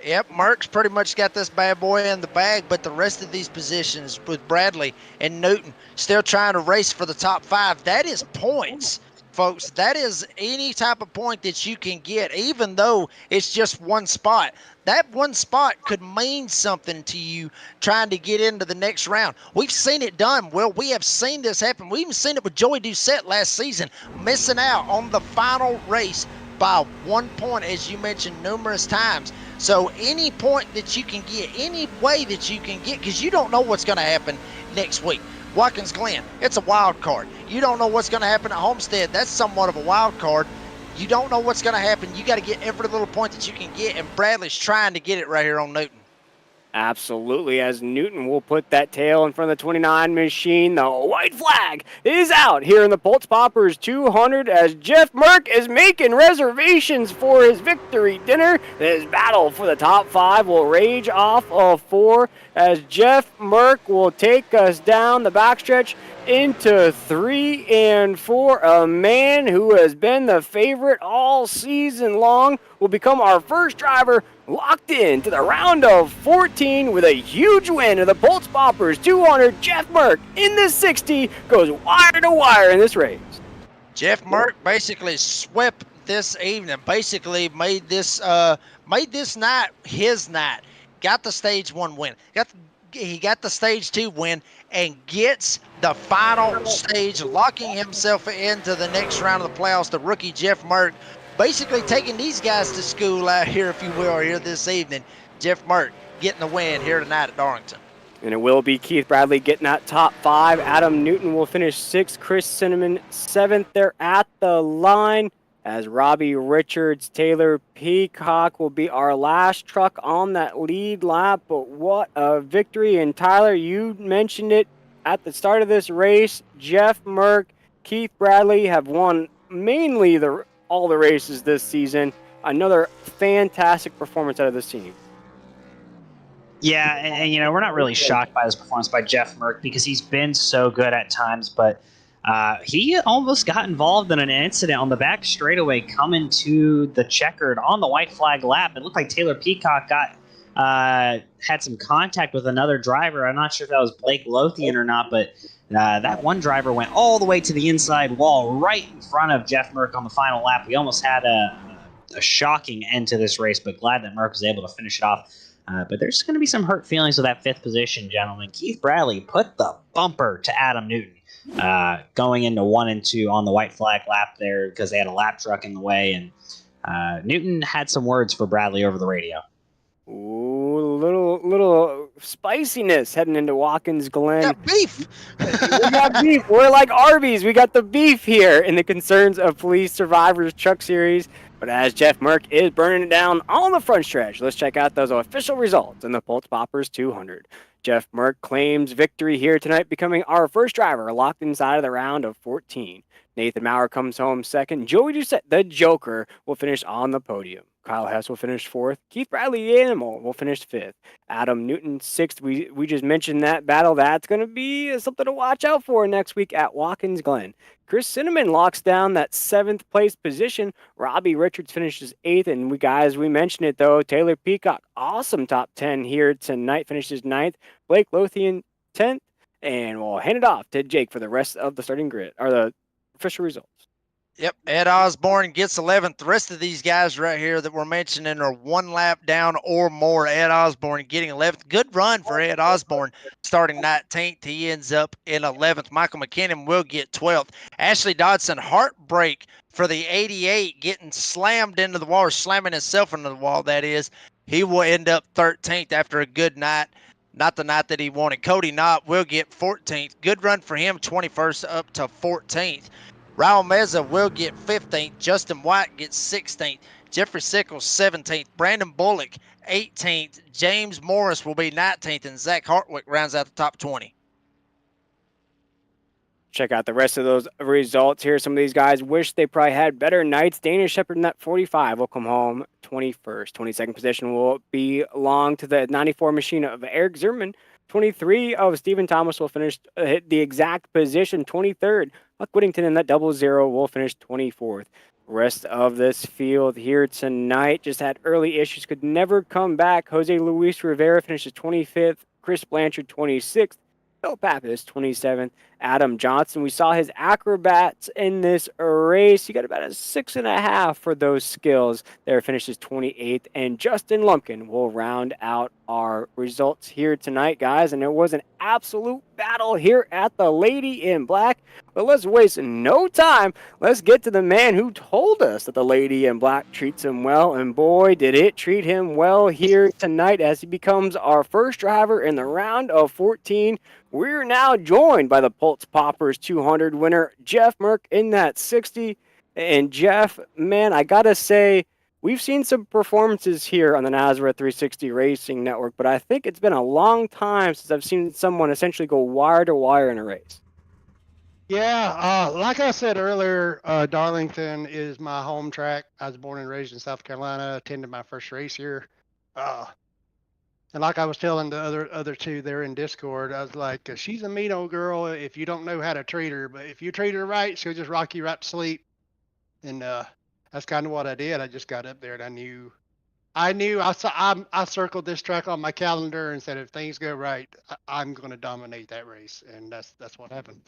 Yep, Merck's pretty much got this bad boy in the bag, but the rest of these positions with Bradley and Newton still trying to race for the top 5. That is points, folks. That is any type of point that you can get, even though it's just 1 spot. That 1 spot could mean something to you trying to get into the next round. We've seen it done. Well, we have seen this happen. We even seen it with Joey Doucette last season, missing out on the final race by 1 point, as you mentioned numerous times. So any point that you can get, any way that you can get, because you don't know what's going to happen next week. Watkins Glen, it's a wild card. You don't know what's going to happen at Homestead. That's somewhat of a wild card. You don't know what's going to happen. You got to get every little point that you can get, and Bradley's trying to get it right here on Newton. Absolutely, as Newton will put that tail in front of the 29 machine. The white flag is out here in the Pultz Poppers 200 as Jeff Merck is making reservations for his victory dinner. This battle for the top 5 will rage off of 4 as Jeff Merck will take us down the backstretch into 3 and 4. A man who has been the favorite all season long will become our first driver locked in to the round of 14 with a huge win of the Pultz Poppers 200. Jeff Merck in the 60 goes wire to wire in this race. Jeff Merck basically swept this evening, basically made this night his night. Got the stage 1 win. He got the stage 2 win and gets the final stage, locking himself into the next round of the playoffs. The rookie Jeff Merck basically taking these guys to school out here, if you will, here this evening. Jeff Merck getting the win here tonight at Darlington. And it will be Keith Bradley getting that top 5. Adam Newton will finish 6th. Chris Cinnamon 7th. They're at the line as Robbie Richards, Taylor Peacock will be our last truck on that lead lap. But what a victory. And Tyler, you mentioned it at the start of this race. Jeff Merck, Keith Bradley have won mainly all the races this season. Another fantastic performance out of this team. Yeah, and you know, we're not really shocked by this performance by Jeff Merck because he's been so good at times, but he almost got involved in an incident on the back straightaway coming to the checkered on the white flag lap. It looked like Taylor Peacock had some contact with another driver. I'm not sure if that was Blake Lothian or not, but that one driver went all the way to the inside wall right in front of Jeff Merck on the final lap. We almost had a shocking end to this race, but glad that Merck was able to finish it off. But there's going to be some hurt feelings with that 5th position, gentlemen. Keith Bradley put the bumper to Adam Newton going into 1 and 2 on the white flag lap there because they had a lap truck in the way, and Newton had some words for Bradley over the radio. Ooh, little spiciness heading into Watkins Glen. We got beef. We got beef. We're like Arby's. We got the beef here in the Concerns of Police Survivors Truck Series. But as Jeff Merck is burning it down on the front stretch, let's check out those official results in the Pultz Poppers 200. Jeff Merck claims victory here tonight, becoming our first driver locked inside of the round of 14. Nathan Maurer comes home 2nd. Joey Doucette, the Joker, will finish on the podium. Kyle Hess will finish 4th. Keith Bradley, the Animal, will finish 5th. Adam Newton, 6th. We just mentioned that battle. That's going to be something to watch out for next week at Watkins Glen. Chris Cinnamon locks down that 7th place position. Robbie Richards finishes 8th. And we mentioned it, though. Taylor Peacock, awesome top 10 here tonight, finishes 9th. Blake Lothian, 10th. And we'll hand it off to Jake for the rest of the starting grid, or the official results. Yep, Ed Osborne gets 11th. The rest of these guys right here that we're mentioning are 1 lap down or more. Ed Osborne getting 11th. Good run for Ed Osborne starting 19th. He ends up in 11th. Michael McKinnon will get 12th. Ashley Dodson, heartbreak for the 88, getting slammed into the wall, or slamming himself into the wall, that is. He will end up 13th after a good night. Not the night that he wanted. Cody Knott will get 14th. Good run for him, 21st up to 14th. Raul Meza will get 15th. Justin White gets 16th. Jeffrey Sickles 17th, Brandon Bullock 18th, James Morris will be 19th, and Zach Hartwick rounds out the top 20. Check out the rest of those results here. Some of these guys wish they probably had better nights. Dana Shepard in that 45 will come home 21st. 22nd position will belong to the 94 machine of Eric Zimmerman. 23 of Stephen Thomas will finish hit the exact position. 23rd, Buck Whittington in that 00 will finish 24th. Rest of this field here tonight just had early issues, could never come back. Jose Luis Rivera finishes 25th. Chris Blanchard 26th. C.O.P.S 27th. Adam Johnson, we saw his acrobats in this race. He got about a 6.5 for those skills. There finishes 28th. And Justin Lumpkin will round out our results here tonight, guys. And it was an absolute battle here at the Lady in Black. But let's waste no time. Let's get to the man who told us that the Lady in Black treats him well. And boy, did it treat him well here tonight as he becomes our first driver in the round of 14. We're now joined by the Pultz Poppers 200 winner, Jeff Merck, in that 60. And Jeff, man, I got to say, we've seen some performances here on the Nazareth 360 Racing Network, but I think it's been a long time since I've seen someone essentially go wire to wire in a race. Yeah, like I said earlier, Darlington is my home track. I was born and raised in South Carolina, attended my first race here. And like I was telling the other two there in Discord, I was like, she's a mean old girl if you don't know how to treat her. But if you treat her right, she'll just rock you right to sleep. And that's kind of what I did. I just got up there and I circled this track on my calendar and said, if things go right, I'm going to dominate that race. And that's what happened.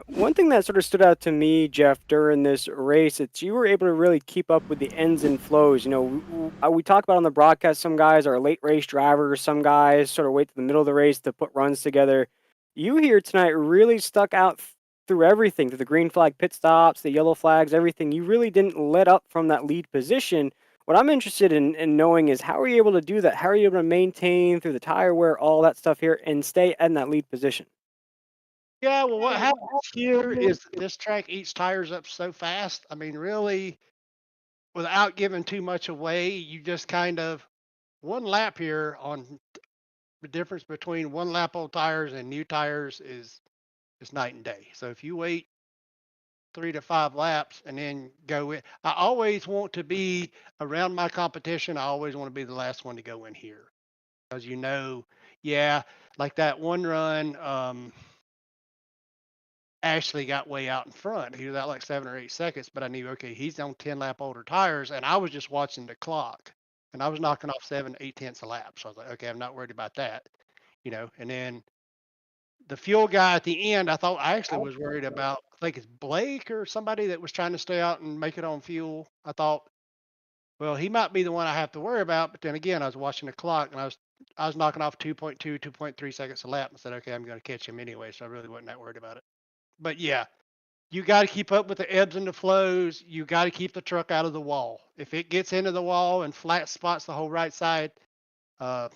One thing that sort of stood out to me, Jeff, during this race, it's you were able to really keep up with the ends and flows. You know, we talk about on the broadcast, some guys are late race drivers, some guys sort of wait to the middle of the race to put runs together. You here tonight really stuck out through everything, through the green flag pit stops, the yellow flags, everything. You really didn't let up from that lead position. What I'm interested in knowing is how are you able to do that? How are you able to maintain through the tire wear, all that stuff here, and stay in that lead position? Yeah, well, what happens here is this track eats tires up so fast. I mean, really, without giving too much away, you just kind of one lap here on the difference between one lap old tires and new tires is night and day. So if you wait 3 to 5 laps and then go in, I always want to be around my competition. I always want to be the last one to go in here because like that one run. Ashley got way out in front. He was out like 7 or 8 seconds, but I knew, okay, he's on 10 lap older tires, and I was just watching the clock, and I was knocking off 7, 8 tenths a lap. So I was like, okay, I'm not worried about that, and then the fuel guy at the end, I actually was worried about, I think it's Blake or somebody that was trying to stay out and make it on fuel. I thought, well, he might be the one I have to worry about, but then again, I was watching the clock, and I was knocking off 2.2, 2.3 seconds a lap and said, okay, I'm going to catch him anyway, so I really wasn't that worried about it. But yeah, you got to keep up with the ebbs and the flows. You got to keep the truck out of the wall. If it gets into the wall and flat spots the whole right side, the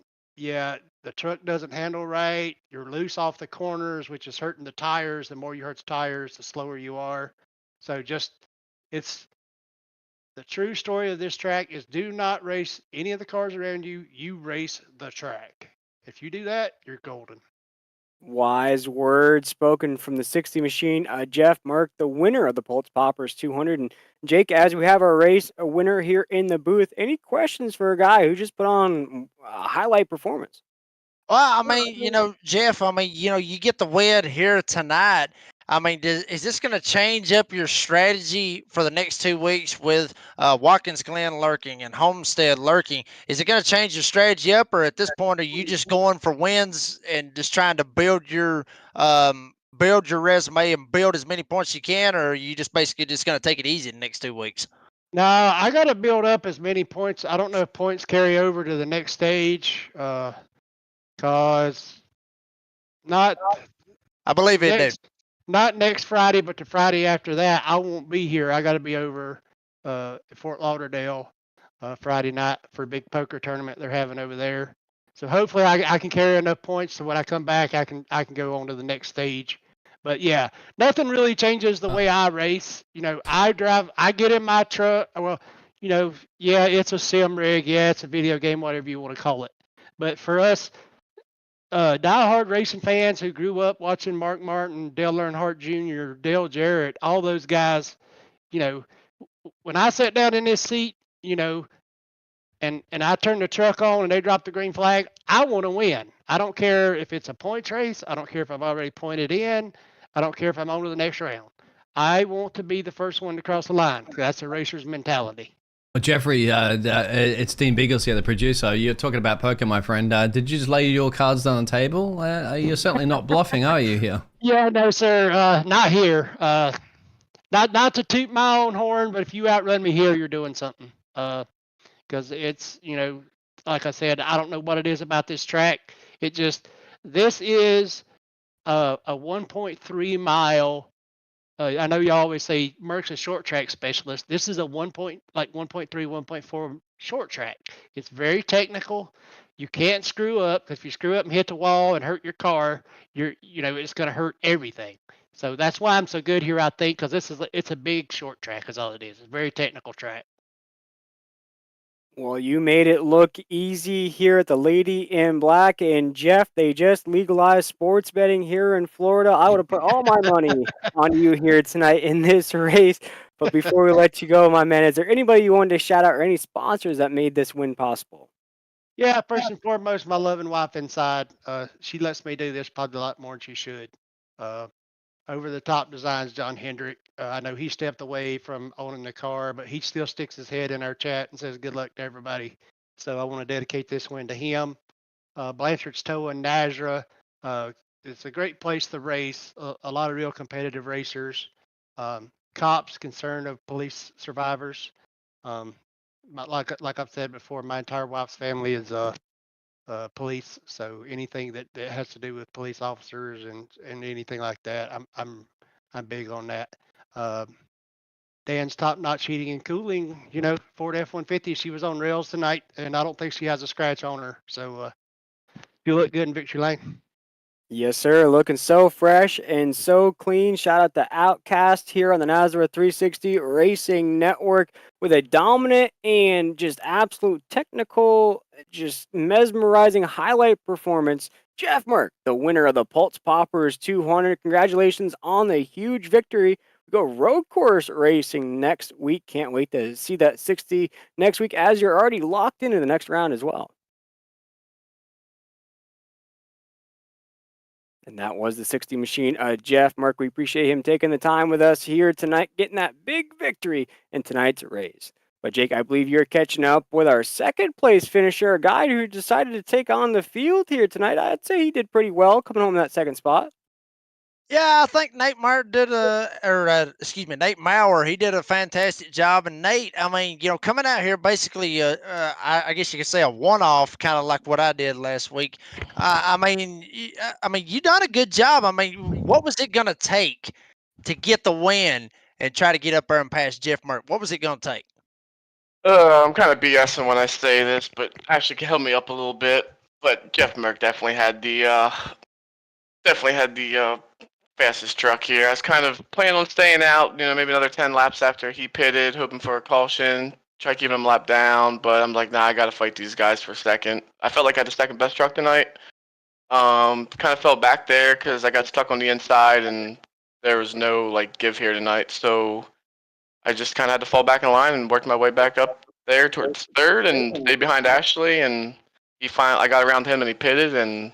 truck doesn't handle right. You're loose off the corners, which is hurting the tires. The more you hurt the tires, the slower you are. So it's the true story of this track is do not race any of the cars around you. You race the track. If you do that, you're golden. Wise words spoken from the 60 machine. Jeff Merck, the winner of the Pultz Poppers 200. And Jake, as we have our race, a winner here in the booth, any questions for a guy who just put on a highlight performance? Well, I mean, Jeff, you get the win here tonight. I mean, is this going to change up your strategy for the next 2 weeks with Watkins Glen lurking and Homestead lurking? Is it going to change your strategy up, or at this point, are you just going for wins and just trying to build your resume and build as many points as you can, or are you just basically just going to take it easy the next 2 weeks? No, I got to build up as many points. I don't know if points carry over to the next stage, because I believe it did. Not next Friday, but the Friday after that, I won't be here. I got to be over Fort Lauderdale Friday night for a big poker tournament they're having over there. So hopefully I can carry enough points so when I come back, I can go on to the next stage. But yeah, nothing really changes the way I race. I get in my truck. Well, yeah, it's a sim rig, yeah, it's a video game, whatever you want to call it. But for us, diehard racing fans who grew up watching Mark Martin, Dale Earnhardt Jr., Dale Jarrett, all those guys, you know, when I sat down in this seat, and I turn the truck on and they drop the green flag, I want to win. I don't care if it's a points race. I don't care if I've already pointed in. I don't care if I'm on to the next round. I want to be the first one to cross the line. That's a racer's mentality. Well, Jeffrey, it's Dean Biggles here, the producer. You're talking about poker, my friend. Did you just lay your cards on the table? You're certainly not bluffing, are you, here? Yeah, no, sir. Not here. Not to toot my own horn, but if you outrun me here, you're doing something. Because it's, like I said, I don't know what it is about this track. This is a 1.3 mile. I know you always say Merck's a short track specialist. This is a 1.3, 1.4 short track. It's very technical. You can't screw up, because if you screw up and hit the wall and hurt your car, it's going to hurt everything. So that's why I'm so good here, I think, because it's a big short track is all it is. It's a very technical track. Well, you made it look easy here at the Lady in Black. And Jeff, they just legalized sports betting here in Florida. I would have put all my money on you here tonight in this race. But before we let you go, my man, is there anybody you wanted to shout out or any sponsors that made this win possible? Yeah, first and foremost, my loving wife inside. She lets me do this probably a lot more than she should. Over the Top Designs, John Hendrick. I know he stepped away from owning the car, but he still sticks his head in our chat and says good luck to everybody. So I want to dedicate this win to him. Blanchard's Tow and Nazra. It's a great place to race. A lot of real competitive racers. C.O.P.S, concern of police survivors. Like I've said before, my entire wife's family is police, so anything that has to do with police officers and anything like that, I'm big on that. Dan's Top Notch Heating and Cooling, Ford F-150, she was on rails tonight, and I don't think she has a scratch on her. So you look good in Victory Lane. Yes, sir. Looking so fresh and so clean. Shout out to Outcast here on the Nazareth 360 Racing Network with a dominant and just absolute technical, just mesmerizing highlight performance. Jeff Merck, the winner of the Pultz Poppers 200. Congratulations on the huge victory. We go road course racing next week. Can't wait to see that 60 next week, as you're already locked into the next round as well. And that was the 60 machine. Jeff, Mark, we appreciate him taking the time with us here tonight, getting that big victory in tonight's race. But Jake, I believe you're catching up with our second place finisher, a guy who decided to take on the field here tonight. I'd say he did pretty well coming home in that second spot. Yeah, I think Nate Maurer Nate Maurer, he did a fantastic job. And Nate, I mean, coming out here basically, I guess you could say a one-off, kind of like what I did last week. I mean, you done a good job. I mean, what was it going to take to get the win and try to get up there and pass Jeff Merck? What was it going to take? I'm kind of BSing when I say this, but actually can help me up a little bit. But Jeff Merck definitely had the fastest truck here. I was kind of planning on staying out, maybe another 10 laps after he pitted, hoping for a caution, try keeping him lap down, but I'm like, nah, I got to fight these guys for second. I felt like I had the second best truck tonight. Kind of fell back there because I got stuck on the inside and there was no give here tonight, so I just kind of had to fall back in line and work my way back up there towards third and stay behind Ashley, and I got around him and he pitted, and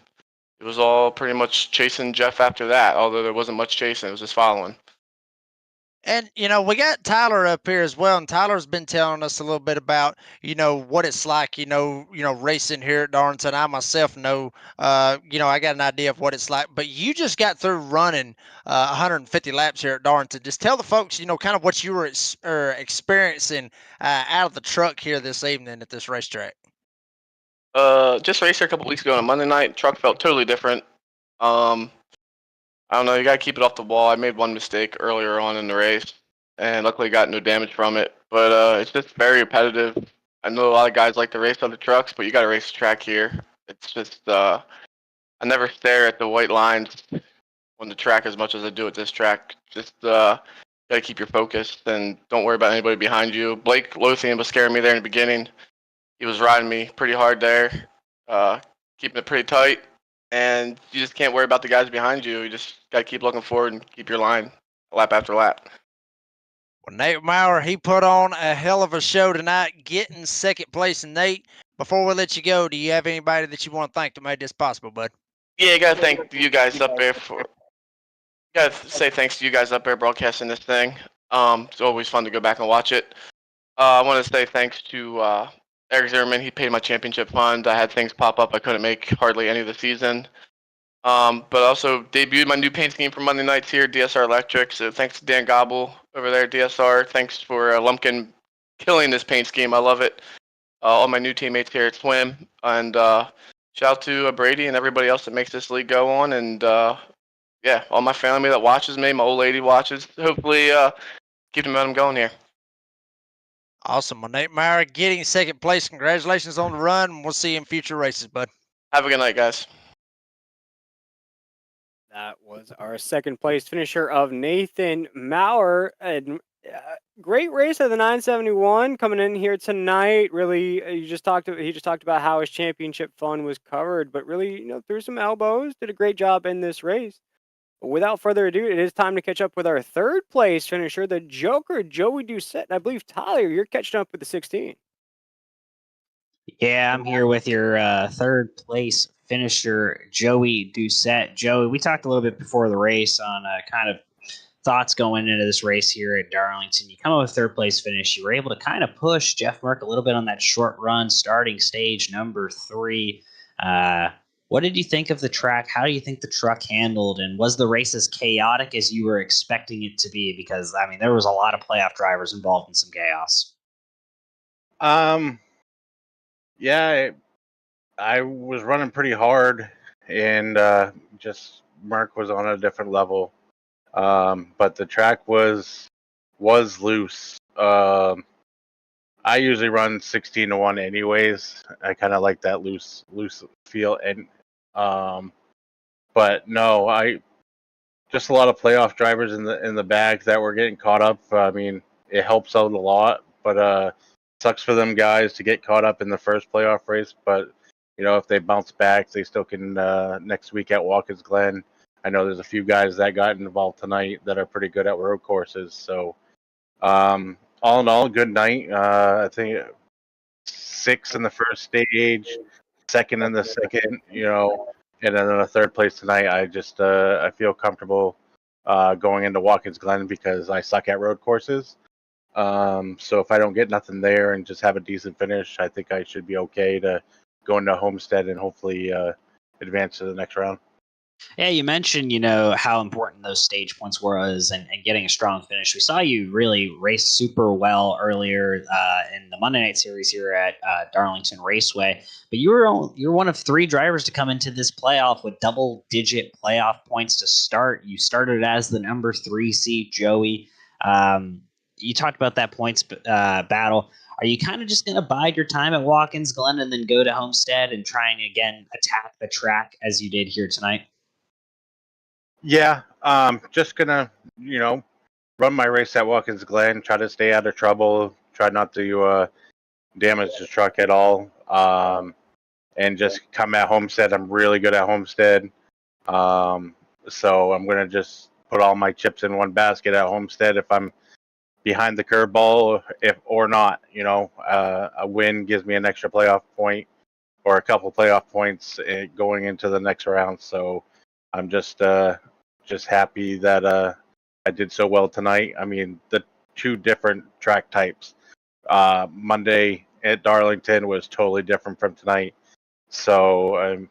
it was all pretty much chasing Jeff after that, although there wasn't much chasing. It was just following. And, we got Tyler up here as well, and Tyler's been telling us a little bit about, what it's like, racing here at Darlington. I myself know, I got an idea of what it's like, but you just got through running 150 laps here at Darlington. Just tell the folks, kind of what you were experiencing out of the truck here this evening at this racetrack. Just raced here a couple weeks ago on a Monday night. Truck felt totally different. I don't know. You gotta keep it off the wall. I made one mistake earlier on in the race, and luckily got no damage from it. But it's just very repetitive. I know a lot of guys like to race on the trucks, but you gotta race the track here. It's just I never stare at the white lines on the track as much as I do at this track. Just Got to keep your focus and don't worry about anybody behind you. Blake Lothian was scaring me there in the beginning. He was riding me pretty hard there, keeping it pretty tight. And you just can't worry about the guys behind you. You just got to keep looking forward and keep your line lap after lap. Well, Nate Maurer, he put on a hell of a show tonight, getting second place. And Nate, before we let you go, do you have anybody that you want to thank that made this possible, bud? Yeah, got to thank you guys up there for. Got to say thanks to you guys up there broadcasting this thing. It's always fun to go back and watch it. I want to say thanks to Eric Zimmerman. He paid my championship fund. I had things pop up. I couldn't make hardly any of the season. But also debuted my new paint scheme for Monday nights here, DSR Electric. So thanks to Dan Gobble over there at DSR. Thanks for Lumpkin killing this paint scheme. I love it. All my new teammates here at Swim. And shout out to Brady and everybody else that makes this league go on. And yeah, all my family that watches me, my old lady watches. Hopefully keep the momentum going here. Awesome. Well, Nate Maurer getting second place. Congratulations on the run. We'll see you in future races, bud. Have a good night, guys. That was our second place finisher of Nathan Maurer. Great race at the 971 coming in here tonight. Really, he just talked about how his championship fund was covered, but really, threw some elbows. Did a great job in this race. Without further ado, it is time to catch up with our third place finisher, the Joker, Joey Doucette. And I believe, Tyler, you're catching up with the 16. Yeah, I'm here with your third place finisher, Joey Doucette. Joey, we talked a little bit before the race on kind of thoughts going into this race here at Darlington. You come up with third place finish. You were able to kind of push Jeff Merck a little bit on that short run, starting stage number 3. What did you think of the track? How do you think the truck handled? And was the race as chaotic as you were expecting it to be? Because, I mean, there was a lot of playoff drivers involved in some chaos. Yeah, I was running pretty hard, and just Mark was on a different level. But the track was loose. I usually run 16-1 anyways. I kind of like that loose feel, and but no, just a lot of playoff drivers in the back that were getting caught up. I mean, it helps out a lot, but sucks for them guys to get caught up in the first playoff race. But if they bounce back, they still can next week at Watkins Glen. I know there's a few guys that got involved tonight that are pretty good at road courses. So all in all, good night. I think 6 in the first stage, second in the second, and then a third place tonight. I feel comfortable going into Watkins Glen because I suck at road courses. So if I don't get nothing there and just have a decent finish, I think I should be okay to go into Homestead and hopefully advance to the next round. Yeah, you mentioned, how important those stage points was and getting a strong finish. We saw you really race super well earlier in the Monday night series here at Darlington Raceway. But you're one of 3 drivers to come into this playoff with double-digit playoff points to start. You started as the number 3 seed, Joey. You talked about that points battle. Are you kind of just going to bide your time at Watkins Glen and then go to Homestead and try and again attack the track as you did here tonight? Yeah, just gonna, run my race at Watkins Glen, try to stay out of trouble, try not to damage the truck at all, and just come at Homestead. I'm really good at Homestead, so I'm gonna just put all my chips in one basket at Homestead. If I'm behind the curveball, or not, a win gives me an extra playoff point or a couple playoff points going into the next round. So I'm just happy that I did so well tonight. I mean, the 2 different track types. Monday at Darlington was totally different from tonight. So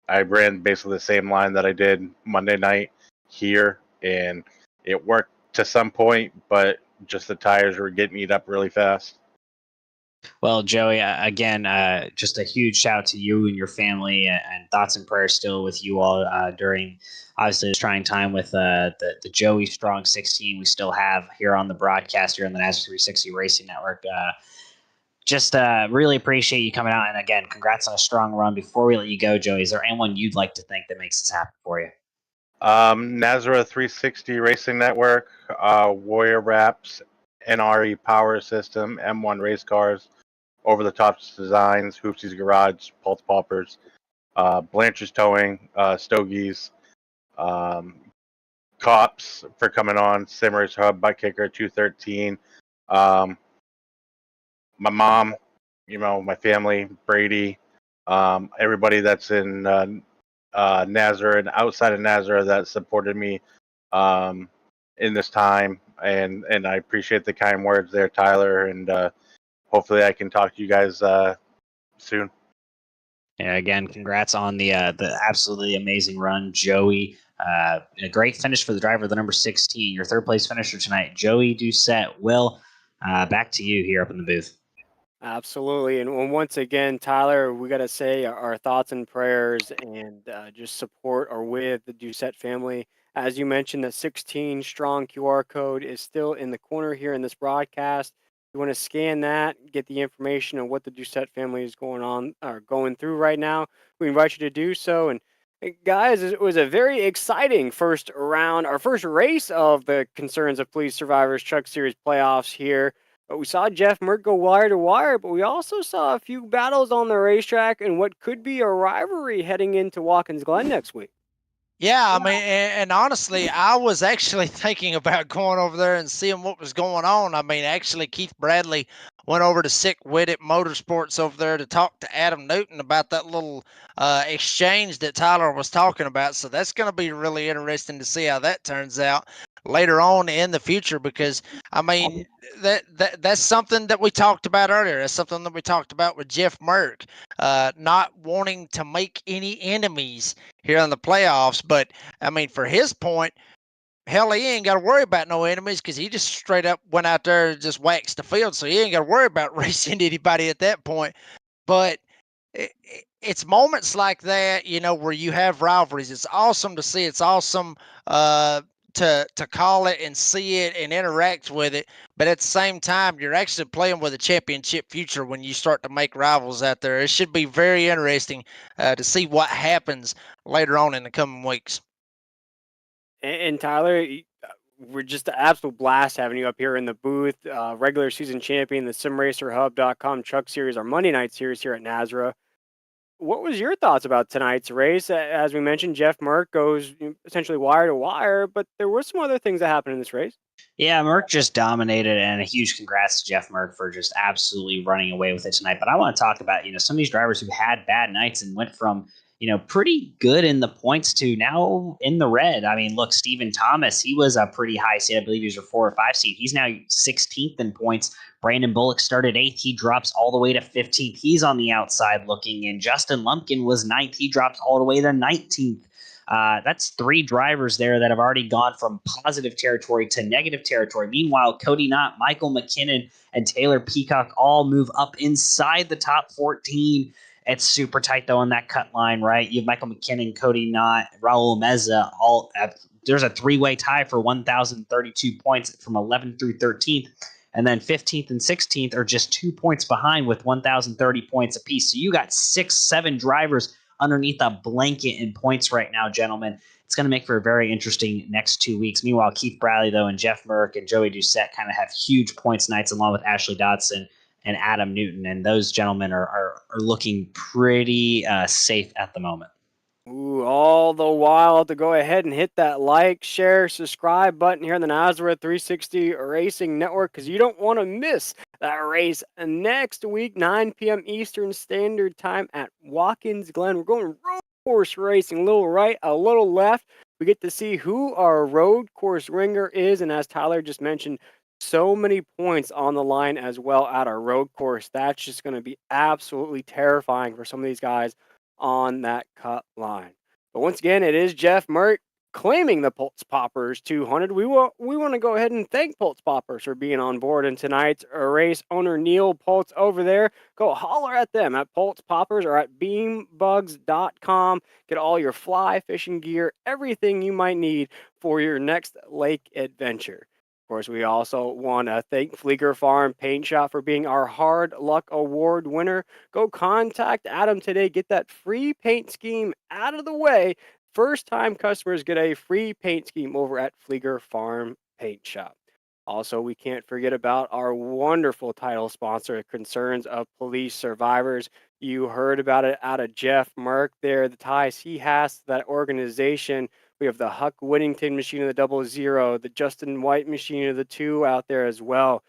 I ran basically the same line that I did Monday night here, and it worked to some point, but just the tires were getting eat up really fast. Well, Joey, again, just a huge shout out to you and your family, and thoughts and prayers still with you all during, obviously, this trying time with the Joey Strong 16 we still have here on the broadcast here on the NASCAR 360 Racing Network. Just really appreciate you coming out, and again, congrats on a strong run. Before we let you go, Joey, is there anyone you'd like to thank that makes this happen for you? Nazareth 360 Racing Network, Warrior Wraps, NRE Power System, M1 Race Cars, Over the Top Designs, Hoopsy's Garage, Pultz Poppers, Blanchard's Towing, Stogies, C.O.P.S for coming on, Simmers Hub, Butt Kicker 213, my mom, my family, Brady, everybody that's in Nazareth and outside of Nazareth that supported me in this time, and I appreciate the kind words there, Tyler, and hopefully I can talk to you guys soon. Yeah, again, congrats on the absolutely amazing run, Joey. A great finish for the driver, the number 16, your third place finisher tonight, Joey Doucette. Will, back to you here up in the booth. Absolutely. And once again, Tyler, we got to say our thoughts and prayers and just support are with the Doucette family. As you mentioned, the 16 strong QR code is still in the corner here in this broadcast. You want to scan that, get the information on what the Doucette family is going through right now. We invite you to do so. And guys, it was a very exciting first round, our first race of the Concerns of Police Survivors Truck Series playoffs here. But we saw Jeff Merck go wire to wire, but we also saw a few battles on the racetrack and what could be a rivalry heading into Watkins Glen next week. Yeah, I mean, and honestly, I was actually thinking about going over there and seeing what was going on. I mean, actually, Keith Bradley went over to Sick Witted Motorsports over there to talk to Adam Newton about that little exchange that Tyler was talking about. So that's going to be really interesting to see how that turns out later on in the future, because I mean that's something that we talked about earlier. That's something that we talked about with Jeff Merck, not wanting to make any enemies here in the playoffs. But I mean, for his point, hell, he ain't got to worry about no enemies because he just straight up went out there and just waxed the field. So he ain't got to worry about racing anybody at that point. But it's moments like that, where you have rivalries. It's awesome to see. It's awesome to call it and see it and interact with it. But at the same time, you're actually playing with a championship future when you start to make rivals out there. It should be very interesting to see what happens later on in the coming weeks. And Tyler, we're just an absolute blast having you up here in the booth. Regular season champion, the SimRacerHub.com Truck Series, our Monday night series here at Nazareth. What was your thoughts about tonight's race? As we mentioned, Jeff Merck goes essentially wire to wire, but there were some other things that happened in this race. Yeah, Merck just dominated, and a huge congrats to Jeff Merck for just absolutely running away with it tonight. But I want to talk about, some of these drivers who had bad nights and went from, pretty good in the points to now in the red. I mean, look, Stephen Thomas, he was a pretty high seed. I believe he was a 4 or 5 seed. He's now 16th in points. Brandon Bullock started 8th. He drops all the way to 15th. He's on the outside looking in. Justin Lumpkin was 9th. He drops all the way to 19th. That's 3 drivers there that have already gone from positive territory to negative territory. Meanwhile, Cody Knott, Michael McKinnon, and Taylor Peacock all move up inside the top 14. It's super tight, though, on that cut line, right? You have Michael McKinnon, Cody Knott, Raul Meza. There's a 3-way tie for 1,032 points from 11th through 13th. And then 15th and 16th are just 2 points behind with 1,030 points apiece. So you got 6-7 drivers underneath a blanket in points right now, gentlemen. It's going to make for a very interesting next 2 weeks. Meanwhile, Keith Bradley, though, and Jeff Merck and Joey Doucette kind of have huge points nights along with Ashley Dodson and Adam Newton. And those gentlemen are looking pretty safe at the moment. Ooh, all the while to go ahead and hit that like, share, subscribe button here on the Nazareth 360 Racing Network, because you don't want to miss that race next week, 9 p.m. Eastern Standard Time at Watkins Glen. We're going road course racing, a little right, a little left. We get to see who our road course ringer is, and as Tyler just mentioned, so many points on the line as well at our road course. That's just going to be absolutely terrifying for some of these guys on that cut line. But once again, it is Jeff Merck claiming the Pultz Poppers 200. We want to go ahead and thank Pultz Poppers for being on board in tonight's race. Owner Neil Pultz over there. Go holler at them at Pultz Poppers or at beambugs.com. Get all your fly fishing gear, everything you might need for your next lake adventure. Of course, we also want to thank Fleeger Farm Paint Shop for being our Hard Luck Award winner. Go contact Adam today. Get that free paint scheme out of the way. first-time customers get a free paint scheme over at Flieger Farm Paint Shop. Also, we can't forget about our wonderful title sponsor, Concerns of Police Survivors. You heard about it out of Jeff Merck there, the ties he has to that organization. We have the Huck Whittington machine of the 00, the Justin White machine of the 2 out there as well.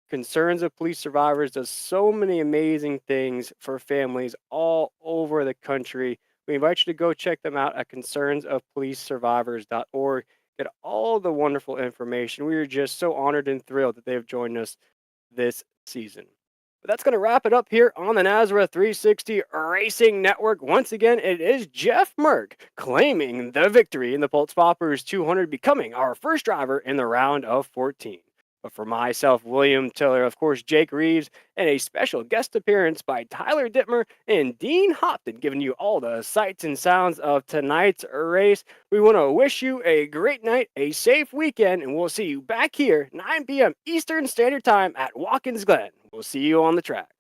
Concerns of Police Survivors does so many amazing things for families all over the country. We invite you to go check them out at concernsofpolicesurvivors.org. Get all the wonderful information. We are just so honored and thrilled that they have joined us this season. But that's going to wrap it up here on the Nazareth 360 Racing Network. Once again, it is Jeff Merck claiming the victory in the Pultz Poppers 200, becoming our first driver in the round of 14. But for myself, William Tiller, of course, Jake Reeves, and a special guest appearance by Tyler Dittmer and Dean Hopton, giving you all the sights and sounds of tonight's race. We want to wish you a great night, a safe weekend, and we'll see you back here, 9 p.m. Eastern Standard Time at Watkins Glen. We'll see you on the track.